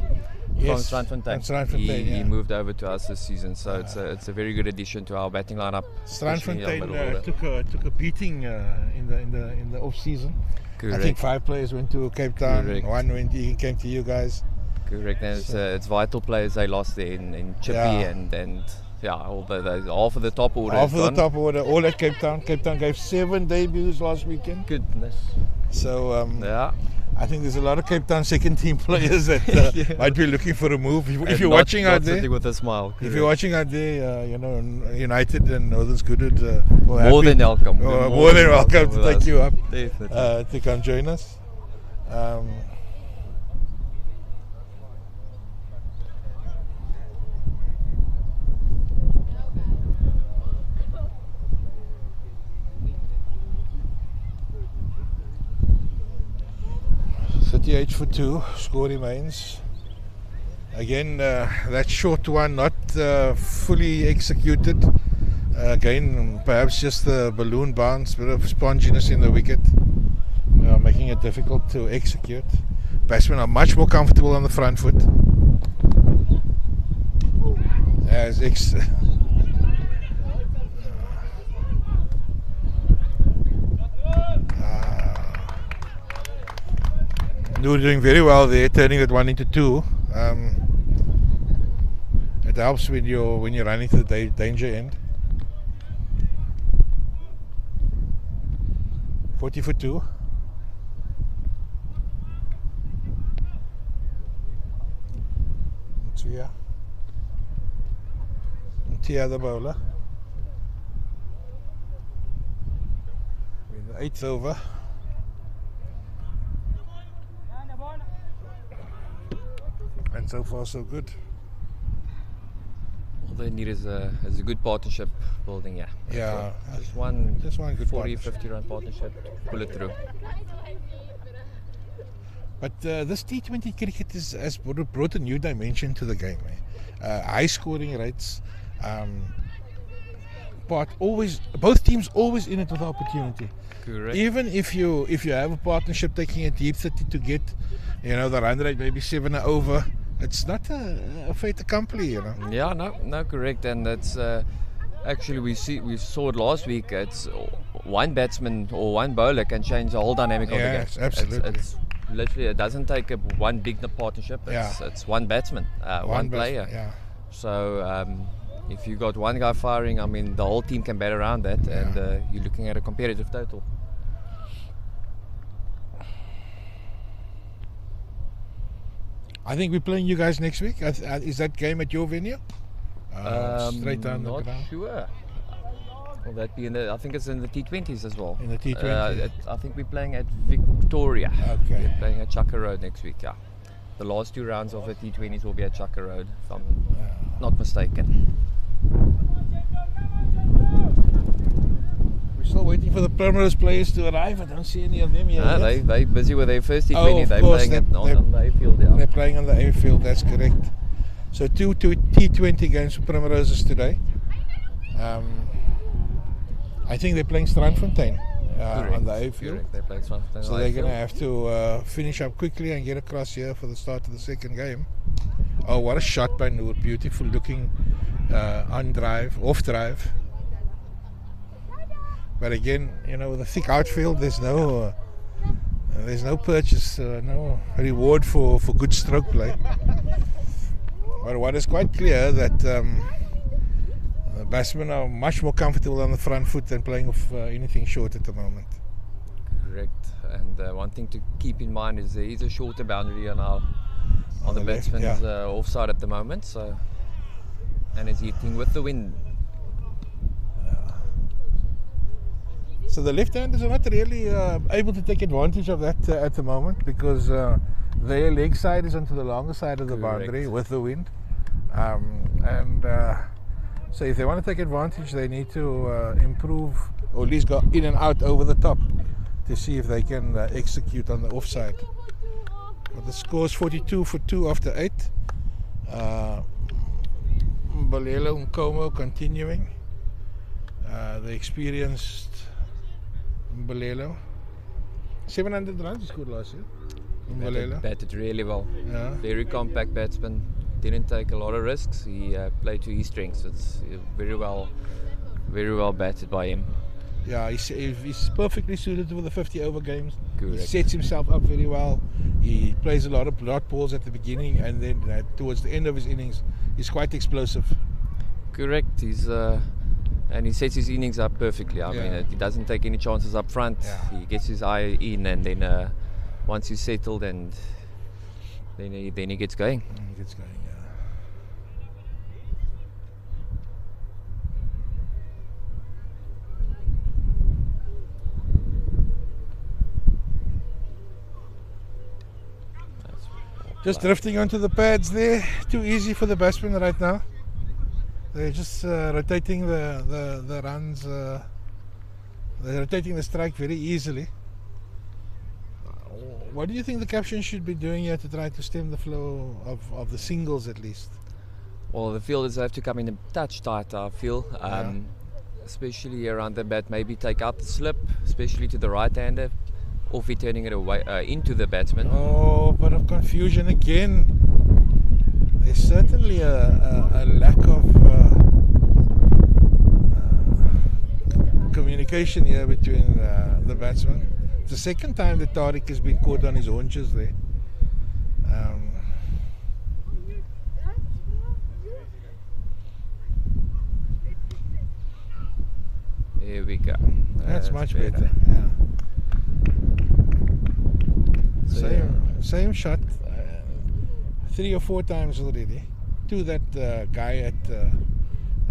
From Strandfontein. He moved over to us this season, so it's a very good addition to our batting lineup. Strandfontein took a beating in the off season. Correct. I think 5 players went to Cape Town. Correct. 1 came to you guys. Correct, and it's vital players they lost there in Chippy and all half of the top order. Half of the top order, all at Cape Town. Cape Town gave 7 debuts last weekend. Goodness. So I think there's a lot of Cape Town second team players that might be looking for a move. If you're watching out there, with a smile. If you're watching out there, United and Northern Goodwood, more than welcome. More than welcome to take you up Definitely. to come join us. For 2, score remains. Again, that short one not fully executed. Again, perhaps just the balloon bounce, bit of sponginess in the wicket, making it difficult to execute. Batsmen are much more comfortable on the front foot. You're doing very well there, turning that 1 into 2. It helps when you're running to the danger end. 40 for 2. Tia the bowler. In the 8th over. And so far so good. All they need is a good partnership building, Yeah. Just one good 40, 50 run partnership, pull it through. But this T20 cricket has brought a new dimension to the game. High scoring rates. But both teams always in it with opportunity. Correct. Even if you have a partnership taking a deep 30 to get, the run rate maybe 7 over. It's not a fait accompli, Yeah, no, correct, and that's actually we saw it last week. It's one batsman or one bowler can change the whole dynamic of the game. Yes, absolutely. It's literally, it doesn't take one big partnership. It's one batsman, one player. Yeah. So if you got one guy firing, I mean, the whole team can bat around that, and you're looking at a competitive total. I think we're playing you guys next week. Is that game at your venue? Straight down the ground. Not sure. Will that be I think it's in the T20s as well. In the T20? I think we're playing at Victoria. Okay. We're playing at Chaka Road next week, yeah. The last 2 rounds of the T20s will be at Chaka Road, if I'm not mistaken. We're still waiting for the Primrose players to arrive. I don't see any of them yet. They're busy with their first T20. They're playing on the A field. Yeah. They're playing on the A field, that's correct. So 2 T20 games for Primroses today. I think they're playing Strandfontein on the A field. Correct. They're playing Strandfontein. So they're going to have to finish up quickly and get across here for the start of the second game. Oh, what a shot by Noor. Beautiful looking off drive. But again, with a thick outfield, there's no purchase, no reward for good stroke play. But what is quite clear that the batsmen are much more comfortable on the front foot than playing off anything short at the moment. Correct. And one thing to keep in mind is there is a shorter boundary on the batsman's offside at the moment. So, and it's hitting with the wind. So the left-handers are not really able to take advantage of that at the moment because their leg side is onto the longer side of the boundary with the wind. So if they want to take advantage, they need to improve or at least go in and out over the top to see if they can execute on the offside. But the score is 42 for 2 after 8. Mbalelo Nkomo continuing. The experienced Mbalelo. 700 runs he scored last year. Mbalelo batted really well. Yeah. Very compact batsman. Didn't take a lot of risks. He played to his strengths. It's very well batted by him. Yeah, he's perfectly suited for the 50 over games. Correct. He sets himself up very well. He plays a lot of dot balls at the beginning, and then towards the end of his innings, he's quite explosive. Correct. And he sets his innings up perfectly. I mean, he doesn't take any chances up front. Yeah. He gets his eye in, and then once he's settled, and then he gets going. He gets going, yeah. Just drifting onto the pads there. Too easy for the batsmen right now. They're just rotating the runs. They're rotating the strike very easily. What do you think the captain should be doing here to try to stem the flow of the singles at least? Well, the fielders have to come in a touch tight, I feel. Especially around the bat, maybe take out the slip, especially to the right-hander, or if turning it away into the batsman. Oh, bit of confusion again. There's certainly a lack of communication here between the batsmen. It's the second time that Tariq has been caught on his haunches there. Here we go. That's much better. Yeah. So same shot, 3 or 4 times already. To that guy at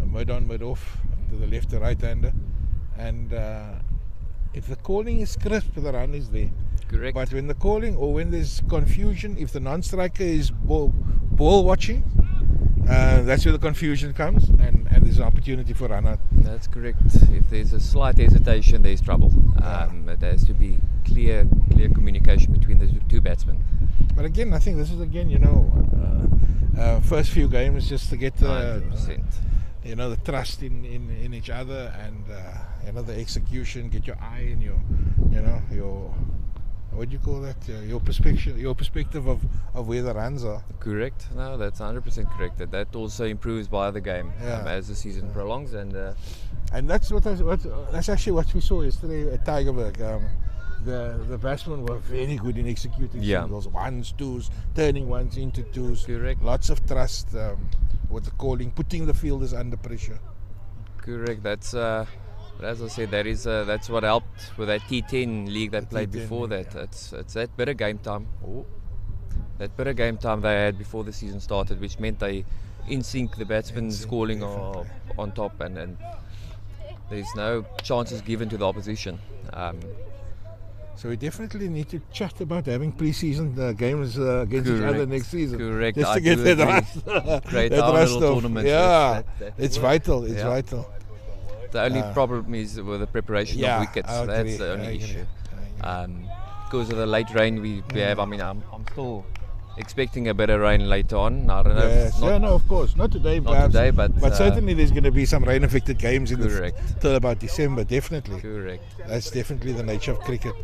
mid-off, to the left or right-hander. And if the calling is crisp, the run is there. Correct. But when the calling, or when there's confusion, if the non-striker is ball watching, that's where the confusion comes, and there's an opportunity for run out. That's correct. If there's a slight hesitation, there's trouble. There has to be clear communication between the two batsmen. But again, I think this is first few games just to get the 100%. The trust in each other, and the execution, get your eye and your what do you call that? Your perspective of where the runs are. Correct. No, that's 100% correct. That also improves by the game as the season prolongs, and that's that's actually what we saw yesterday at Tigerberg. The batsmen were very good in executing singles, ones, twos, turning ones into twos. Correct. Lots of trust with the calling, putting the fielders under pressure. Correct. That's. As I said, that's what helped with that T10 league they played before that. It's that bit of game time. That bit of game time they had before the season started, which meant they in sync, the batsmen's calling are on top, and there's no chances given to the opposition. So we definitely need to chat about having pre-season games against each other next season. Correct. Just to get that rust. Create our little tournament. Yeah, it's vital. It's vital. The only problem is with the preparation of wickets. That's the only issue. Because of the late rain we have, I mean, I'm still expecting a better rain later on. I don't know. Yes. No, of course. Not today, perhaps. Not today, but certainly there's going to be some rain-affected games till about December, definitely. Correct. That's definitely the nature of cricket.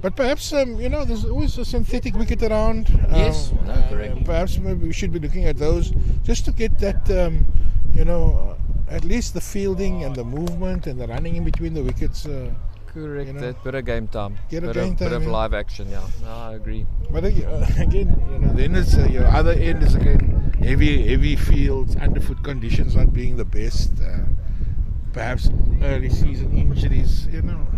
But perhaps, there's always a synthetic wicket around. Yes, correct. Perhaps maybe we should be looking at those just to get that, at least the fielding and the movement and the running in between the wickets. Correct. That bit of game time. Bit of live action. Yeah, no, I agree. But again, then it's your other end is again heavy fields, underfoot conditions not being the best. Perhaps early season injuries.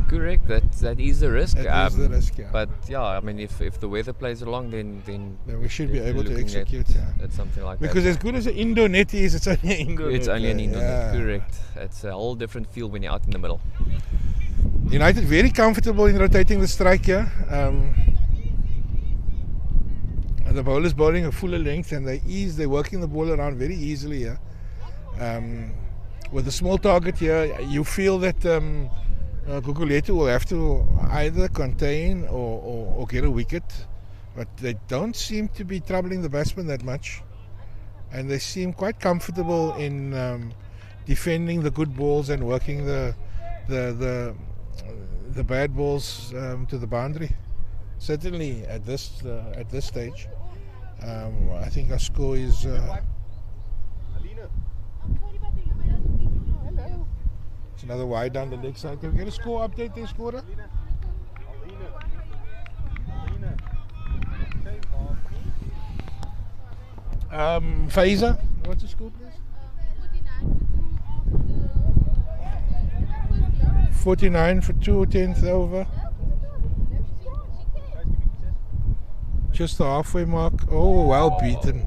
Correct. That is the risk. That is the risk. Yeah. But yeah, I mean, if the weather plays along, then we should be able to execute. At something like because that. As good as an indoor net is, it's only an indoor net. It's only an indoor net. Correct. It's a whole different feel when you're out in the middle. United very comfortable in rotating the strike here. The bowlers bowling a fuller length, and they're working the ball around very easily here. With a small target here, you feel that Gugulethu will have to either contain or get a wicket, but they don't seem to be troubling the batsmen that much, and they seem quite comfortable in defending the good balls and working the bad balls to the boundary. Certainly at this stage, I think our score is. It's another wide down the leg side. Can we get a score update there, scorer? Faiza, what's the score, please? 49 for 2, 10th over. Just the halfway mark. Oh, well beaten.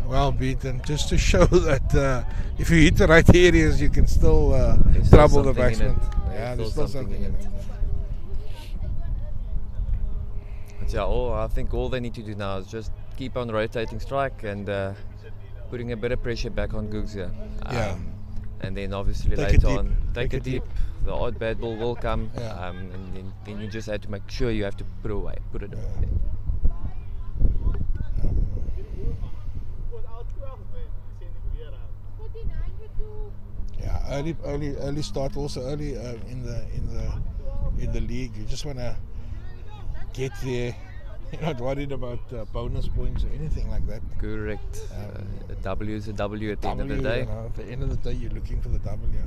Well beaten. Just to show that if you hit the right areas, you can still trouble the batsman. Yeah, there's still something in it. But yeah, I think all they need to do now is just keep on rotating strike and putting a bit of pressure back on Googs here. And then obviously later on, take it deep. The odd bad ball will come, and then you just have to make sure you have to put it away. Yeah, early start also early in the league. You just want to get there. You're not worried about bonus points or anything like that. Correct. A W is a W at the end of the day. At the end of the day, you're looking for the W.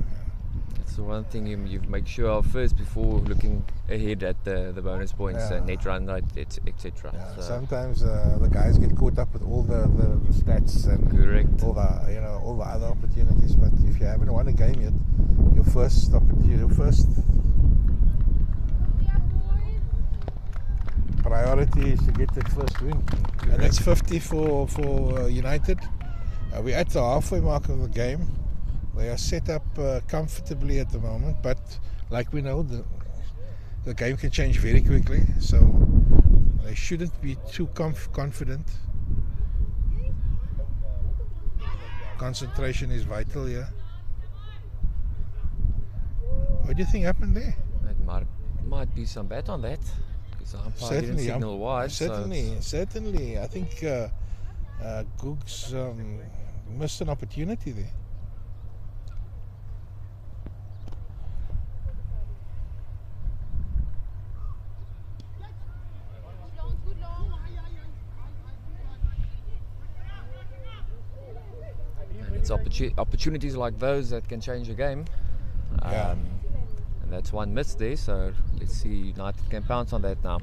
That's the one thing you make sure of first before looking ahead at the bonus points, net run rate, etc. So sometimes the guys get caught up with all the stats and correct. all the other opportunities. But if you haven't won a game yet, your first priority is to get that first win. Correct. And that's 50 for United. We're at the halfway mark of the game. They are set up comfortably at the moment, but like we know, the game can change very quickly, so they shouldn't be too confident. Concentration is vital here. What do you think happened there? It might be some bet on that. Certainly, signal wide, certainly. I think Googs missed an opportunity there. And it's opportunities like those that can change a game. And that's one miss there, so let's see United can pounce on that now.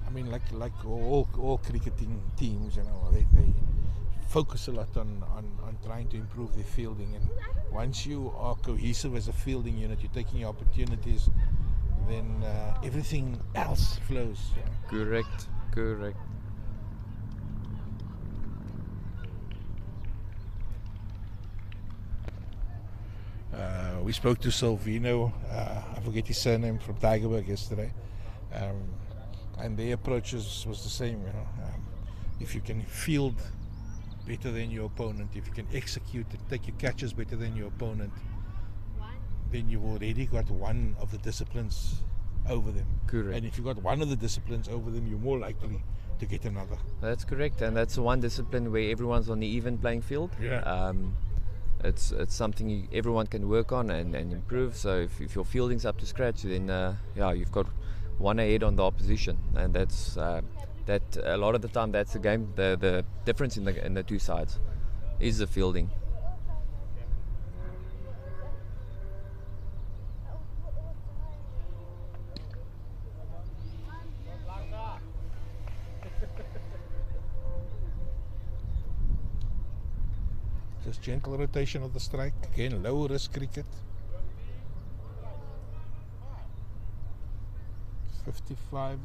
I mean, like all cricketing teams, they focus a lot on trying to improve their fielding, and once you are cohesive as a fielding unit, you're taking your opportunities, then everything else flows. Correct. We spoke to Salvino, I forget his surname, from Tigerberg yesterday, and their approach was the same. If you can field better than your opponent, if you can execute and take your catches better than your opponent, then you've already got one of the disciplines over them. Correct. And if you've got one of the disciplines over them, you're more likely to get another. That's correct, and that's the one discipline where everyone's on the even playing field. It's something everyone can work on and improve. So if your fielding's up to scratch, then you've got one ahead on the opposition, and that's that a lot of the time that's the game. The difference in the two sides is the fielding. Just gentle rotation of the strike. Again, low risk cricket. 55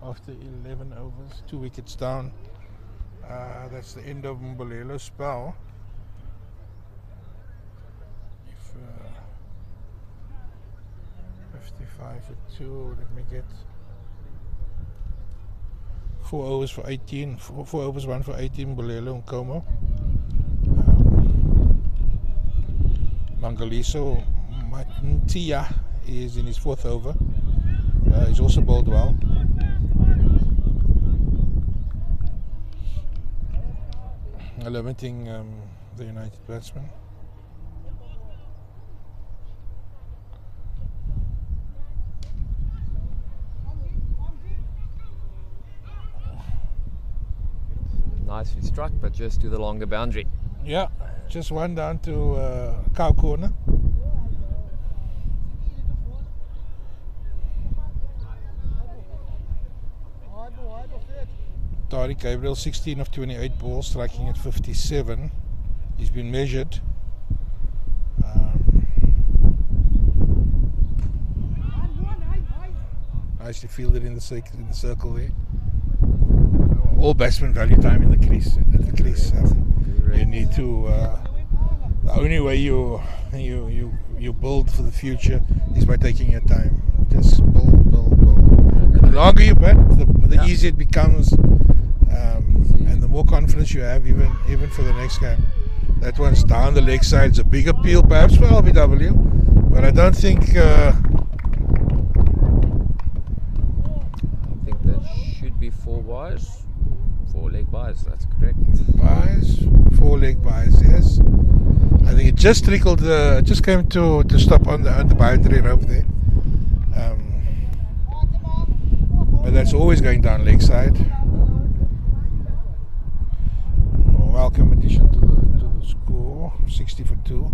after 11 overs, 2 wickets down. That's the end of Mbelelo's spell. If 55 for 2, let me get 4 overs for 18. 4 overs, 1 for 18. Mbelelo and Como. Mangaliso Matia is in his 4th over. He's also bowled well. Limiting the United batsman. Nicely struck, but just to the longer boundary. Yeah, just one down to cow corner. Tariq Gabriel, 16 of 28 balls, striking at 57. He's been measured. nicely fielded in the circle there. All batsmen value time in the crease. At the crease, you need to. The only way you build for the future is by taking your time. Just build. And the longer you bat, the easier it becomes, and the more confidence you have, even for the next game. That one's down the leg side. It's a big appeal, perhaps for LBW, but I don't think. I think that should be 4 buys, 4 leg buys. That's correct. Buys, 4 leg buys. Yes. I think it just trickled. Just came to stop on the boundary rope there. But that's always going down leg side. Welcome addition to the score, 60 for 2.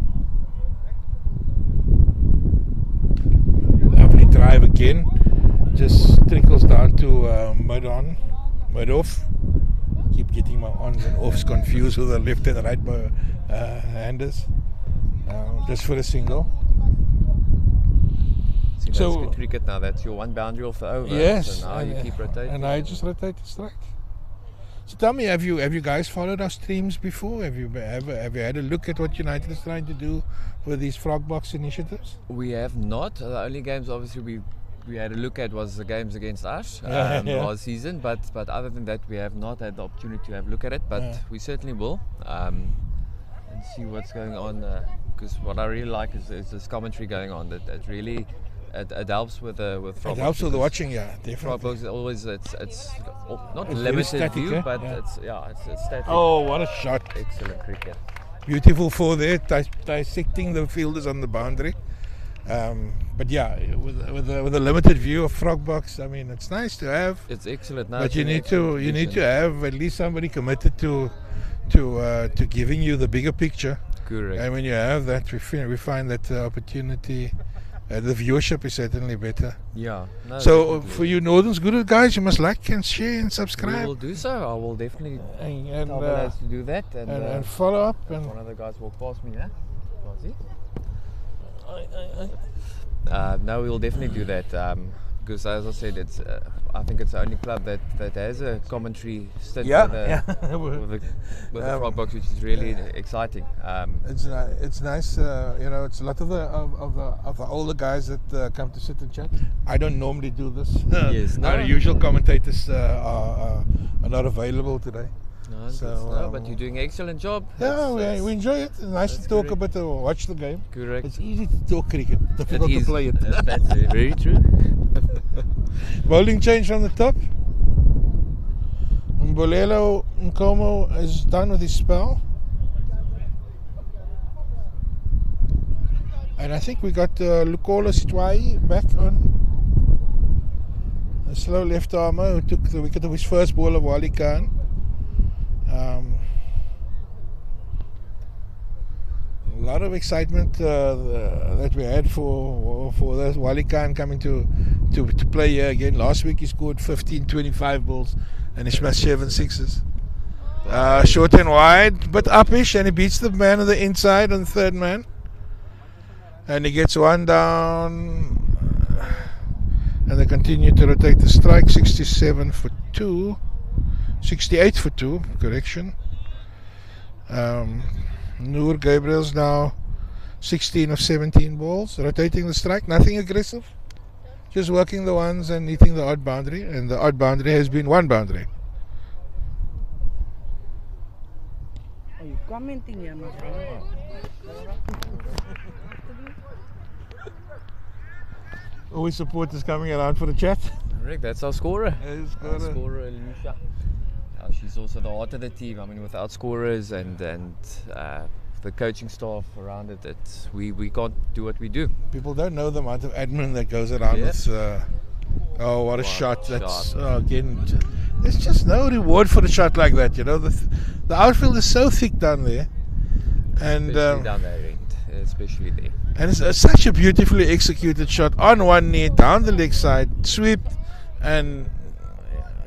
Lovely drive again. Just trickles down to mid off. Keep getting my ons and offs confused with the left and right handers. Just for a single. See, that's good cricket now. That's your 1 boundary off the over. Yes. So now you keep rotating. And I just rotate the strike. So tell me, have you guys followed our streams before? Have you had a look at what United is trying to do with these frog box initiatives? We have not. The only games obviously we had a look at was the games against us last season. But other than that, we have not had the opportunity to have a look at it. But we certainly will and see what's going on. Because what I really like is this commentary going on. That really. It helps with frog. It helps with the watching, definitely. Frog box always it's not limited static, view, but it's static. Oh, what a shot! Excellent cricket. Beautiful for there, dissecting the fielders on the boundary. But with a limited view of frog box, I mean, it's nice to have. It's excellent. No, but you need to have at least somebody committed to giving you the bigger picture. Correct. And when you have that, we find that opportunity. The viewership is certainly better. Yeah. No, so definitely. for you Northern's Good guys, you must like and share and subscribe. We will do so. I will definitely and tell the lads to do that. And follow up. And one of the guys walked past me, yeah? No, we will definitely do that. Because as I said, I think it's the only club that has a commentary stint with the frog box, which is really exciting. It's nice, it's a lot of the older guys that come to sit and chat. I don't normally do this. Yes, Our usual commentators are not available today. No, but you're doing an excellent job. Yeah, we enjoy it. It's nice to talk about watch the game. Correct. It's easy to talk cricket, difficult to play it. That's very true. Bowling change from the top. Mbolelo Nkomo is done with his spell. And I think we got Lukola Sitwai back on. A slow left armer who took the wicket of his first ball of Wali Khan. A lot of excitement that we had for this Wali Khan coming to play here again. Last week he scored 15-25 balls and he smashed 7 sixes. Short and wide, but uppish, and he beats the man on the inside on the third man. And he gets one down. And they continue to rotate the strike. 67 for 2. 68 for 2, correction. Noor Gabriel's now 16 of 17 balls, rotating the strike, nothing aggressive, just working the ones and hitting the odd boundary, and the odd boundary has been 1 boundary. Are you commenting here, my friend? Always supporters coming around for the chat. Correct, that's our scorer. Our scorer, Alicia. She's also the heart of the team. I mean, without scorers and the coaching staff around it, we can't do what we do. People don't know the amount of admin that goes around with. What a shot! That's again. There's just no reward for a shot like that. The outfield is so thick down there, and especially down there end, especially there. And it's such a beautifully executed shot on one knee, down the leg side, swept, and.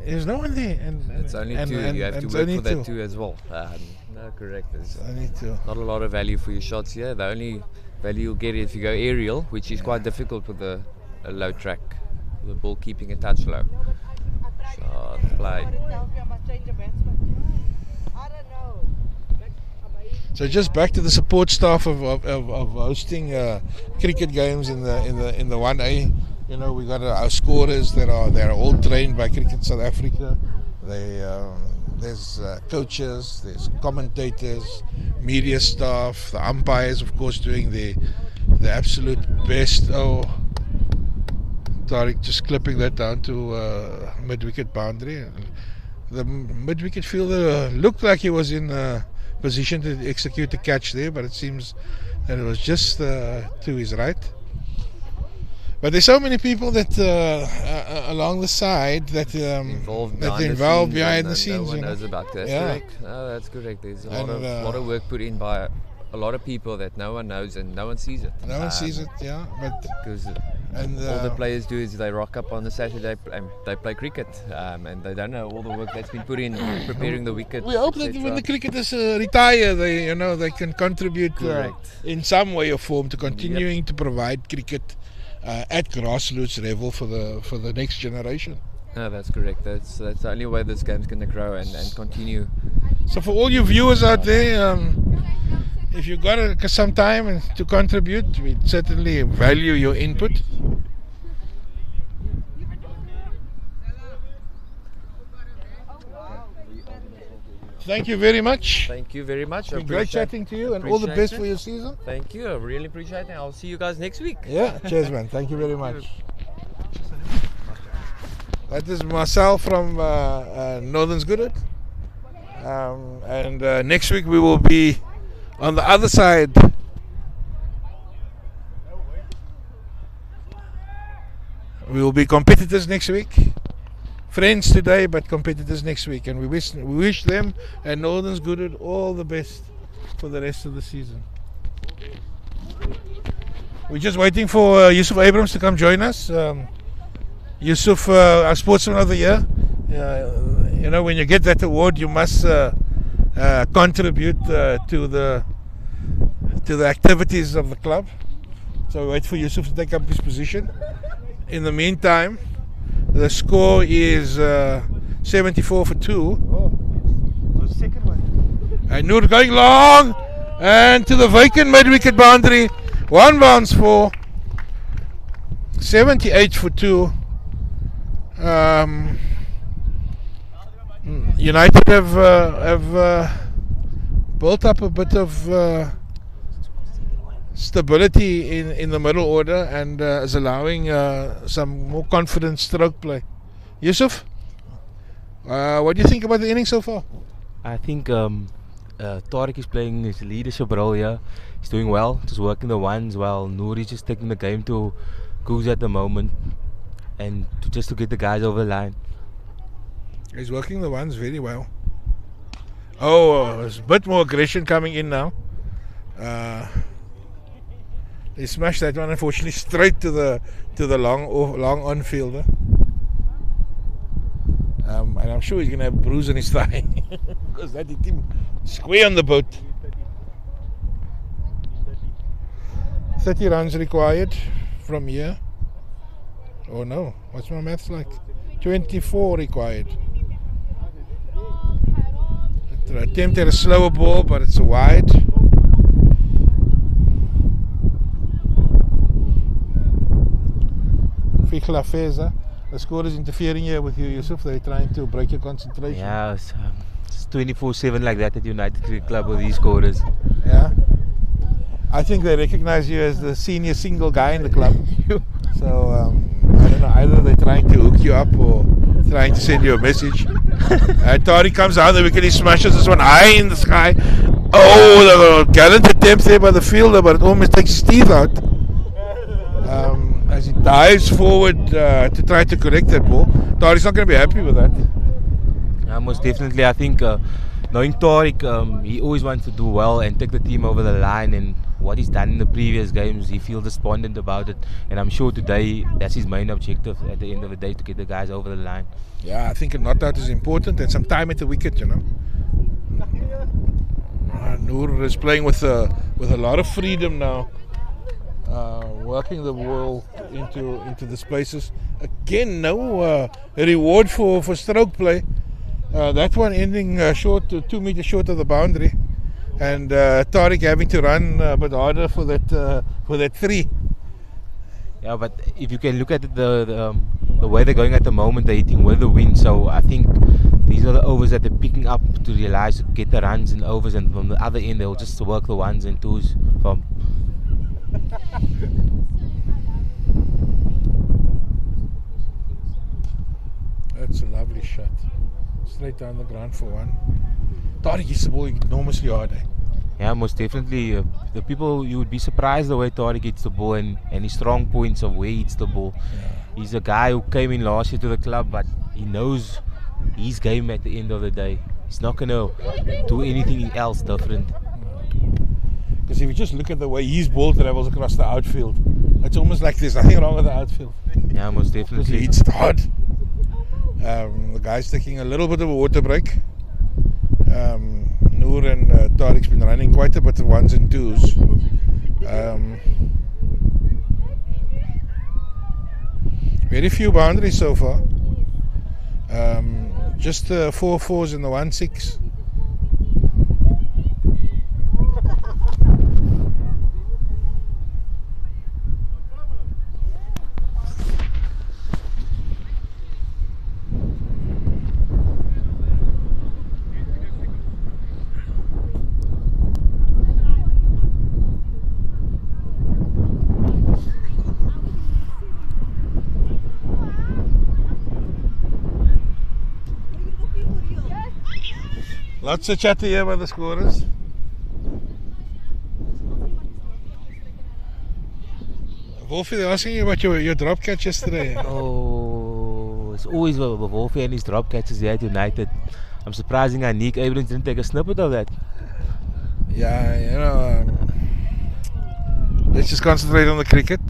There's no one there, and it's only 2. You have to work for that 2 as well. No, correct. There's only 2. Not a lot of value for your shots here. The only value you'll get if you go aerial, which is quite difficult with a low track. the ball keeping a touch low. Shot played. So just back to the support staff of hosting cricket games in the 1A. You know, we got our scorers that are all trained by Cricket South Africa. There's coaches, there's commentators, media staff, the umpires, of course, doing the absolute best. Oh, Tariq just clipping that down to mid-wicket boundary. The mid-wicket fielder looked like he was in position to execute the catch there, but it seems that it was just to his right. But there's so many people that along the side that involved behind the scenes. No one knows about that. That's correct. Oh, that's correct. There's a lot of work put in by a lot of people that no one knows and no one sees it. No one sees it, yeah. But because all the players do is they rock up on the Saturday and they play cricket, and they don't know all the work that's been put in preparing the wicket. We hope that when the cricketers retire, they can contribute in some way or form to continuing to provide cricket at grassroots level for the next generation. No, that's correct. That's the only way this game's going to grow and continue. So for all you viewers out there, if you've got some time to contribute, we certainly value your input. Thank you very much. Thank you very much. It's been great chatting to you, and all the best for your season. Thank you. I really appreciate it. I'll see you guys next week. Yeah, cheers, man. Thank you very much. That is Marcel from Northern's Goodwood. And next week we will be on the other side. We will be competitors next week. Friends today, but competitors next week. And we wish them and Northern's Goodwood all the best for the rest of the season. We're just waiting for Yusuf Abrams to come join us. Yusuf, our Sportsman of the Year. You know, when you get that award, you must contribute to the activities of the club. So we wait for Yusuf to take up his position. In the meantime, the score is 74 for 2. Oh, the second one. And Noor going long and to the vacant mid-wicket boundary. One bounce for 78 for 2. United have built up a bit of stability in the middle order and is allowing some more confident stroke play. Yusuf, what do you think about the innings so far? I think Tariq is playing his leadership role here. He's doing well, just working the ones while Noor is just taking the game to Goose at the moment and just to get the guys over the line. He's working the ones very well. Oh, there's a bit more aggression coming in now. They smashed that one, unfortunately, straight to the long on fielder. And I'm sure he's going to have a bruise on his thigh because that hit him square on the boat. 30 runs required from here. Oh no, what's my maths like? 24 required. Attempted a slower ball, but it's a wide. Fikhla Feza. The score is interfering here with you, Yusuf. They're trying to break your concentration. Yeah, it's 24/7 like that at United Cricket Club with these scorers. Yeah. I think they recognize you as the senior single guy in the club. So I don't know, either they're trying to hook you up or trying to send you a message. Tariq comes out of the wicket, he smashes this one high in the sky. Oh, the gallant attempt there by the fielder, but it almost takes his teeth out. As he dives forward to try to correct that ball. Tariq's not going to be happy with that. Yeah, most definitely. I think knowing Tariq, he always wants to do well and take the team over the line, and what he's done in the previous games, he feels despondent about it, and I'm sure today that's his main objective at the end of the day, to get the guys over the line. Yeah, I think a not out is important and some time at the wicket, you know. Noor is playing with a lot of freedom now. working the ball into the spaces. Again, no reward for stroke play. That one ending short, 2 meters short of the boundary, and Tariq having to run a bit harder for that 3. Yeah, but if you can look at the way they're going at the moment, they're hitting with the wind. So I think these are the overs that they're picking up to realize to get the runs and overs, and from the other end they'll just work the 1s and 2s from. That's a lovely shot. Straight down the ground for 1. Tariq hits the ball enormously hard. Yeah, most definitely. The people, you would be surprised the way Tariq hits the ball and his strong points of where he hits the ball. Yeah. He's a guy who came in last year to the club, but he knows his game at the end of the day. He's not going to do anything else different. Because if you just look at the way his ball travels across the outfield, it's almost like there's nothing wrong with the outfield. Yeah, most definitely. He hits it hard. The guy's taking a little bit of a water break. Noor and Tariq's been running quite a bit of 1s and 2s. Very few boundaries so far. Just 4 4s and the 1 6. Lots of chatter here by the scorers. Wolfie, they're asking you about your drop catch yesterday. Oh, it's always with Wolfie and his drop catches here at United. I'm surprising Nick Abrams didn't take a snippet of that. Yeah, let's just concentrate on the cricket.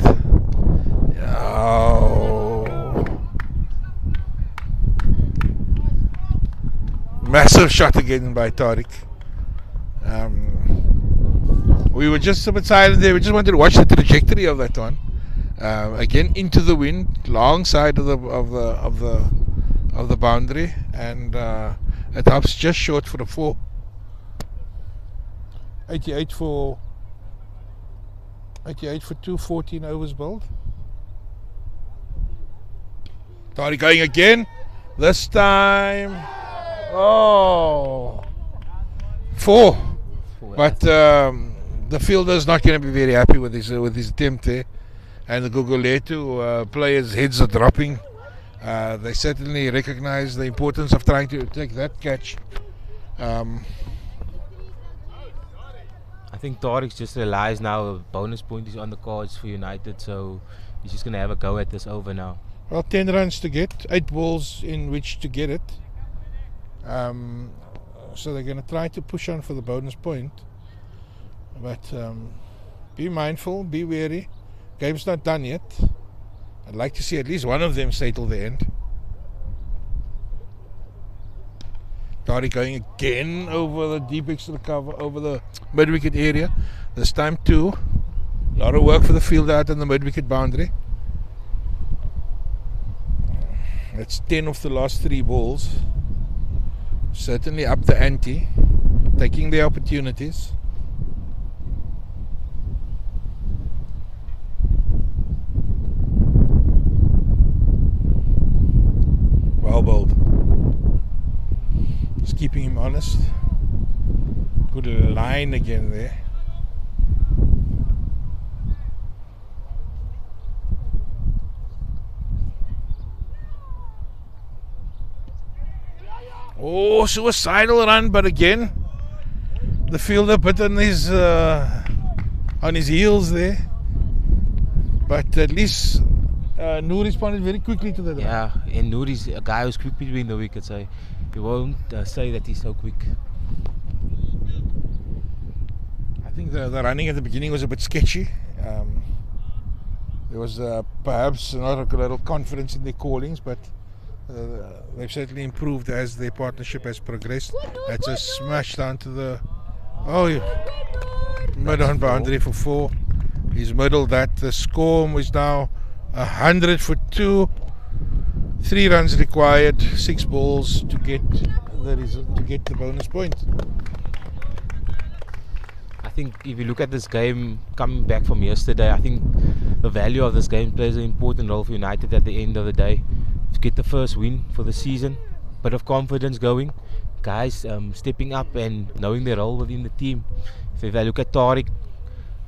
Massive shot again by Tariq. We were just a bit silent there. We just wanted to watch the trajectory of that one. Again into the wind, long side of the boundary, and it hops just short for the 4. 88 for 214 overs bowled. Tariq going again. This time. 4. But the fielder's not going to be very happy with his attempt there, and the Gugulethu players' heads are dropping. They certainly recognise the importance of trying to take that catch. I think Tariq's just realised now a bonus point is on the cards for United, so he's just going to have a go at this over now. Well, 10 runs to get, 8 balls in which to get it. So they're going to try to push on for the bonus point, but be mindful, be wary. Game's not done yet. I'd like to see at least one of them stay till the end. Tariq going again over the deep extra cover, over the mid-wicket area. This time 2. A lot of work for the fielder out on the mid-wicket boundary. That's 10 of the last 3 balls. Certainly up the ante, taking the opportunities. Well bowled. Just keeping him honest. Good line again there. Oh, suicidal run, but again, the fielder put on his heels there. But at least Noor responded very quickly to that. Yeah, and Noor is a guy who's quick between the wickets. You won't say that he's so quick. I think the running at the beginning was a bit sketchy. There was perhaps not a little confidence in their callings, but they've certainly improved as their partnership has progressed. That's a smash down to the mid-on boundary for 4. He's middled that. The score is now 100 for 2. 3 runs required, 6 balls to get the bonus point. I think if you look at this game coming back from yesterday, I think the value of this game plays an important role for United at the end of the day to get the first win for the season. Bit of confidence going, guys stepping up and knowing their role within the team. If I look at Tariq,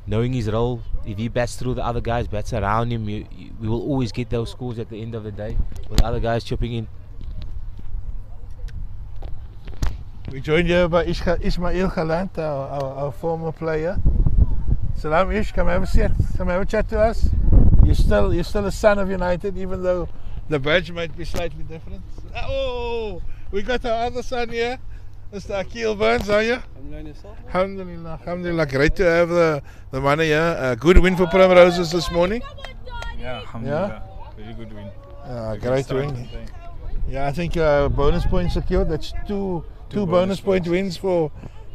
knowing his role, if he bats through the other guys, bats around him, we will always get those scores at the end of the day with other guys chipping in. We joined here by Ismail Galant, our former player. Salam Ish, come have a chat. Come have a chat to us. You're still a son of United, even though the badge might be slightly different. Oh, we got our other son here, Mr. Akil Burns. Are you? Alhamdulillah, alhamdulillah. Great to have the money here. A good win for Primroses this morning. Yeah, alhamdulillah. Very good win. Great win. Yeah, I think bonus point secured. That's two bonus point wins for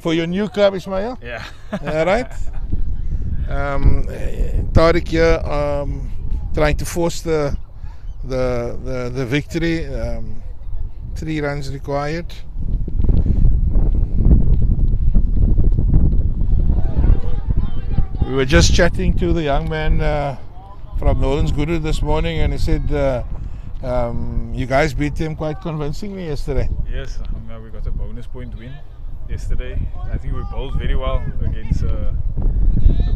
your new club, Ismail. Yeah. Right. Tariq here trying to force the victory. 3 runs required. We were just chatting to the young man from Northern Gugulethu this morning, and he said you guys beat them quite convincingly yesterday. Yes, we got a bonus point win yesterday. I think we bowled very well against a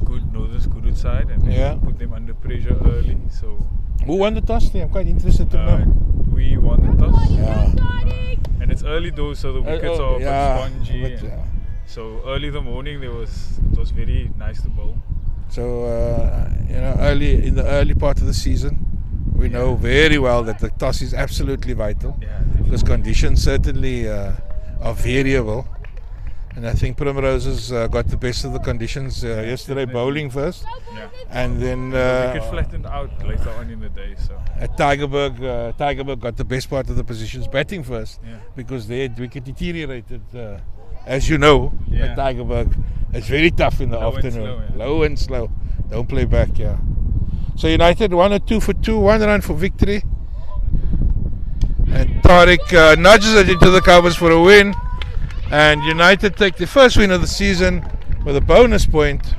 good Northern Gugulethu side, and put them under pressure early. So, who won the toss? I'm quite interested to know. We won the toss. And it's early though, so the wickets are a bit spongy. So early in the morning, it was very nice to bowl. So early in the early part of the season, we know very well that the toss is absolutely vital. Because conditions certainly are variable, and I think Primroses got the best of the conditions yesterday, bowling first, and then the wicket flattened out later on in the day. So at Tigerberg got the best part of the positions, batting first, because their wicket deteriorated. As you know, at Tigerberg, it's very tough in the afternoon. Low and slow. Don't play back, So United 1 or 2 for 2, 1 run for victory. And Tariq nudges it into the covers for a win. And United take the first win of the season with a bonus point.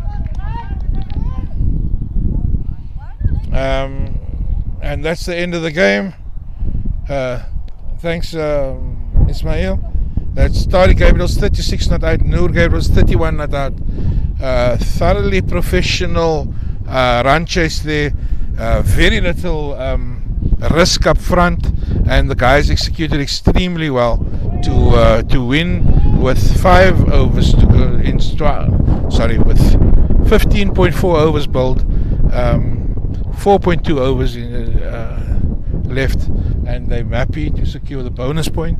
And that's the end of the game. Thanks, Ismail. That's Tariq Gabriel's 36 not out, Noor Gabriel's 31 not out. Thoroughly professional run chase there. Very little risk up front, and the guys executed extremely well to win with 5 overs to go in. With 15.4 overs bowled, 4.2 overs left, and they're happy to secure the bonus point.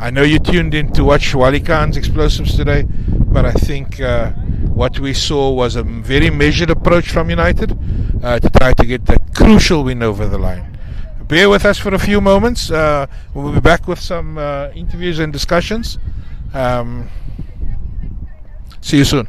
I know you tuned in to watch Wali Khan's explosives today, but I think what we saw was a very measured approach from United to try to get that crucial win over the line. Bear with us for a few moments. We'll be back with some interviews and discussions. See you soon.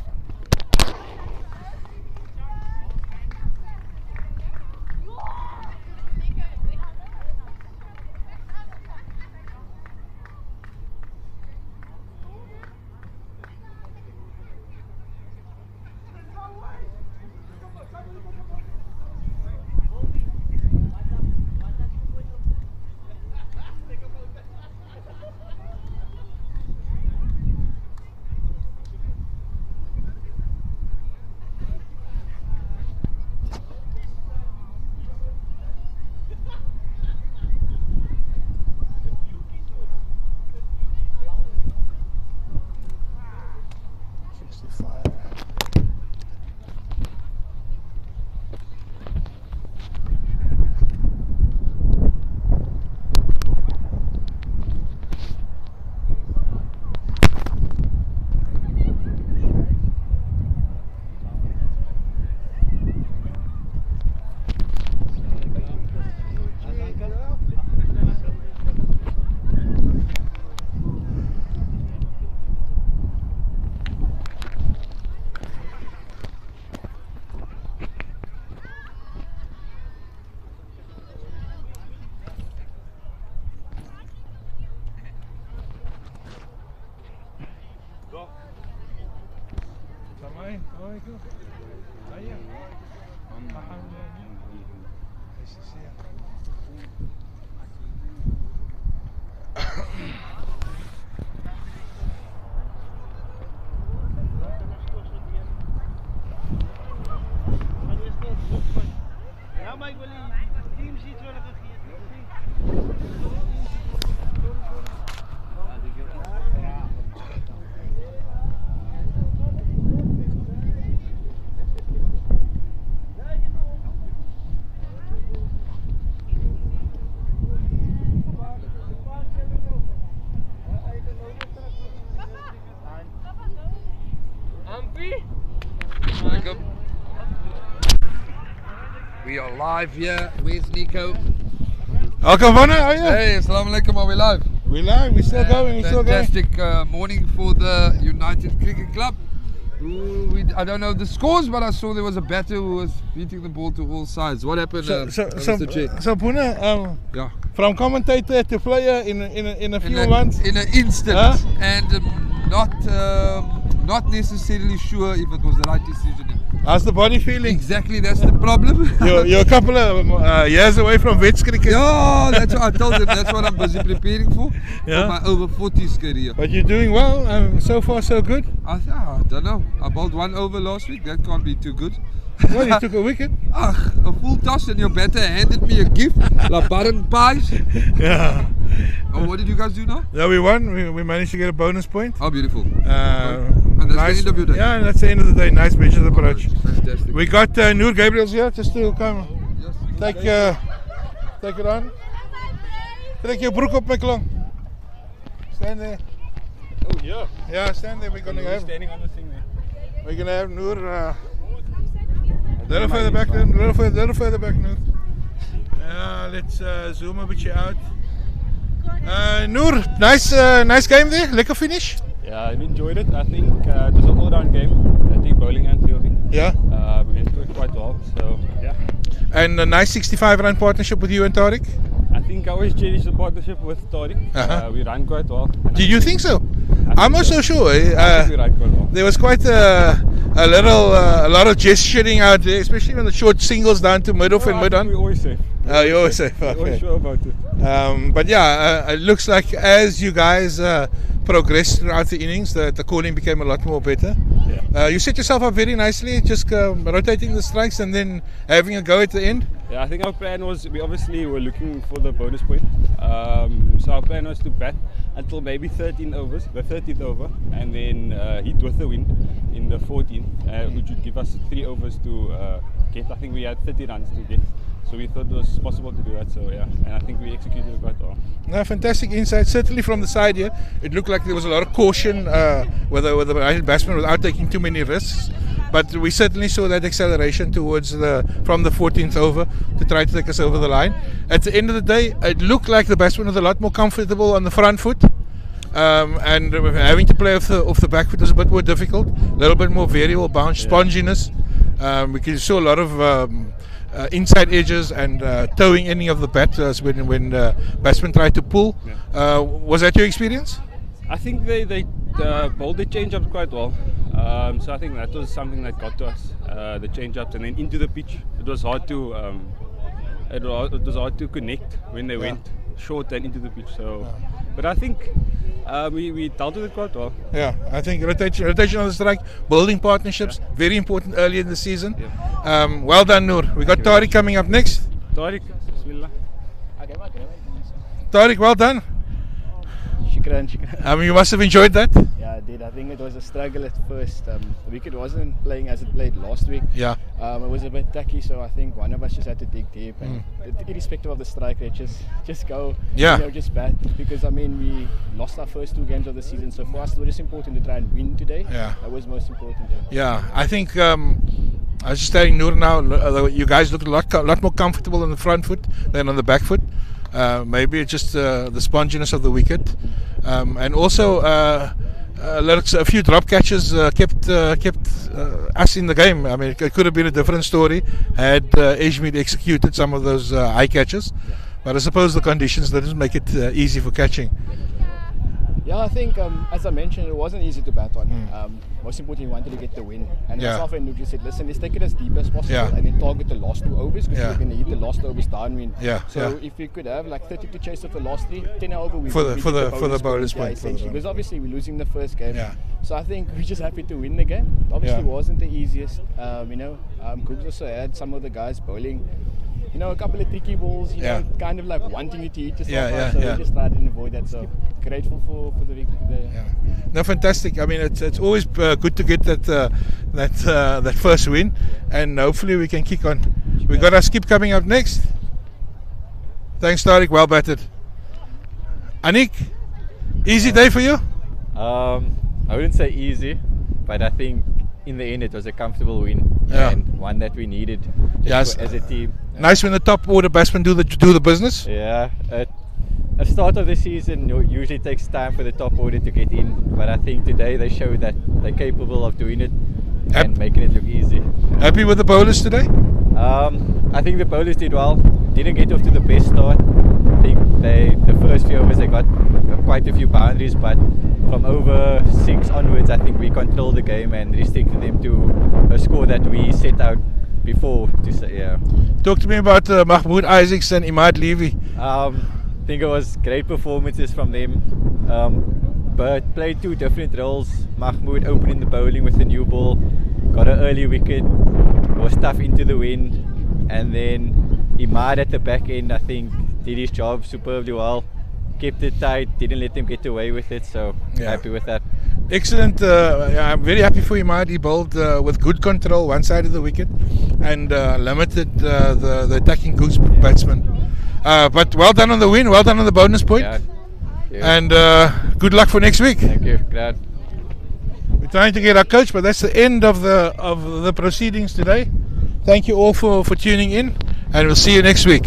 We are live here. Where's Nico? Alkamana, are you? Hey, assalamu alaikum. Are we live? We're live. We're still going. We're still going. Fantastic morning for the United Cricket Club. I don't know the scores, but I saw there was a batter who was hitting the ball to all sides. What happened, Mr. Chair? So Puna, yeah. From commentator to player in a few months? In an instant. And not necessarily sure if it was the right decision. How's the body feeling? Exactly, that's the problem. You're a couple of years away from vets cricket. Yeah, that's what I told them. That's what I'm busy preparing for my over 40s career. But you're doing well. So far, so good. I don't know. I bowled 1 over last week. That can't be too good. Well, you took a wicket. A full toss, and your batter handed me a gift, like Baron pies. Yeah. Oh, what did you guys do now? Yeah, we won. We managed to get a bonus point. Oh, beautiful. And that's the end of your day. Yeah, that's the end of the day. Nice measured approach. Fantastic. We got Noor Gabriel's here just to come. Take it on. Trek your broek op, my klong. Stand there. Oh yeah. Yeah, stand there. We're gonna have. Standing on the thing there. We're gonna have Noor. Little further back, then. Little further back, Noor. Let's zoom a bit out. Noor, nice game there. Lekker finish. Yeah, I enjoyed it. I think it was an all-round game. I think bowling and fielding. Yeah. We went through it quite well. So yeah. And a nice 65-run partnership with you and Tariq. I think I always cherish the partnership with Tariq. We ran quite well. Did you think so? I'm not so sure. I think we ran quite well. There was quite a lot of gesturing out there, especially when the short singles down to mid-off and mid-on. We're always safe. You're always safe. Okay. We're always sure about it. But yeah, it looks like as you guys progressed throughout the innings, the calling became a lot more better. Yeah. You set yourself up very nicely, just rotating the strikes and then having a go at the end. Yeah, I think our plan was, we obviously were looking for the bonus point. So our plan was to bat until maybe 13 overs, the 13th over, and then hit with the wind in the 14th, which would give us 3 overs to get. I think we had 30 runs to get. So we thought it was possible to do that, so yeah, and I think we executed it quite well. No, fantastic insight. Certainly from the side here, it looked like there was a lot of caution with the batsman without taking too many risks. But we certainly saw that acceleration towards from the 14th over to try to take us over the line. At the end of the day, it looked like the batsman was a lot more comfortable on the front foot. And having to play off the back foot was a bit more difficult. A little bit more variable bounce, sponginess. We saw a lot of inside edges and towing any of the bat when batsmen tried to pull. Was that your experience? I think they bowled the change-ups quite well. So I think that was something that got to us, the change-ups, and then into the pitch. It was hard to connect when they went short and into the pitch. So, but I think we dealt with it quite well. Yeah, I think rotation on the strike, building partnerships, very important early in the season. Well done, Noor. We got Tariq coming up next. Tariq, bismillah. Tariq, well done. Shukran. You must have enjoyed that. Yeah, I did. I think it was a struggle at first. The wicket wasn't playing as it played last week. Yeah. It was a bit tacky, so I think one of us just had to dig deep and irrespective of the strike rate, just go. Yeah. Just bat, because I mean we lost our first 2 games of the season, so for us it was just important to try and win today. Yeah. That was most important. Yeah, I think I was just telling Noor now, you guys look a lot more comfortable on the front foot than on the back foot. Maybe it's just the sponginess of the wicket, and also a few drop catches kept us in the game. I mean, it could have been a different story had Ejmeed executed some of those high catches, but I suppose the conditions didn't make it easy for catching. Yeah, I think as I mentioned, it wasn't easy to bat on. Most importantly, we wanted to get the win. And myself and Nuki said, listen, let's take it as deep as possible and then target the last 2 overs because we're going to hit the last overs downwind. So if we could have like 30 to chase off the last 3, 10 over, we for the bonus point. Essentially, because obviously we're losing the first game. So I think we're just happy to win the game. Obviously, it wasn't the easiest. Googs also had some of the guys bowling. A couple of tricky balls, kind of like wanting you to hit yourself. So we just tried to avoid that. So grateful for the victory today. No, fantastic. I mean, it's always good to get that first win, and hopefully we can kick on. We got our skip coming up next. Thanks, Tariq. Well batted. Anik, easy day for you? I wouldn't say easy, but I think in the end it was a comfortable win and one that we needed as a team. Nice when the top order batsmen do the business. Yeah, at the start of the season usually takes time for the top order to get in, but I think today they showed that they're capable of doing it and making it look easy. Happy with the bowlers today? I think the bowlers did well. Didn't get off to the best start. I think the first few overs they got quite a few boundaries, but from over 6 onwards I think we controlled the game and restricted them to a score that we set out before to say. Talk to me about Mahmoud Isaacs and Imad Levy. I think it was great performances from them, but played 2 different roles. Mahmoud opening the bowling with a new ball, got an early wicket, was tough into the wind, and then Imad at the back end I think did his job superbly well, kept it tight, didn't let them get away with it, so happy with that. Excellent. I'm very happy for Imad. He bowled with good control one side of the wicket and limited the attacking Googs batsman. But well done on the win, well done on the bonus point. And good luck for next week. Thank you. Glad. We're trying to get our coach, but that's the end of the proceedings today. Thank you all for tuning in, and we'll see you next week.